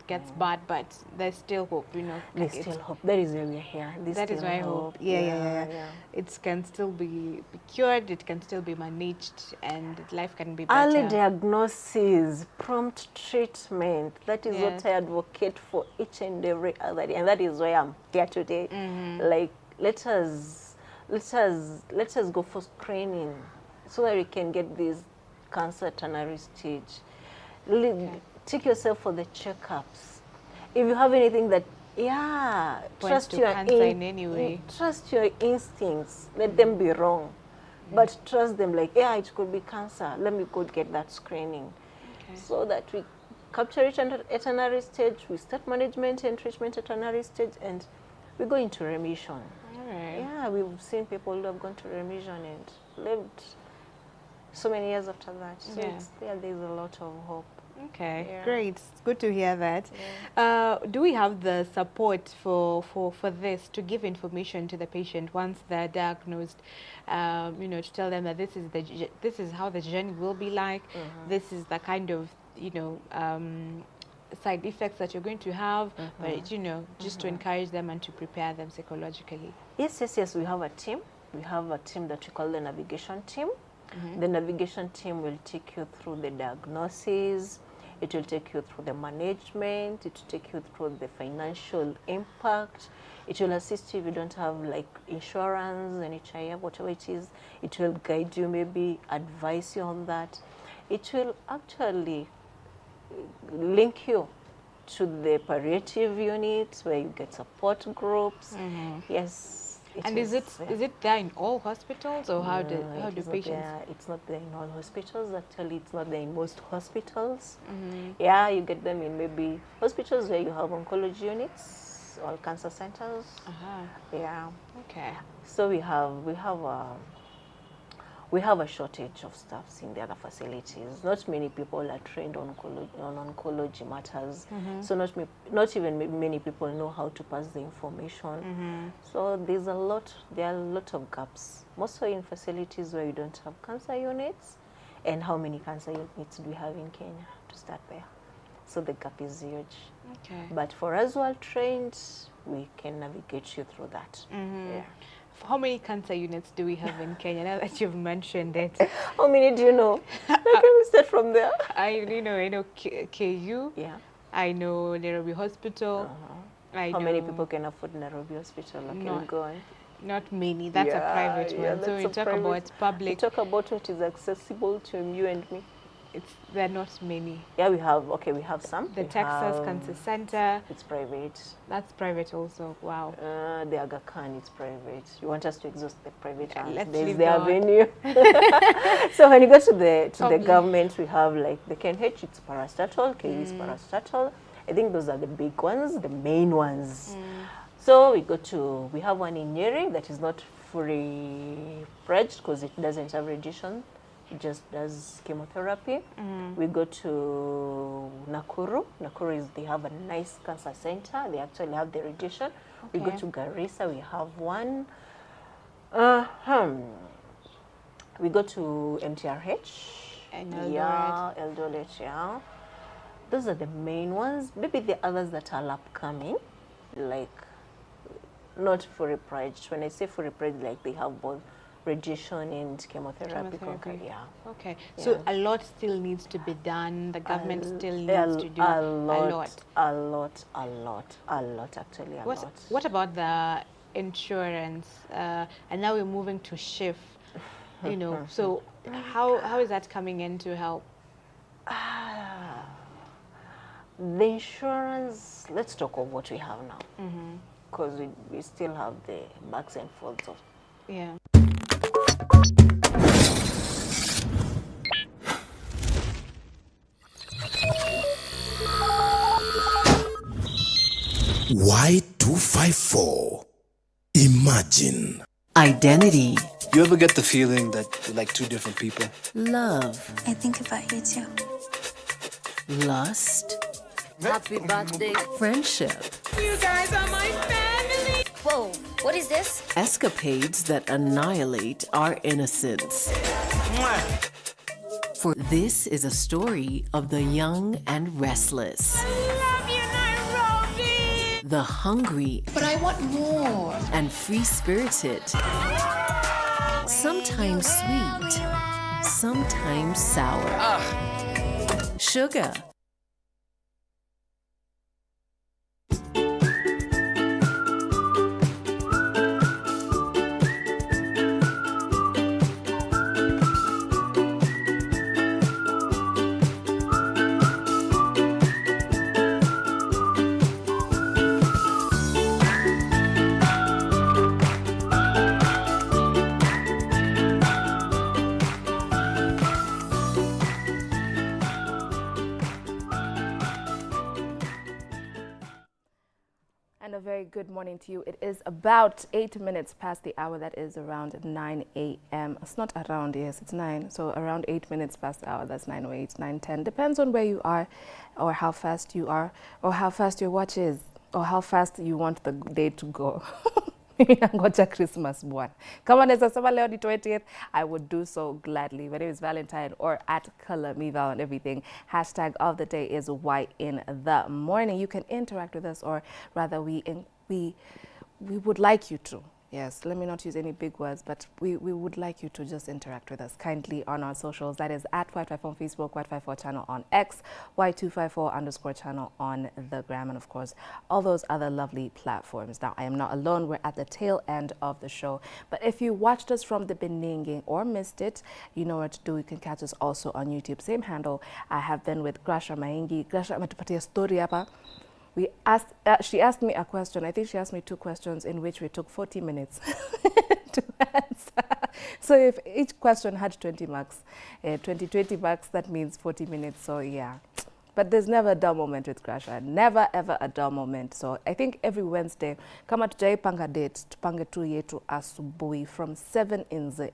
gets bad, but there's still hope, you know. There's still hope. That is why we're here. That is why hope. Yeah. It can still be cured, it can still be managed, and life can be better. Early diagnosis, prompt treatment. That is what I advocate for each and every other day, and that is why I'm here today. Like, let us go for screening so that we can get this cancer ternary stage. Take yourself for the checkups. If you have anything that, trust your cancer in any way. Trust your instincts. Let them be wrong, but trust them. Like, it could be cancer. Let me go get that screening, so that we capture it at ternary stage. We start management and treatment at ternary stage, and we go into remission. All right. Yeah, we've seen people who have gone to remission and lived so many years after that. So there's a lot of hope. Okay, great. It's good to hear that. Do we have the support for this, to give information to the patient once they're diagnosed? You know, to tell them that this is how the journey will be like. This is the kind of side effects that you're going to have. But you know, just to encourage them and to prepare them psychologically. Yes. We have a team. We have a team that we call the navigation team. The navigation team will take you through the diagnosis, it will take you through the management, it will take you through the financial impact, it will assist you if you don't have like insurance, NHIF, whatever it is. It will guide you, maybe advise you on that. It will actually link you to the palliative unit where you get support groups. Yes. And is it there in all hospitals, or how do patients? It's not there in all hospitals. Actually, it's not there in most hospitals. Yeah, you get them in maybe hospitals where you have oncology units or cancer centers. Yeah. Okay. So we have a shortage of staffs in the other facilities. Not many people are trained on oncology matters. So not even many people know how to pass the information. So there are a lot of gaps. Mostly in facilities where you don't have cancer units. And how many cancer units do we have in Kenya to start there? So the gap is huge. Okay. But for us who are trained, we can navigate you through that. Yeah. How many cancer units do we have in Kenya, now that you've mentioned it? How many do you know? Can we start from there? I know KU. Yeah. I know Nairobi Hospital. How many people can afford Nairobi Hospital? Go on. Not many. That's a private one. So we talk about public. We talk about what is accessible to you and me. There are not many. Yeah, we have some. The Texas Cancer Center. It's private. That's private also. Wow. The Aga Khan is private. You want us to exhaust the private ones? There's the avenue. So when you go to the government, we have like the KNH, it's parastatal, KU is parastatal. I think those are the big ones, the main ones. So we have one in Nyeri that is not fully fledged because it doesn't have radiation. It just does chemotherapy. We go to Nakuru. They have a nice cancer center. They actually have the radiation. We go Okay. to Garissa. We have one. We go to MTRH. And Eldoret. Yeah, Eldoret, yeah. Those are the main ones. Maybe the others that are upcoming, like not fully fledged. When I say fully fledged, like they have both radiation and chemotherapy. Yeah. Okay. Yeah. So a lot still needs to be done. The government still needs to do a lot actually. What about the insurance? And now we're moving to shift. You know, so how is that coming in to help? The insurance, let's talk of what we have now. Because we still have the backs and forths of. Yeah. Y254. Imagine. Identity. You ever get the feeling that you're like two different people? Love. I think about you too. Lust. Happy birthday. Friendship. You guys are my family. Whoa, what is this? Escapades that annihilate our innocence. For this is a story of the young and restless. Love you, Nairobi. The hungry. But I want more. And free-spirited. Sometimes sweet. Sometimes sour. Sugar. And a very good morning to you. It is about 8 minutes past the hour. That is around 9 a.m. It's not around, yes, it's 9. So around 8 minutes past the hour, that's 9:08, 9:10. Depends on where you are or how fast you are or how fast your watch is or how fast you want the day to go. Ngoja Christmas bwana. Kama naweza sema leo ni 20th, I would do so gladly. Whether it's Valentine or at Color Me Val and everything. Hashtag of the day is Why in the Morning. You can interact with us, or rather we would like you to. Yes, let me not use any big words, but we would like you to just interact with us kindly on our socials. That is at Y254 on Facebook, Y254 channel on X, Y254_ channel on the gram, and of course, all those other lovely platforms. Now, I am not alone. We're at the tail end of the show. But if you watched us from the beginning or missed it, you know what to do. You can catch us also on YouTube. Same handle. I have been with Grasha Maingi. Grasha ametupatia story hapa. She asked me a question. I think she asked me 2 questions in which we took 40 minutes to answer. So if each question had 20 marks, 20 marks, that means 40 minutes. So yeah. But there's never a dull moment with Grasha. Never ever a dull moment. So I think every Wednesday, kama tujaipanga date, tupange tu yetu asubuhi from 7 in the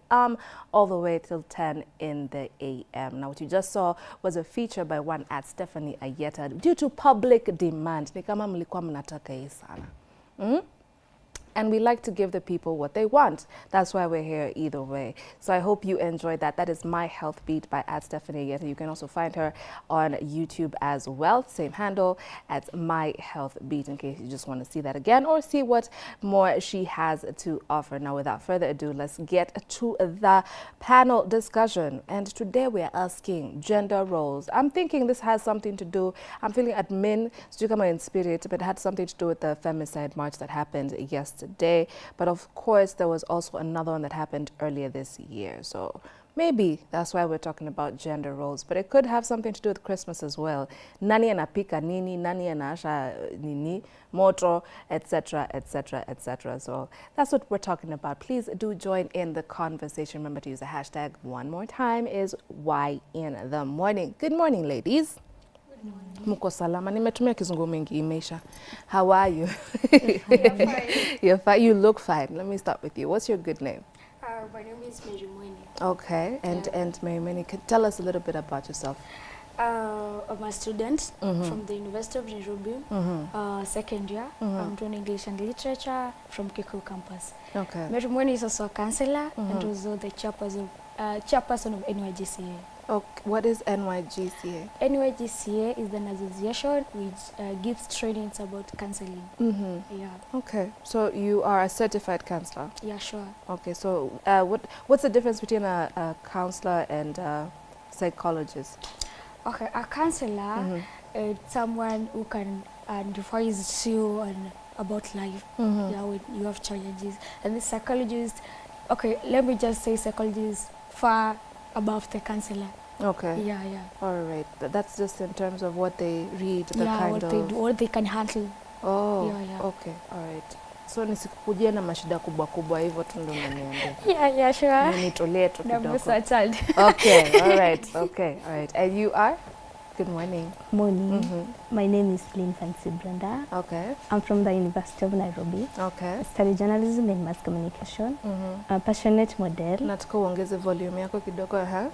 all the way till 10 in the AM. Now what you just saw was a feature by one at Stephanie Ayeta due to public demand. Ni kama mlikuwa mnataka hii sana. And we like to give the people what they want. That's why we're here either way. So I hope you enjoyed that. That is My Health Beat by Stephanie Ayeta. You can also find her on YouTube as well. Same handle at My Health Beat in case you just want to see that again or see what more she has to offer. Now, without further ado, let's get to the panel discussion. And today we are asking gender roles. I'm thinking this has something to do, I'm feeling admin, Stukama in spirit, but it had something to do with the femicide march that happened yesterday. But of course, there was also another one that happened earlier this year. So maybe that's why we're talking about gender roles. But it could have something to do with Christmas as well. Nani anapika nini, nani anasha nini, moto, etc., etc., etc. So that's what we're talking about. Please do join in the conversation. Remember to use the hashtag one more time is Why in the Morning. Good morning, ladies. Good Muko salama. Nimetumia kizungu mingi imeisha. How are you? You're fine. You look fine. Let me start with you. What's your good name? My name is Mary Mwini. Okay, and Mary Mwini, tell us a little bit about yourself. I'm a student from the University of Nairobi, second year. I'm doing English and Literature from Kiku campus. Okay. Mary Mwini is also a counselor and also the chairperson of NYGCA. Okay. What is NYGCA? NYGCA is an association which gives trainings about counseling. Yeah. Okay, so you are a certified counselor? Yeah, sure. Okay, so what's the difference between a counselor and a psychologist? Okay, a counselor is someone who can advise you on about life, yeah, when you have challenges. And the psychologist, okay, let me just say psychologist far above the counselor. Okay. Yeah. All right. That's just in terms of what they read, the yeah, kind what of... they do, what they can handle. Oh, yeah. Okay. All right. So nisikukujia na mashida kubwa kubwa hivyo tu ndo unaniambia. Yeah, sure. Nitolee tu kidogo. I'm a child. Okay. All right. And you are? Good morning. Morning. My name is Lynn Fancy Brenda. Okay. I'm from the University of Nairobi. Okay. I study journalism and mass communication. I'm a passionate model. Nataka uongeze volume yako kidogo,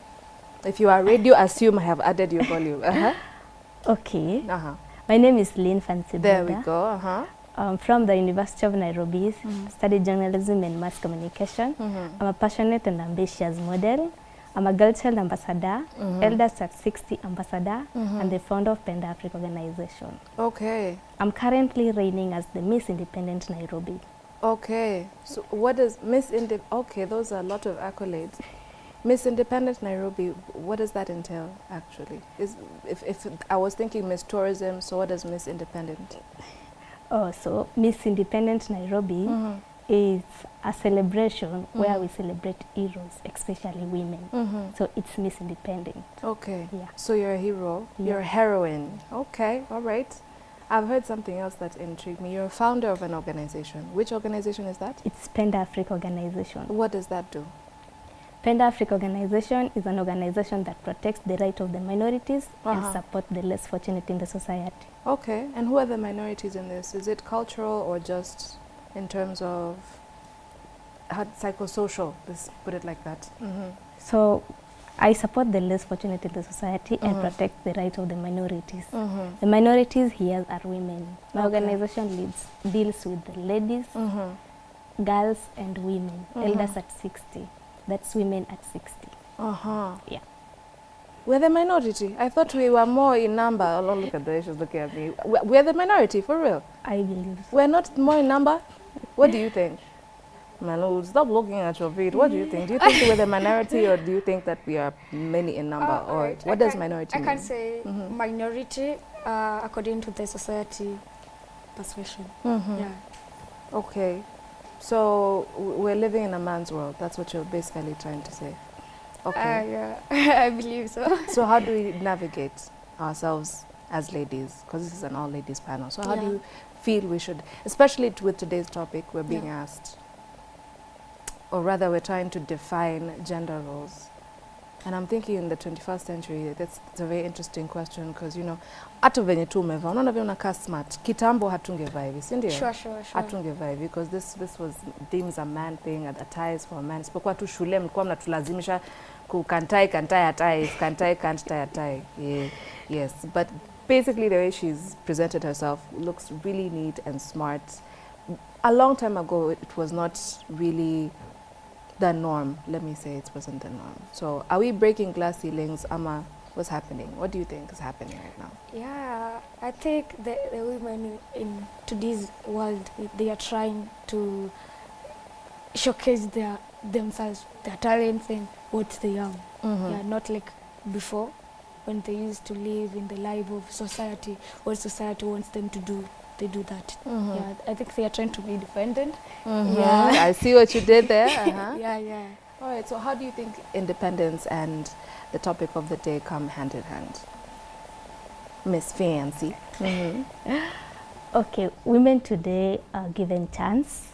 If you are radio, assume I have added your volume. Okay. My name is Lynn Fancy Brenda. There we go. I'm from the University of Nairobi. Study journalism and mass communication. I'm a passionate and ambitious model. I'm a Girl Child Ambassador, Elders at 60 Ambassador, and the founder of Penda Africa Organization. Okay. I'm currently reigning as the Miss Independent Nairobi. Okay. So what is Miss Independent? Okay, those are a lot of accolades. Miss Independent Nairobi, what does that entail, actually? If I was thinking Miss Tourism, so what does Miss Independent? Oh, so Miss Independent Nairobi is a celebration where we celebrate heroes, especially women. So it's Miss Independent. Okay. Yeah. So you're a hero, you're a heroine. Okay, all right. I've heard something else that intrigued me. You're a founder of an organization. Which organization is that? It's Penda Africa Organization. What does that do? Penda Africa Organization is an organization that protects the right of the minorities and support the less fortunate in the society. Okay, and who are the minorities in this? Is it cultural or just in terms of psychosocial? Let's put it like that. So I support the less fortunate in the society and protect the right of the minorities. The minorities here are women. My organization deals with the ladies, girls and women, elders at 60. That's women at 60. Yeah. We're the minority. I thought we were more in number. Oh, look at the she's looking at me. We're the minority, for real. I believe so. We're not more in number? What do you think? Manu, stop looking at your feet. What do you think? Do you think we're the minority, or do you think that we are many in number? Or what does minority mean? I can say minority according to the society persuasion. Yeah. Okay. So we're living in a man's world. That's what you're basically trying to say. Okay. Yeah, I believe so. So how do we navigate ourselves as ladies? Because this is an all-ladies panel. So how do you feel we should, especially with today's topic, we're being asked, or rather we're trying to define gender roles. And I'm thinking in the 21st century, that's a very interesting question, because, you know, hata venye tu umevaa, unaona vile unakaa smart. Kitambo hatungevaa hivi, si ndio? Sure. Hatungevaa hivi, because this was deemed a man thing, a tie is for a man. Isipokuwa tu shule mlikuwa mnatulazimisha kukantai, kantai, can't tie a tie. Yeah. Yes, but basically the way she's presented herself looks really neat and smart. A long time ago, it was not really the norm. Let me say it wasn't the norm. So are we breaking glass ceilings? Ama, what's happening? What do you think is happening right now? Yeah, I think the women in today's world, they are trying to showcase themselves, their talents and what they are. Yeah, not like before, when they used to live in the life of society, what society wants them to do. They do that. Yeah, I think they are trying to be independent. Yeah, I see what you did there. Yeah. All right, so how do you think independence and the topic of the day come hand in hand? Miss Fancy. Okay, women today are given chance,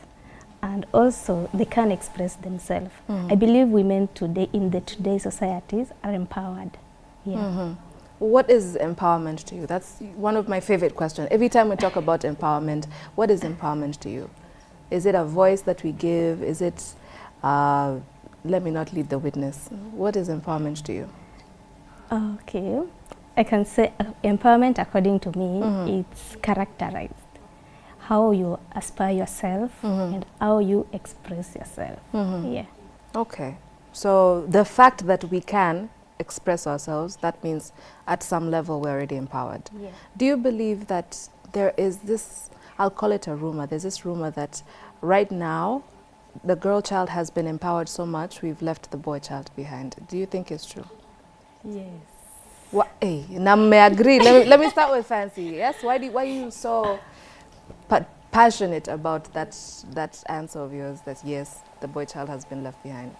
and also they can express themselves. I believe women today in today's societies are empowered. Yeah. what is empowerment to you? That's one of my favorite questions. Every time we talk about empowerment, what is empowerment to you? Is it a voice that we give? Is it, let me not lead the witness. What is empowerment to you? Okay, I can say empowerment, according to me, it's characterized. How you aspire yourself and how you express yourself. Yeah. Okay. So the fact that we can express ourselves, that means at some level we're already empowered. Yeah. Do you believe that there is this, I'll call it a rumor, there's this rumor that right now the girl child has been empowered so much we've left the boy child behind. Do you think it's true? Yes. What? Hey, now may agree. let me start with Fancy. Yes, why are you so passionate about that answer of yours that yes, the boy child has been left behind?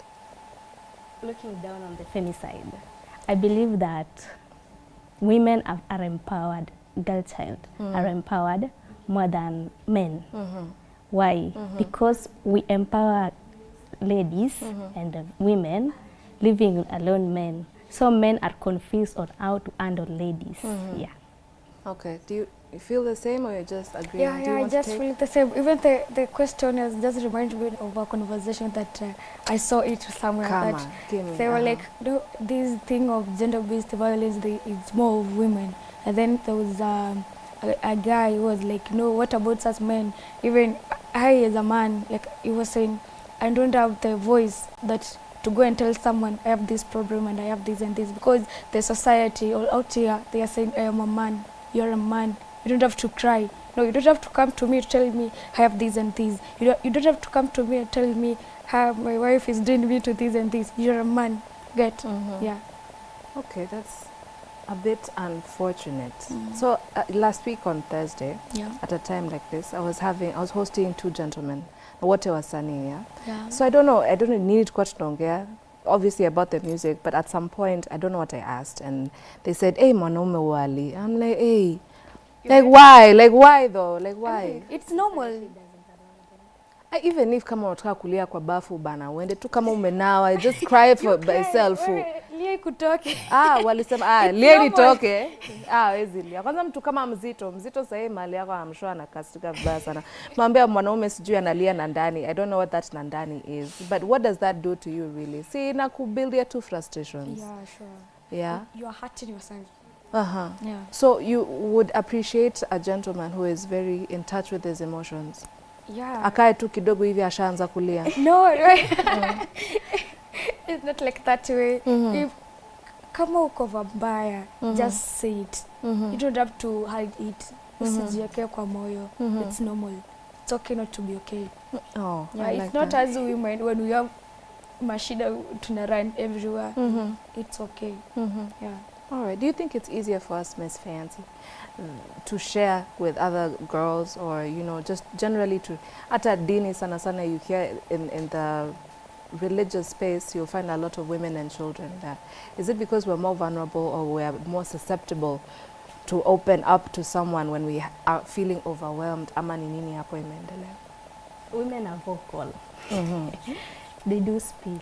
Looking down on the femicide, I believe that women are empowered, girl child are empowered more than men. Why? Because we empower ladies and women living alone men. So men are confused on how to handle ladies. Yeah. Okay. Do you feel the same, or you just agree? Yeah, Do you I want to just take? feel the same. Even the question has just reminded me of a conversation that I saw it somewhere. Come that on, give me, they were like, no, this thing of gender-based violence, it's more of women. And then there was a guy who was like, no, what about us men? Even I as a man, like he was saying, I don't have the voice that to go and tell someone I have this problem and I have this and this, because the society all out here, they are saying I am a man, you're a man, you don't have to cry. No, you don't have to come to me to tell me I have this and this. You don't have to come to me and tell me how my wife is doing me to this and this. You're a man. Get? Yeah. Okay, that's a bit unfortunate. So last week on Thursday, at a time like this, I was hosting two gentlemen. Wote wasanii, Yeah. So I don't know need kwa tunaongea obviously about the music, but at some point I don't know what I asked, and they said, hey, mwanaume wali. I'm like, hey, like why though? Like why? It's normal. Even if kama unataka kulia kwa bafu bana, uende tu kama umenawa, just cry for myself. Lia kutoke. Walisema lia nitoke. Hawezi lia. Kwanza mtu kama mzito sasa mali yako amshwa na kastika vibaya sana. Mwambia mwanaume sijui analia na ndani. I don't know what that ndani is. But what does that do to you really? See, na kubuild two frustrations. Yeah, sure. Yeah. You are hurting yourself. Yeah. So you would appreciate a gentleman who is very in touch with his emotions. Yeah. Akae tu kidogo hivi ashaanza kulia. No, it's not like that way. If kama uko vibaya, just say it. You don't have to hide it. Usijiweke kwa moyo. It's normal. It's okay not to be okay. Oh, yeah, I like it's not that. as women when we have mashida tuna run everywhere. It's okay. Yeah. All right. Do you think it's easier for us, Miss Fancy, to share with other girls, or just generally to ata dini sana sana, you hear in the religious space you'll find a lot of women and children there. Is it because we're more vulnerable, or we're more susceptible to open up to someone when we are feeling overwhelmed? Ama ni nini hapo imeendelea? Women are vocal. They do speak.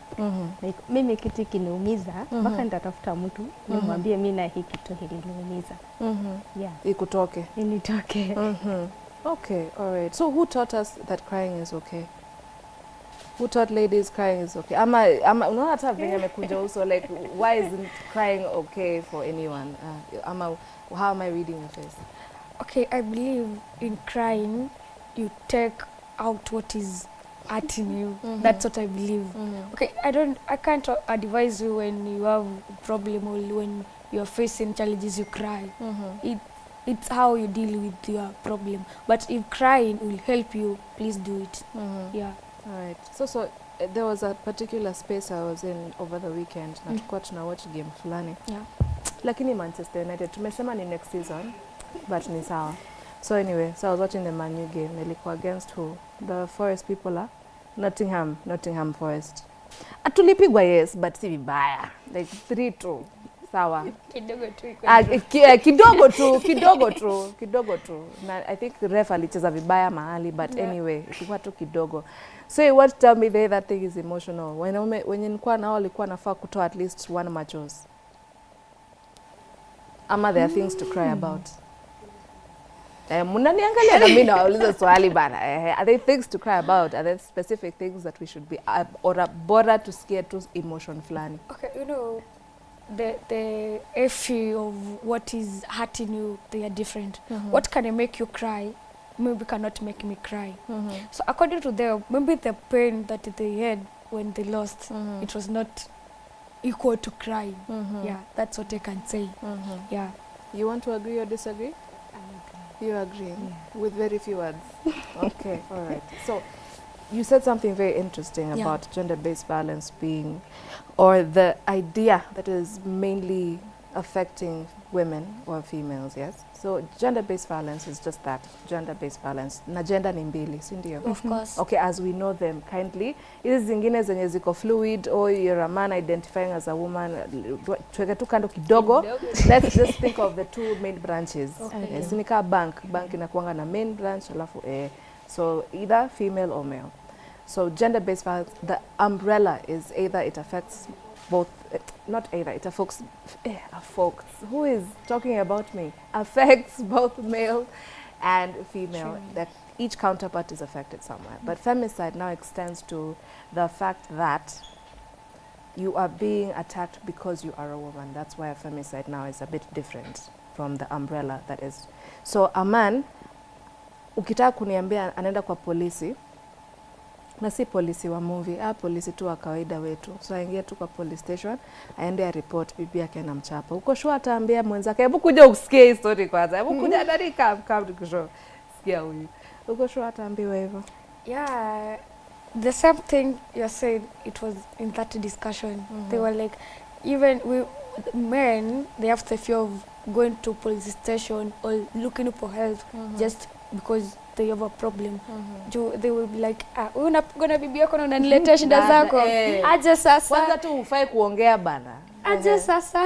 Like, mimi kitu kiniumiza, mpaka nitatafuta mtu nimwambie mimi na hiki kitu kiliniumiza. Yeah. Ikutoke. Initoke. Okay, all right. So who taught us that crying is okay? Who taught ladies crying is okay? Ama unaona hata venye amekuja uso, like, why isn't crying okay for anyone? How am I reading your face? Okay, I believe in crying, you take out what is hurting you. That's what I believe. Okay, I can't advise you when you have a problem or when you're facing challenges, you cry. It's how you deal with your problem. But if crying will help you, please do it. Yeah. All right. So there was a particular space I was in over the weekend. Na tulikuwa tuna watch game fulani. Yeah. Lakini Manchester United tumesema ni next season, but ni sawa. So anyway, so I was watching the Man U game. Nilikuwa against who? The Forest people are Nottingham Forest. Atulipigwa, yes, but si vibaya. Like 3-2. Sawa. Kidogo tu. Kidogo tu. Na I think ref alicheza vibaya mahali, but anyway, ilikuwa tu kidogo. So you want to tell me that thing is emotional. When nilikuwa nao walikuwa nafaa kutoa at least one machozi. Ama there are things to cry about? Mnaniangalia na mimi nauliza swali bana. Are there things to cry about? Are there specific things that we should be or bora tusikie tu emotion flani? Okay, you know, the issue of what is hurting you, they are different. What can make you cry maybe cannot make me cry. So according to them, maybe the pain that they had when they lost, it was not equal to crying. Yeah, that's what I can say. Yeah. You want to agree or disagree? You agree? Yeah. With very few words. Okay, all right. So you said something very interesting about gender-based violence being, or the idea that is mainly affecting women or females, yes? So gender-based violence is just that, gender-based violence. Na gender ni mbili, si ndio? Of course. Okay, as we know them kindly. Hizi zingine zenye ziko fluid, or you're a man identifying as a woman, tuweke tu kando kidogo. Let's just think of the two main branches. Okay. Sinika bank inakuanga na main branch, alafu so either female or male. So gender-based violence, the umbrella is either it affects both, not either, it affects, who is talking about me? Affects both male and female. Sure. That each counterpart is affected somewhere. But femicide now extends to the fact that you are being attacked because you are a woman. That's why a femicide now is a bit different from the umbrella that is. So a man, ukitaka kuniambia anaenda kwa polisi, na si polisi wa movie, polisi tu wa kawaida wetu. So aingia tu kwa police station, aende report bibi yake anamchapa. Uko sure ataambia mwenzake, hebu kuja usikie hii story kwanza. Hebu kuja ndani come kusho. Sikia huyu. Uko sure ataambiwa hivyo? Yeah. The same thing you said, it was in that discussion. They were like, even men, they have the fear of going to police station or looking for help just because they have a problem. They will be like, unapigana bibi yako na unaniletea shida zako. Aje sasa. Kwanza tu ufai kuongea bana. Aje sasa.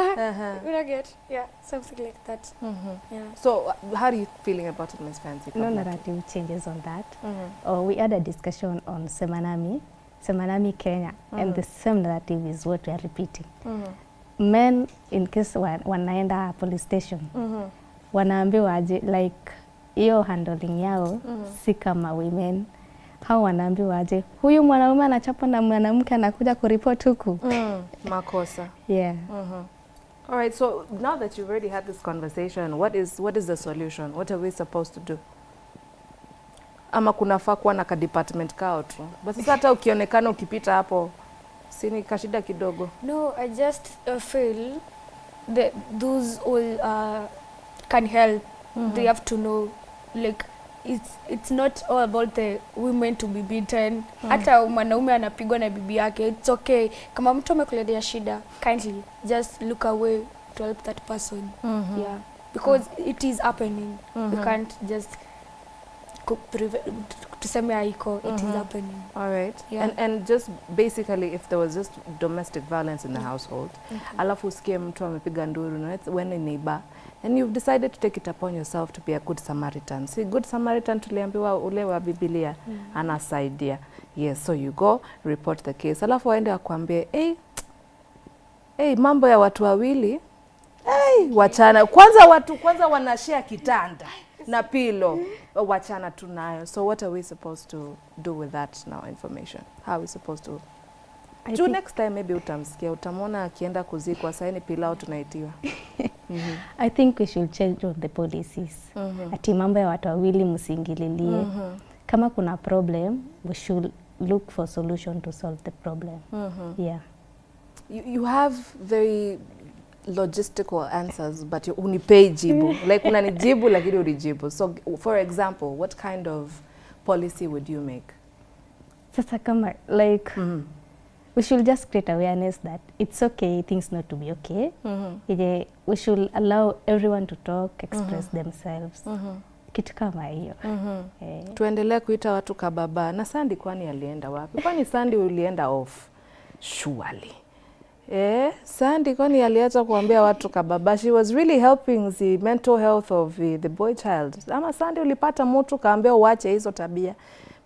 You get, yeah, something like that. Yeah. So how are you feeling about it, Ms. Fancy? No narrative changes on that. We had a discussion on Semanami Kenya, and the same narrative is what we are repeating. Men, in case wanaenda police station, wanaambiwa aje, like, iyo handling yao si kama women. Hao wanaambiwa aje, huyu mwanaume anachapa na mwanamke anakuja kuripoti huku. Makosa. Yeah. All right, so now that you've already had this conversation, what is the solution? What are we supposed to do? Ama kunafaa kuwa na ka department kao tu. Basi hata ukionekana ukipita hapo, sini kashida kidogo. No, I just feel that those all can help. They have to know, like, it's not all about the women to be beaten. Hata mwanaume anapigwa na bibi yake, it's okay. Kama mtu amekuletea shida, kindly just look away to help that person. Yeah, because it is happening. We can't just tuseme haiko, it is happening. All right. Yeah. And just basically, if there was just domestic violence in the household, alafu usikie mtu amepiga nduru, na when a neighbor, and you've decided to take it upon yourself to be a good Samaritan. See, good Samaritan tuliambiwa ule wa Biblia anasaidia. Yes, so you go report the case. Alafu waende wakwambie, mambo ya watu wawili, wachana. Kwanza wanashare kitanda na pilo, wachana tunayo. So what are we supposed to do with that now information? How are we supposed to next time maybe utamsikia, utamwona akienda kuzikwa, saini pilau tunaitiwa. I think we should change on the policies. Ati mambo ya watu wawili msiingililie. Kama kuna problem, we should look for solution to solve the problem. Yeah. You have very logistical answers, but unipei jibu. Like unanijibu lakini unijibu. So for example, what kind of policy would you make? Sasa kama like we should just create awareness that it's okay things not to be okay. We should allow everyone to talk, express themselves. Kitu kama hiyo. Tuendelee kuita watu kababa. Na Sandy kwani alienda wapi? Kwani Sandy ulienda off? Surely. Sandy kwani aliacha kuambia watu kababa? She was really helping the mental health of the boy child. Ama Sandy ulipata mtu kaambia uache hizo tabia?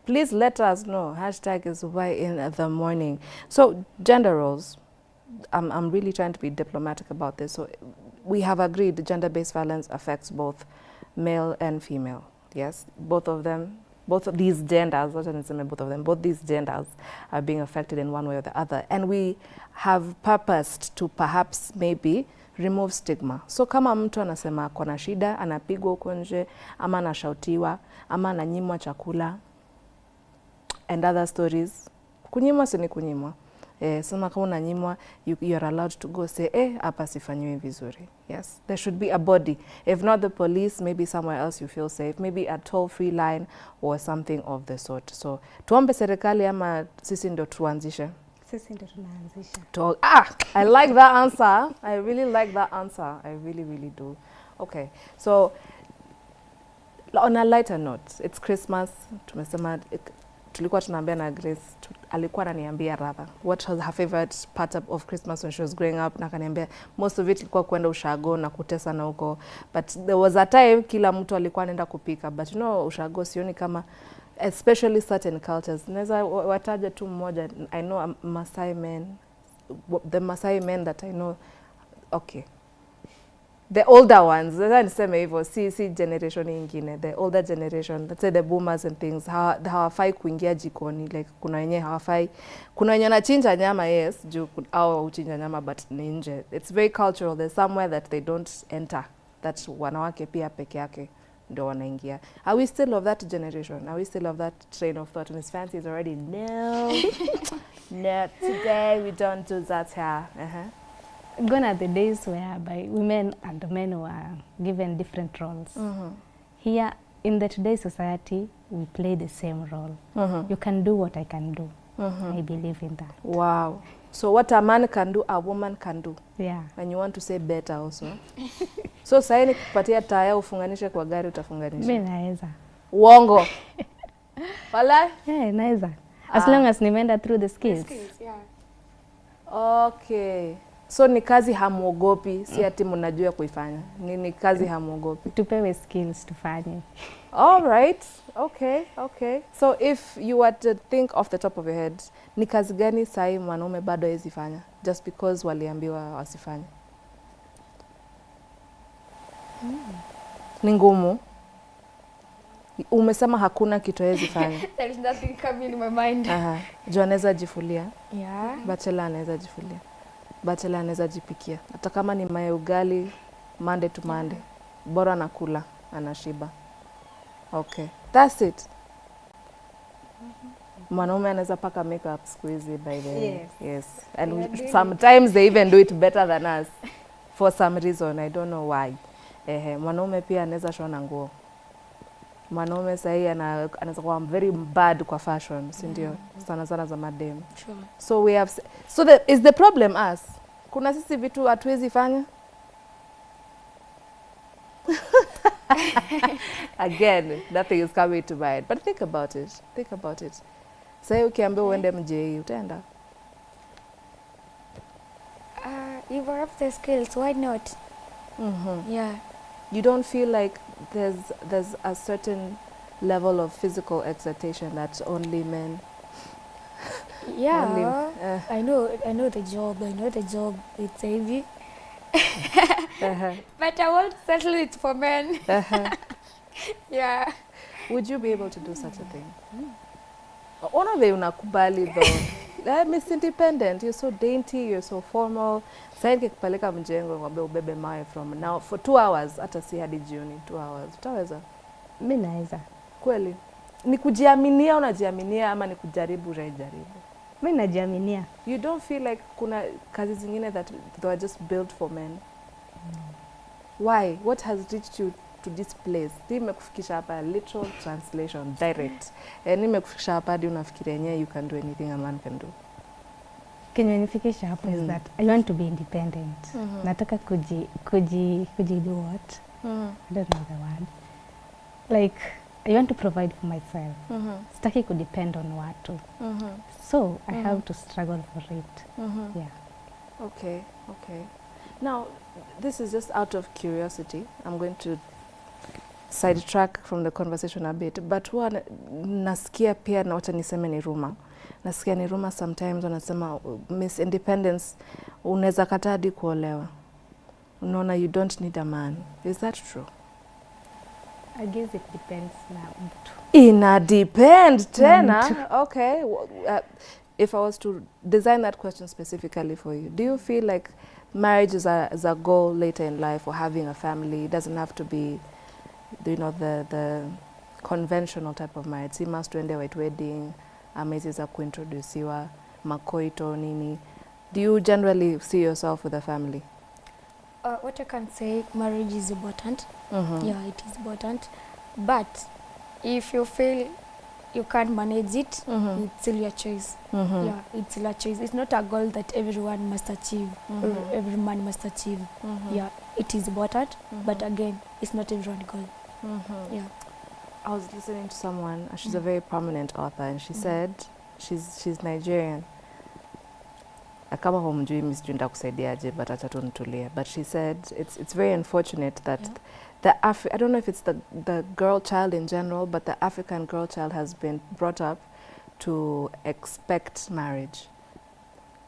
Please let us know. Hashtag is why in the morning. So gender roles, I'm really trying to be diplomatic about this. So we have agreed gender-based violence affects both male and female. Yes, both of these genders, both these genders are being affected in one way or the other. And we have purposed to perhaps maybe remove stigma. So kama mtu anasema kuna shida, anapigwa huko nje, ama anashautiwa, ama ananyimwa chakula, and other stories, kunyimwa si ni kunyimwa. Sema kama unanyimwa, you are allowed to go say, hapa sifanyiwi vizuri. Yes, there should be a body. If not the police, maybe somewhere else you feel safe. Maybe a toll-free line or something of the sort. So, tuombe serikali ama sisi ndo tuanzishe? Sisi ndo tunaanzisha. I like that answer. I really like that answer. I really, really do. Okay, so on a lighter note, it's Christmas. Tumesema tulikuwa tunaambia na Grace, alikuwa ananiambia rather what was her favorite part of Christmas when she was growing up, na akaniambia most of it ilikuwa kwenda ushago na kutesa na huko, but there was a time kila mtu alikuwa anaenda kupika, but you know ushago sioni kama, especially certain cultures. Naweza wataja tu mmoja. I know a Maasai man, the Maasai men that I know, okay, the older ones, niseme hivyo, si generation ingine, the older generation, let's say the boomers and things, hawafai kuingia jikoni, like kuna wenye hawafai, kuna wenye wanachinja nyama, yes, juu au uchinja nyama, but ni nje. It's very cultural. There's somewhere that they don't enter, that wanawake pia peke yake ndo wanaingia. Are we still of that generation? Are we still of that train of thought? Miss Fancy is already, no, no, today we don't do that here. Gone are the days whereby women and men were given different roles. Here, in the today's society, we play the same role. You can do what I can do. I believe in that. Wow. So what a man can do, a woman can do. Yeah. And you want to say better also. So sasa nikupatia taya ufunganishe kwa gari, utafunganisha? Mimi naweza. Uongo. Wala? Yeah, naweza. As long as nimeenda through the skills. Yeah. Okay. So ni kazi hamuogopi, si ati mnajua kuifanya. Ni kazi hamuogopi. Tupewe skills tufanye. All right. Okay, okay. So if you were to think off the top of your head, ni kazi gani sahi mwanaume bado hawezi fanya just because waliambiwa wasifanye? Ni ngumu. Umesema hakuna kitu hawezi fanya. There is nothing coming in my mind. Jo anaweza jifulia. Yeah. Bachelor anaweza jifulia. Bachelor anaweza jipikia. Hata kama ni mayai ugali Monday to Monday. Bora nakula, anashiba. Okay. That's it. Mwanaume anaweza paka makeup siku hizi by the way. Yes. And sometimes they even do it better than us. For some reason, I don't know why. Mwanaume pia anaweza shona nguo. Mwanaume sahi anaweza kuwa very bad kwa fashion, si ndio? Sana sana za madem. Sure. So we have, is the problem us? Kuna sisi vitu hatuwezi fanya? Again, nothing is coming to mind. But think about it. Think about it. Sahi ukiambiwa uende MJE, utaenda? If I have the skills, why not? Yeah. You don't feel like there's a certain level of physical excitation that only men. Yeah. I know the job. I know the job. It's heavy. But I won't settle it for men. Yeah. Would you be able to do such a thing? Ona vile unakubali though. Miss Independent, you're so dainty, you're so formal. Sasa nikikupeleka mjengo ngombe ubebe mawe from now for 2 hours, hata si hadi jioni, 2 hours. Utaweza? Mimi naweza. Kweli? Ni kujiaminia, unajiaminia ama ni kujaribu unajaribu? Mimi najiaminia. You don't feel like kuna kazi zingine that they are just built for men? Why? What has reached you to this place? Nimekufikisha hapa, literal translation, direct. Nimekufikisha hapa hadi unafikiria yenyewe you can do anything a man can do. Kenye nifikisha hapo is that I want to be independent. Nataka kuji do what? I don't know the word. Like I want to provide for myself. Sitaki kudepend on watu. So I have to struggle for it. Yeah. Okay, okay. Now, this is just out of curiosity. I'm going to sidetrack from the conversation a bit, but huwa nasikia pia, na wacha niseme ni rumor. Nasikia ni rumor sometimes wanasema Miss Independence unaweza kataa hadi kuolewa. unaona you don't need a man. Is that true? I guess it depends na mtu. Ina depend tena. Mtu. Okay. If I was to design that question specifically for you, do you feel like marriage is a goal later in life, or having a family? It doesn't have to be, you know, the conventional type of marriage. Si must tuende white wedding, amezi za kuintroduciwa, makoito nini. Do you generally see yourself with a family? What I can say, marriage is important. Yeah, it is important. But if you feel you can't manage it, it's still your choice. Yeah, it's still a choice. It's not a goal that everyone must achieve, or every man must achieve. Yeah, it is important, but again, it's not everyone's goal. Yeah. I was listening to someone, she's a very prominent author, and she said she's Nigerian. Kama humjui mimi sijui nitakusaidiaje, but acha tu nitulie. But she said it's very unfortunate that I don't know if it's the girl child in general, but the African girl child has been brought up to expect marriage.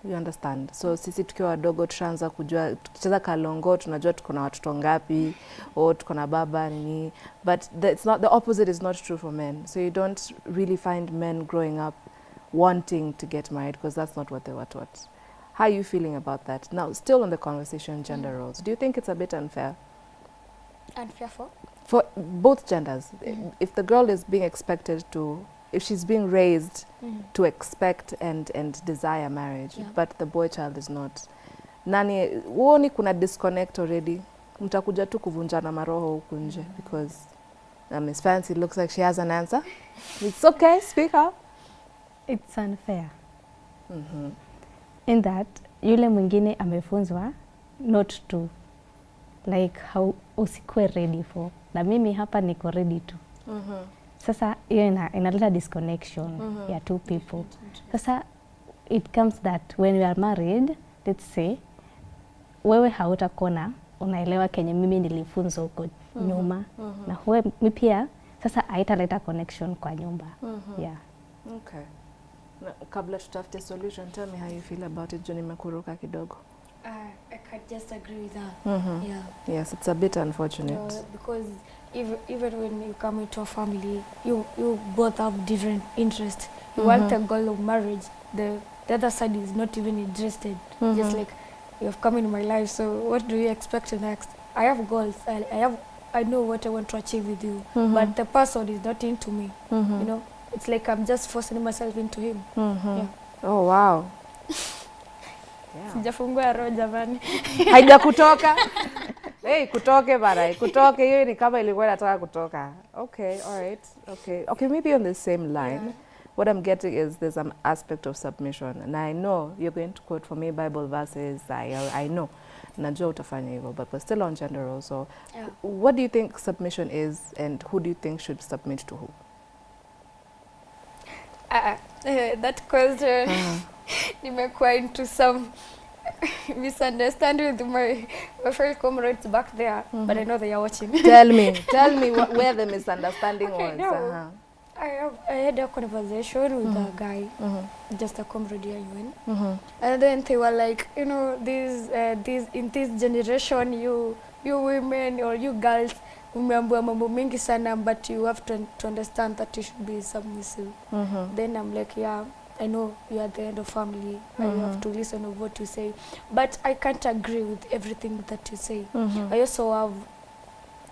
You understand? So sisi tukiwa wadogo tushaanza kujua, tukicheza kalongo tunajua tuko na watoto ngapi, au tuko na baba nini. But the opposite is not true for men. So you don't really find men growing up wanting to get married, because that's not what they were taught. How are you feeling about that? Now, still on the conversation, gender roles. Do you think it's a bit unfair? Unfair for? For both genders. If the girl is being expected to, if she's being raised to expect and desire marriage, but the boy child is not. Nani, uoni kuna disconnect already? Mtakuja tu kuvunjana maroho huku nje, because Miss Fancy looks like she has an answer. It's okay, speak up. It's unfair. In that, yule mwingine amefunzwa not to, like how usikue ready for. Na mimi hapa niko ready to. Sasa hiyo inaleta disconnection ya two people. Sasa it comes that when we are married, let's say, wewe hautakona unaelewa kenye mimi nilifunzwa huko nyuma. Na wewe pia sasa haitaleta connection kwa nyumba. Yeah. Okay. Kabla tutafute solution, tell me how you feel about it. Juni nimekuruka kidogo. I can just agree with that. Yeah. Yes, it's a bit unfortunate. Because even when you come into a family, you both have different interests. You want a goal of marriage, the other side is not even interested. Just like, you have come in my life, so what do you expect next? I have goals. I know what I want to achieve with you, but the person is not into me. You know, it's like I'm just forcing myself into him. Yeah. Oh wow. Sijafungua roho jamani. Haija kutoka. Hey, kutoke bana. Kutoke hiyo ni kama ilikuwa inataka kutoka. Okay, all right. Okay, maybe on the same line. What I'm getting is there's an aspect of submission. And I know you're going to quote for me Bible verses. I know. Najua utafanya hivyo, but we're still on gender roles. So what do you think submission is, and who do you think should submit to who? That question, nimekuwa into some misunderstanding with my fellow comrades back there, but I know they are watching. Tell me where the misunderstanding was. No. I had a conversation with a guy, just a comrade here, and then they were like, you know, this in this generation, you women or you girls, umeambiwa mambo mengi sana, but you have to understand that you should be submissive. Then I'm like, yeah, I know you are the head of family. I have to listen to what you say, but I can't agree with everything that you say. I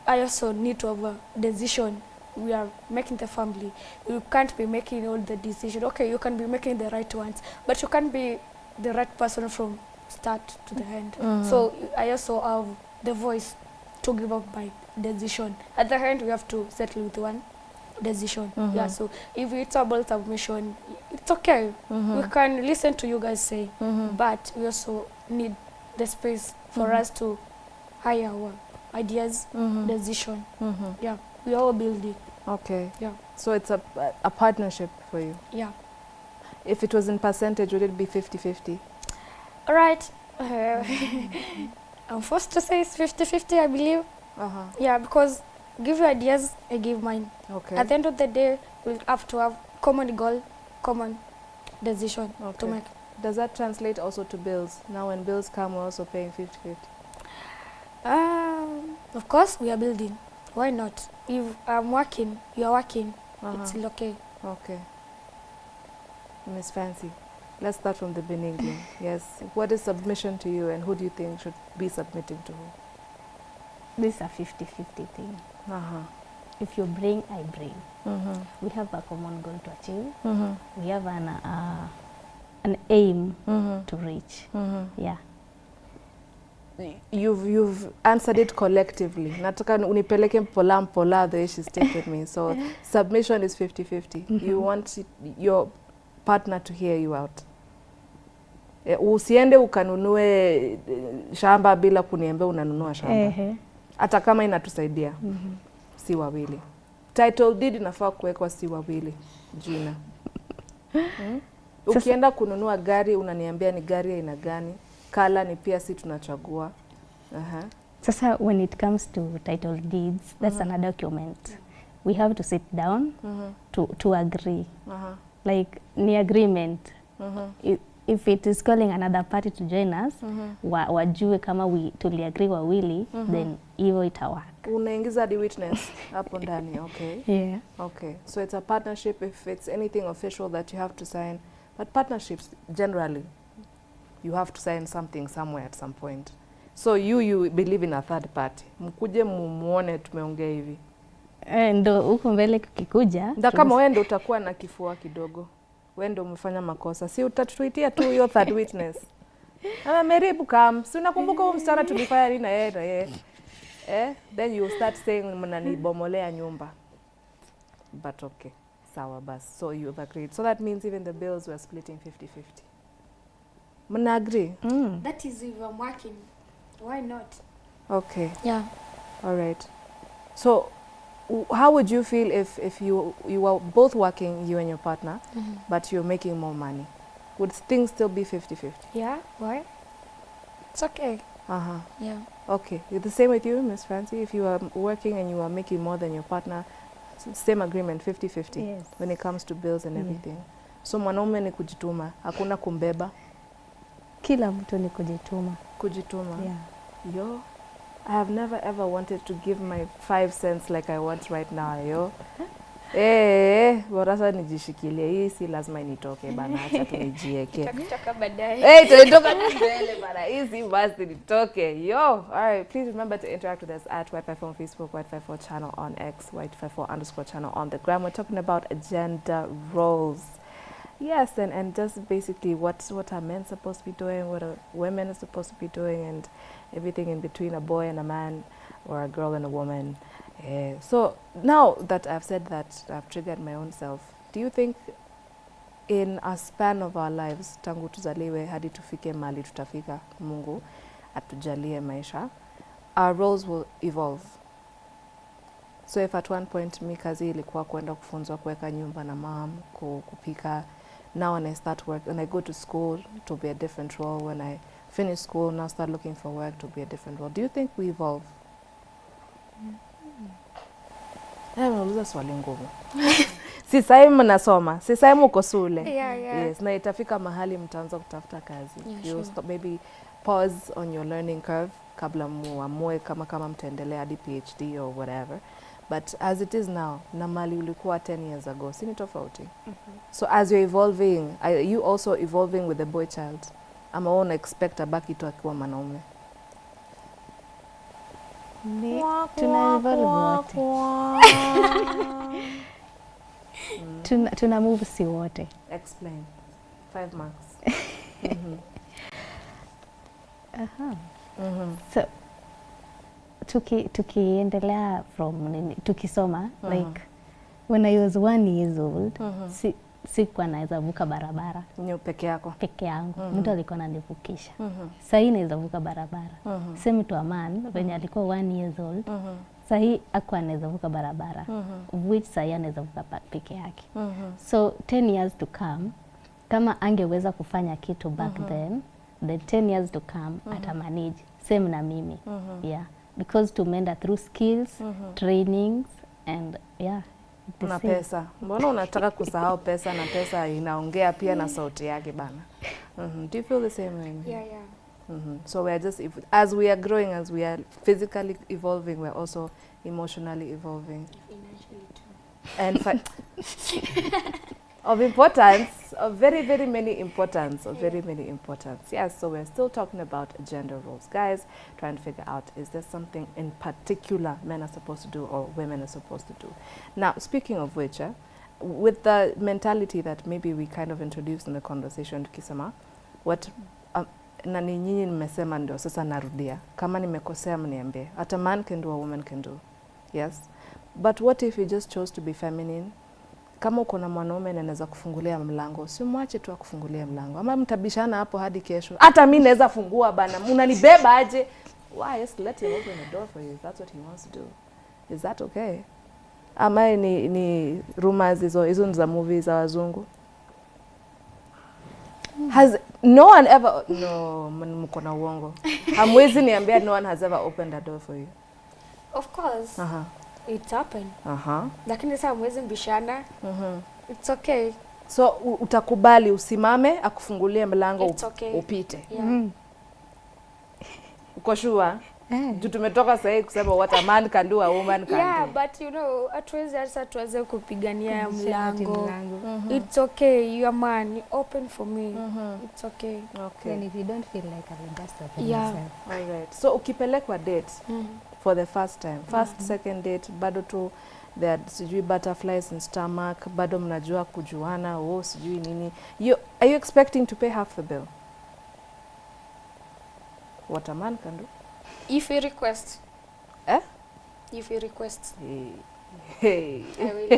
also need to have a decision. We are making the family. You can't be making all the decisions. Okay, you can be making the right ones, but you can't be the right person from start to the end. So I also have the voice to give up my decision. At the end, we have to settle with one decision. Yeah, so if it's about submission, it's okay. We can listen to you guys say, but we also need the space for us to hire our ideas, decision. Yeah, we all build it. Okay. Yeah. So it's a partnership for you. Yeah. If it was in percentage, would it be 50-50? All right. I'm forced to say it's 50-50, I believe. Yeah, because give you ideas, I give mine. Okay. At the end of the day, we'll have to have common goal, common decision to make. Does that translate also to bills? Now when bills come, we're also paying 50-50. Of course, we are building. Why not? If I'm working, you are working, it's okay. Okay. Miss Fancy, let's start from the beginning. Yes. What is submission to you, and who do you think should be submitting to who? This is a 50-50 thing. If you bring, I bring. We have a common goal to achieve. We have an aim to reach. Yeah. You've answered it collectively. Nataka unipeleke mpola mpola the way she's taken me. So submission is 50-50. You want your partner to hear you out. Usiende ukanunue shamba bila kuniambia unanunua shamba. Hata kama inatusaidia. Si wawili. Title deed inafaa kuwekwa si wawili. Jina. Ukienda kununua gari unaniambia ni gari aina gani? Kala ni pia si tunachagua. Sasa when it comes to title deeds, that's another document. We have to sit down to agree. Like ni agreement. If it is calling another party to join us, wajue kama tuli agree wawili, then hivyo itawaka. Unaingiza the witness hapo ndani, okay? Yeah. Okay. So it's a partnership if it's anything official that you have to sign. But partnerships generally you have to sign something somewhere at some point. So you believe in a third party. Mkuje mumuone tumeongea hivi. Ndo huko mbele kukikuja. Ndio kama wewe ndio utakuwa na kifua kidogo. Wewe ndio umefanya makosa. Si utatuitia tu hiyo third witness. Mary Bukam, si unakumbuka huyo msichana tulifanya nini na yeye? Then you start saying mnanibomolea nyumba. But okay. Sawa bas. So you've agreed. So that means even the bills were splitting 50-50. Mna agree? That is if I'm working. Why not? Okay. Yeah. All right. So how would you feel if you were both working, you and your partner, but you're making more money? Would things still be 50-50? Yeah. Why? It's okay. Yeah. Okay. The same with you, Miss Francie? If you are working and you are making more than your partner, same agreement, 50-50, yes, when it comes to bills and everything. So mwanaume ni kujituma, hakuna kumbeba. Kila mtu ni kujituma. Kujituma. Yeah. Yo, I have never ever wanted to give my 5 cents like I want right now, yo. Bora sasa nijishikilie, hii si lazima initoke bana, acha tu nijieke. Tutatoka baadaye. Tutatoka mbele bana, hii si basi nitoke. Yo, all right, please remember to interact with us at Wi-Fi on Facebook, Wi-Fi channel on X, Wi-Fi _channel on the gram. We're talking about gender roles. Yes, and just basically what are men supposed to be doing, what are women are supposed to be doing, and everything in between, a boy and a man, or a girl and a woman. So now that I've said that, I've triggered my own self, do you think in a span of our lives, tangu tuzaliwe hadi tufike mali tutafika, Mungu atujalie maisha, our roles will evolve? So if at one point mi kazi ilikuwa kwenda kufunzwa kuweka nyumba na mom, kupika, now when I start work, when I go to school, to be a different role. When I finish school, now start looking for work, to be a different role. Do you think we evolve? Nauliza swali ngumu. Si sai mnasoma, si sai mko shule. Yes, na itafika mahali mtaanza kutafuta kazi. You stop, maybe pause on your learning curve kabla muamue kama mtaendelea hadi PhD or whatever. But as it is now, na mali ulikuwa 10 years ago, si ni tofauti. So as you're evolving, are you also evolving with the boy child? Ama una expect abaki tu akiwa mwanaume? Tuna evolve wote. Tuna move si wote. Explain. 5 marks. So tukiendelea from tukisoma, like when I was 1 years old, sikuwa naweza vuka barabara. Ni peke yako? Peke yangu. Mtu alikuwa ananivukisha. Sasa naweza vuka barabara. Same to a man, when alikuwa 1 years old, sasa hakuwa anaweza vuka barabara. Which sasa anaweza vuka peke yake. So 10 years to come, kama angeweza kufanya kitu back then, the 10 years to come atamanage. Same na mimi. Yeah. Because tumeenda through skills, trainings, and yeah. Na pesa. Mbona unataka kusahau pesa, na pesa inaongea pia na sauti yake bana. Do you feel the same way? Yeah. So we're just, as we are growing, as we are physically evolving, we're also emotionally evolving. And of importance, of very, very many importance, Yes, so we're still talking about gender roles. Guys, trying to figure out, is there something in particular men are supposed to do or women are supposed to do? Now, speaking of which, with the mentality that maybe we kind of introduced in the conversation, tukisema, what na ni nyinyi nimesema ndio sasa narudia, kama nimekosea mniambie. What a man can do, a woman can do. Yes, but what if you just chose to be feminine? Kama uko na mwanaume anaweza kufungulia mlango, si mwache tu akufungulie mlango, ama mtabishana hapo hadi kesho. Hata mimi naweza fungua bana, unanibeba aje? Why, just let him open the door for you if that's what he wants to do. Is that okay? Ama ni rumors hizo za movies za wazungu? Has no one ever, no, mko na uongo. Hamwezi niambia no one has ever opened a door for you. Of course. It's happened. Lakini sasa hamwezi mbishana. It's okay. So utakubali usimame akufungulie mlango upite. Yeah. Uko sure? Tumetoka sasa kusema what a man can do, a woman can do. Yeah, but you know, hatuwezi hata tuweze kupigania mlango. It's okay, you are man, you open for me. It's okay. Okay. And if you don't feel like I will just open myself. All right. So ukipelekwa date for the first time, first second date, bado tu there sijui butterflies in stomach, bado mnajua kujuana, sijui nini. Are you expecting to pay half the bill? What a man can do? If you request. If you request. Hey. I will.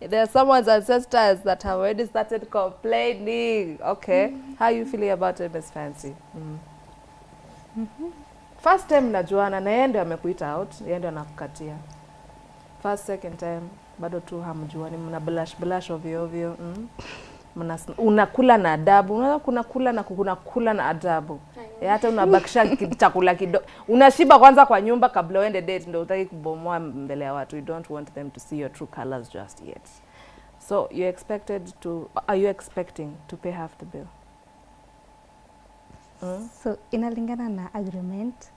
There are someone's ancestors that have already started complaining. Okay. How are you feeling about it, Miss Fancy? First time najuana na yeye ndio amekuita out, yeye ndio anakukatia. First second time bado tu hamjuani, mna blush ovyo ovyo. Unakula na adabu, unakula na adabu. Hata unabakisha chakula kidogo. Unashiba kwanza kwa nyumba kabla uende date, ndio utaki kubomoa mbele ya watu. You don't want them to see your true colors just yet. So are you expecting to pay half the bill? So inalingana na agreement.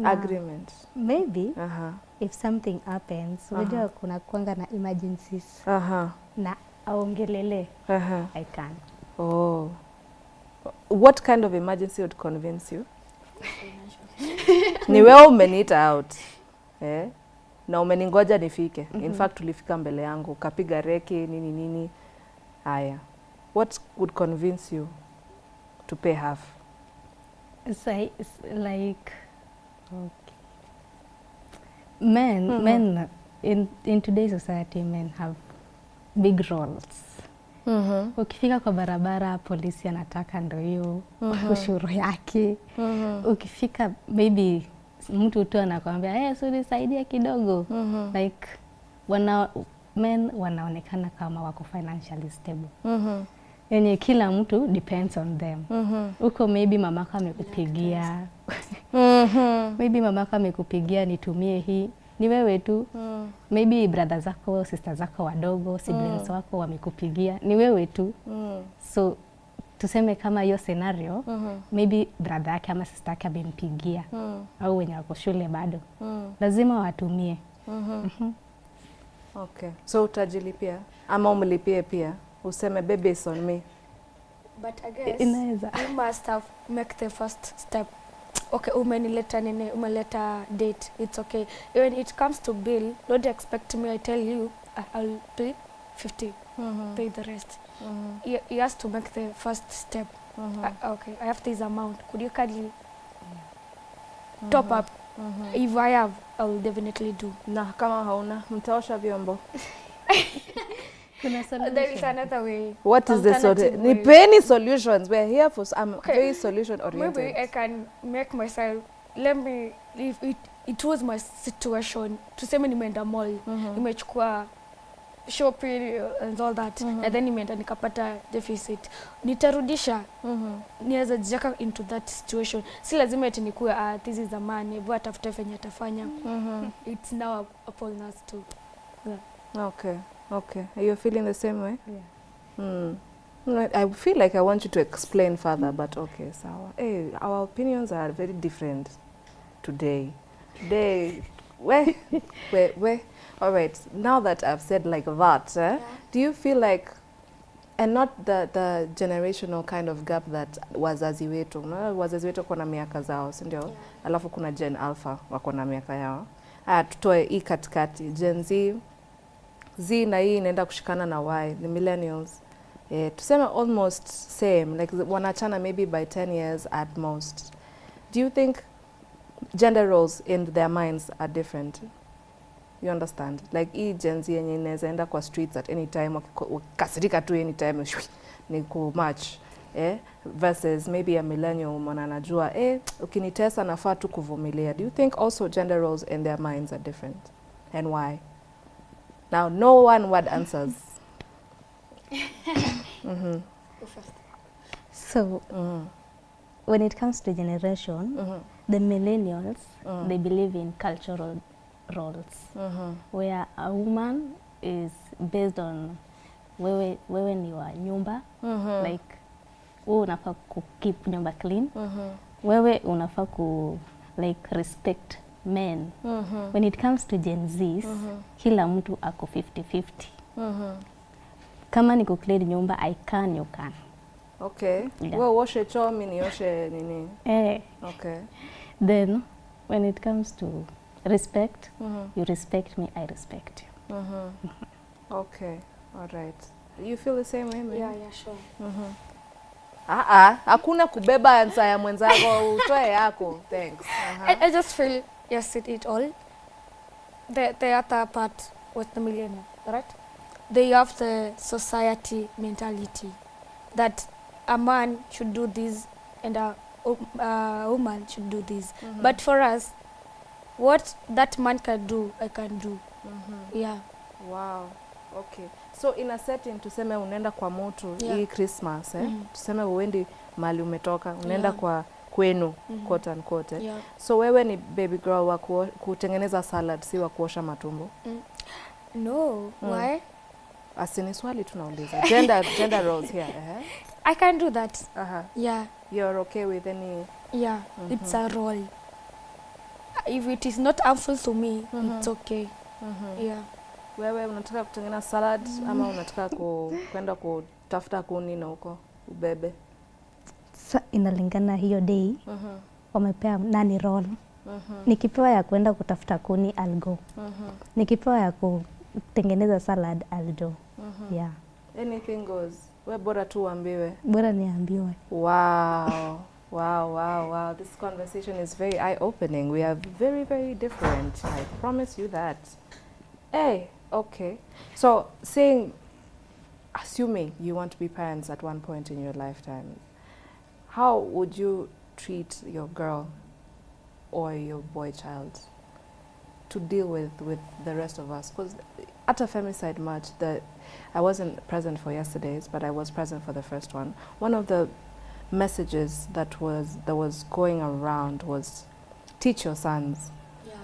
Agreement. Maybe if something happens, unajua kuna kuanga na emergencies. Na aongelele. I can. Oh. What kind of emergency would convince you? Ni wewe umeniita out. Na umeningoja nifike. In fact tulifika mbele yangu, kapiga reki nini. Haya. What would convince you to pay half? It's like okay. Men in today's society, men have big roles. Ukifika kwa barabara, polisi anataka ndio hiyo ushuru yake. Ukifika maybe mtu tu anakuambia so nisaidia kidogo. Like men wanaonekana kama wako financially stable. Yenye kila mtu depends on them. Uko maybe mamaka amekupigia. Maybe mamaka amekupigia nitumie hii. Ni wewe tu. Maybe brother zako, sister zako wadogo, siblings wako wamekupigia. Ni wewe tu. So tuseme kama hiyo scenario, maybe brother yake ama sister yake amempigia. Au wenye wako shule bado. Lazima watumie. Okay. So utajilipia ama umlipie pia? Useme baby is on me. But I guess you must have make the first step. Okay, umeleta date, it's okay. When it comes to bill, don't expect me, I tell you, I'll pay 50, pay the rest. You have to make the first step. Okay, I have this amount. Could you kindly top up? If I have, I will definitely do. Na kama hauna, mtaosha vyombo. There is another way. What is the solution? Nipeni solutions. We're here for very solution oriented. Maybe I can make myself, if it was my situation, tuseme nimeenda mall, nimechukua shopping and all that, and then nimeenda nikapata deficit. Nitarudisha, niweza jaka into that situation. Si lazima eti nikuwe this is a man, hebu atafute venye atafanya. It's now upon us to. Okay. Okay. Are you feeling the same way? Yeah. No, I feel like I want you to explain further, but okay, so hey, our opinions are very different today. Where? All right, now that I've said like that, do you feel like, and not the generational kind of gap that wazazi wetu, wazazi wetu kuna miaka zao, si ndio? Alafu kuna Gen Alpha wako na miaka yao. Tutoe hii katikati, Gen Z na hii inaenda kushikana na Y, the millennials. Tuseme almost same, like wanachana maybe by 10 years at most. Do you think gender roles in their minds are different? You understand? Like hii Gen Z yenye inaweza enda kwa streets at any time, wakasirika tu any time, ni kumatch. Versus maybe a millennial woman anajua, ukinitesa nafaa tu kuvumilia. Do you think also gender roles in their minds are different? And why? Now, no one word answers. So, when it comes to generation, the millennials, they believe in cultural roles, where a woman is based on wewe ni wa nyumba, like wewe unafaa ku keep nyumba clean, wewe unafaa ku like respect men. When it comes to Gen Zs, kila mtu ako 50-50. Kama ni kuclean nyumba, I can, you can. Okay. Wewe washe choo, mimi nioshe nini? Okay. Then when it comes to respect, you respect me, I respect you. Okay. All right. You feel the same way, man? Yeah, sure. Hakuna kubeba answer ya mwenzako, utoe yako. Thanks. I just feel you said it all. The other part with the millennial, right? They have the society mentality that a man should do this and a woman should do this. But for us, what that man can do, I can do. Yeah. Wow. Okay. So in a setting, tuseme unaenda kwa mtu hii Christmas, tuseme uendi mali umetoka, unaenda kwa kwenu, quote unquote. So wewe ni baby girl wa kutengeneza salad, si wa kuosha matumbo? No. Why? Asini swali tunauliza. Gender roles here. I can do that. Yeah. You're okay with any? Yeah. It's a role. If it is not harmful to me, it's okay. Yeah. Wewe unataka kutengeneza salad ama unataka kwenda kutafuta kuni na huko ubebe? Inalingana hiyo day. Wamepea nani role. Nikipewa ya kwenda kutafuta kuni, I'll go. Nikipewa ya kutengeneza salad, I'll do. Yeah. Anything goes. We bora tu uambiwe. Bora niambiwe. Wow. Wow. This conversation is very eye-opening. We are very, very different. I promise you that. Hey, okay. So, assuming you want to be parents at one point in your lifetime, how would you treat your girl or your boy child to deal with the rest of us? Because at a femicide march, I wasn't present for yesterday's, but I was present for the first one. One of the messages that was going around was teach your sons.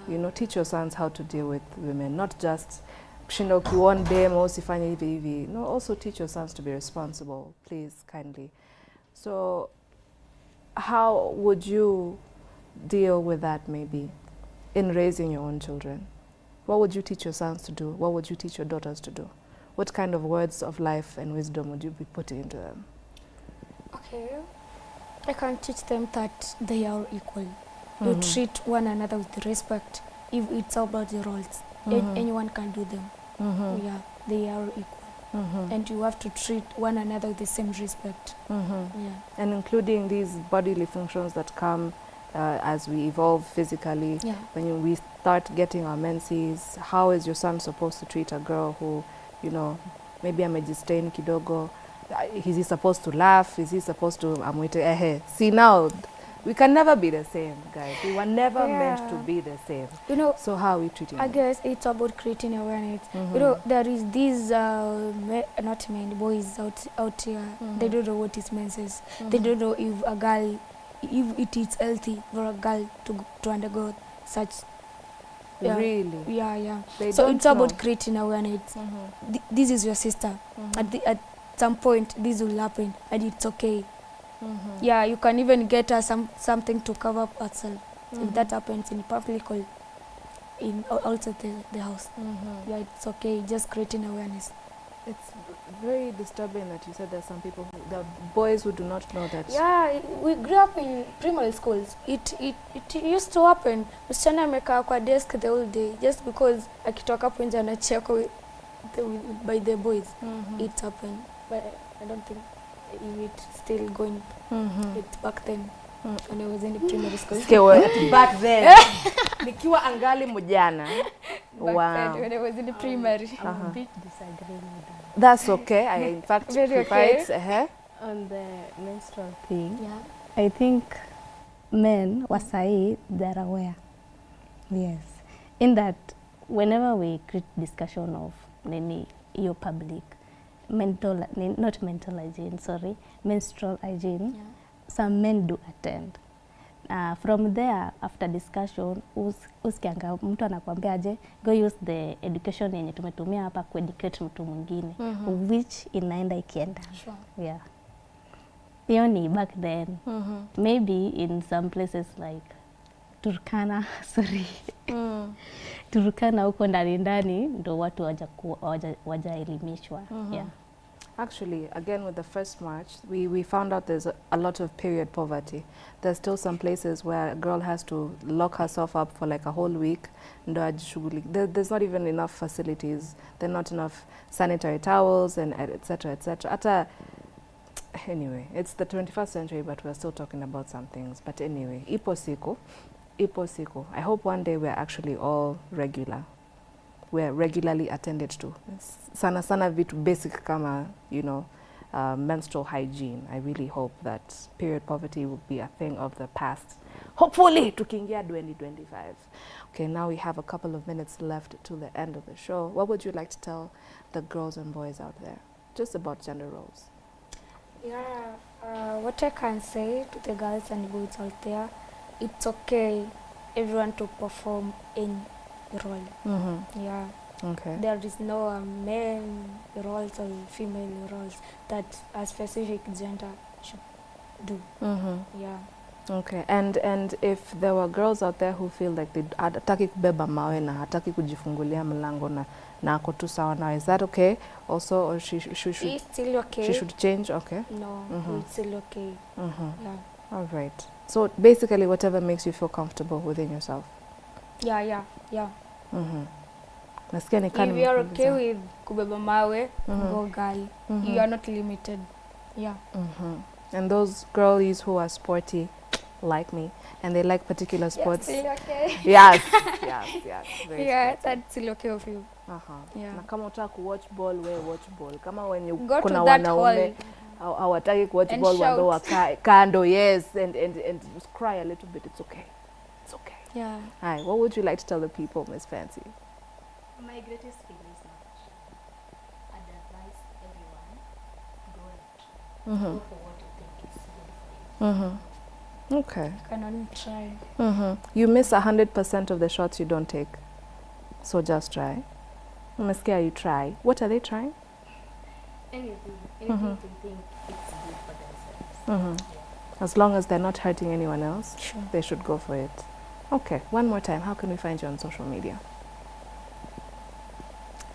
You know, teach your sons how to deal with women, not just kushinda ukiona demo usifanye hivi. No, also teach your sons to be responsible, please, kindly. So how would you deal with that maybe in raising your own children? What would you teach your sons to do? What would you teach your daughters to do? What kind of words of life and wisdom would you be putting into them? Okay. I can teach them that they are equal. You treat one another with respect. If it's about the roles, anyone can do them. Yeah, they are equal. And you have to treat one another with the same respect. Yeah. And including these bodily functions that come as we evolve physically. Yeah. When we start getting our menses, how is your son supposed to treat a girl who, you know, maybe amejistain kidogo? Is he supposed to laugh? Is he supposed to amwite See, now we can never be the same, guys. We were never meant to be the same. You know, so how are we treating I guess it's about creating awareness. You know, there is these not men, boys out here. They don't know what is menses. They don't know if a girl, if it is healthy for a girl to undergo such. Really? Yeah. They So don't it's about know. creating awareness. This is your sister. some point this will happen and it's okay. Yeah, you can even get something to cover up ourselves if that happens in public or in outside the house. Yeah, it's okay, just creating awareness. It's very disturbing that you said there's some people, there are boys who do not know that. Yeah, we grew up in primary schools. It used to happen. Msichana amekaa kwa desk the whole day just because akitoka hapo nje anachekwa by the boys. It happened, but I don't think it's still going. It's back then when I was in the primary school. Back then. Nikiwa angali mjana. Back then when I was in the primary. I'm a bit disagreeing with that. That's okay. I in fact Very prefer okay. it. On the menstrual thing, I think men wasai they're aware. Yes, in that whenever we create discussion of your public not mental hygiene, sorry, menstrual hygiene, some men do attend. From there, after discussion, usikianga mtu anakuambia aje, go use the education yenye tumetumia hapa kueducate mtu mwingine, which inaenda ikienda. Yeah. Hiyo ni back then. Maybe in some places like Turkana, sorry. Turkana huko ndani ndo watu wajaelimishwa. Yeah. Actually, again with the first march, we found out there's a lot of period poverty. There's still some places where a girl has to lock herself up for like a whole week. There's not even enough facilities. There are not enough sanitary towels and etc. etc. Anyway, it's the 21st century, but we're still talking about some things. But anyway, ipo siku. I hope one day we're actually all regular. We're regularly attended to. Sana vitu basic kama, menstrual hygiene. I really hope that period poverty will be a thing of the past. Hopefully, tukiingia 2025. Okay, now we have a couple of minutes left to the end of the show. What would you like to tell the girls and boys out there just about gender roles? Yeah, what I can say to the girls and boys out there, it's okay everyone to perform in role. Yeah. Okay. There is no male roles or female roles that a specific gender should do. Yeah. Okay. And if there were girls out there who feel like they hataki kubeba mawe na hataki kujifungulia mlango na ako tu sawa now, is that okay also, or she should it's still okay. She should change? Okay. No, it's still okay. Yeah. All right. So basically whatever makes you feel comfortable within yourself. Yeah. If you are okay with kubeba mawe, go girl. You are not limited. Yeah. And those girlies who are sporty, like me, and they like particular sports. Still okay. Yes. Very yeah, sporty. that's still okay with you. Yeah. Na kama utaka watch ball, we watch ball. Kama when you go kuna to that wanaume hawataki watch and ball, shout. wando wakae kando, yes, and just cry a little bit. It's okay. Yeah. Hi, what would you like to tell the people, Miss Fancy? My greatest feeling is not I'd advise everyone go for what you think is good for you. Okay. You can only try. You miss 100% of the shots you don't take, so just try. Umesikia, you try. What are they trying? Anything to think it's good for themselves. As long as they're not hurting anyone else, Sure. they should go for it. Okay, one more time. How can we find you on social media?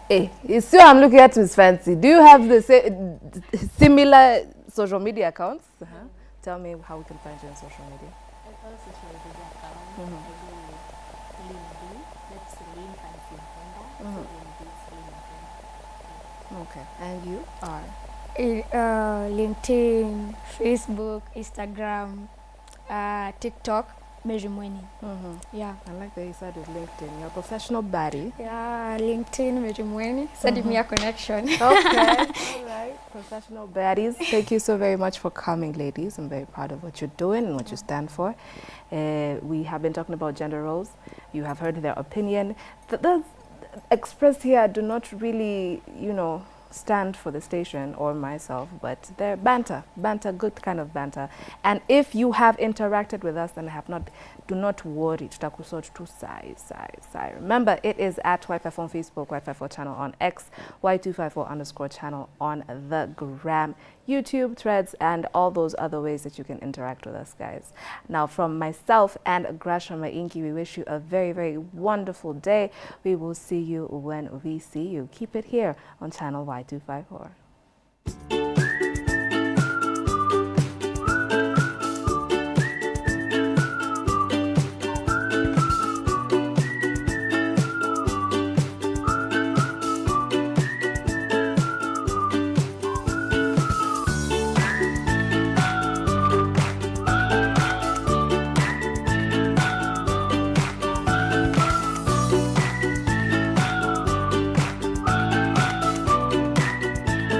Hey, you see I'm looking at Miss Fancy. Do you have the similar social media accounts? Tell me how we can find you on social media. I have a social media account. I do LinkedIn. That's Lynn Fancy Brenda. Okay, and you are? LinkedIn, Facebook, Instagram, TikTok, Mary Mweni. Yeah. I like that you started LinkedIn. You're a professional baddie. Yeah, LinkedIn, Mary Mweni. Send me a connection. Okay, all right. Professional baddies. Thank you so very much for coming, ladies. I'm very proud of what you're doing and what you stand for. We have been talking about gender roles. You have heard their opinion. Those expressed here do not really, stand for the station or myself, but they're banter, good kind of banter. And if you have interacted with us and have not, do not worry. Tutakusort to sai. Remember, it is at Y54 on Facebook, Y54 channel on X, Y254_channel on the gram, YouTube, Threads, and all those other ways that you can interact with us, guys. Now, from myself and Grasha Mainki, we wish you a very, very wonderful day. We will see you when we see you. Keep it here on channel Y254.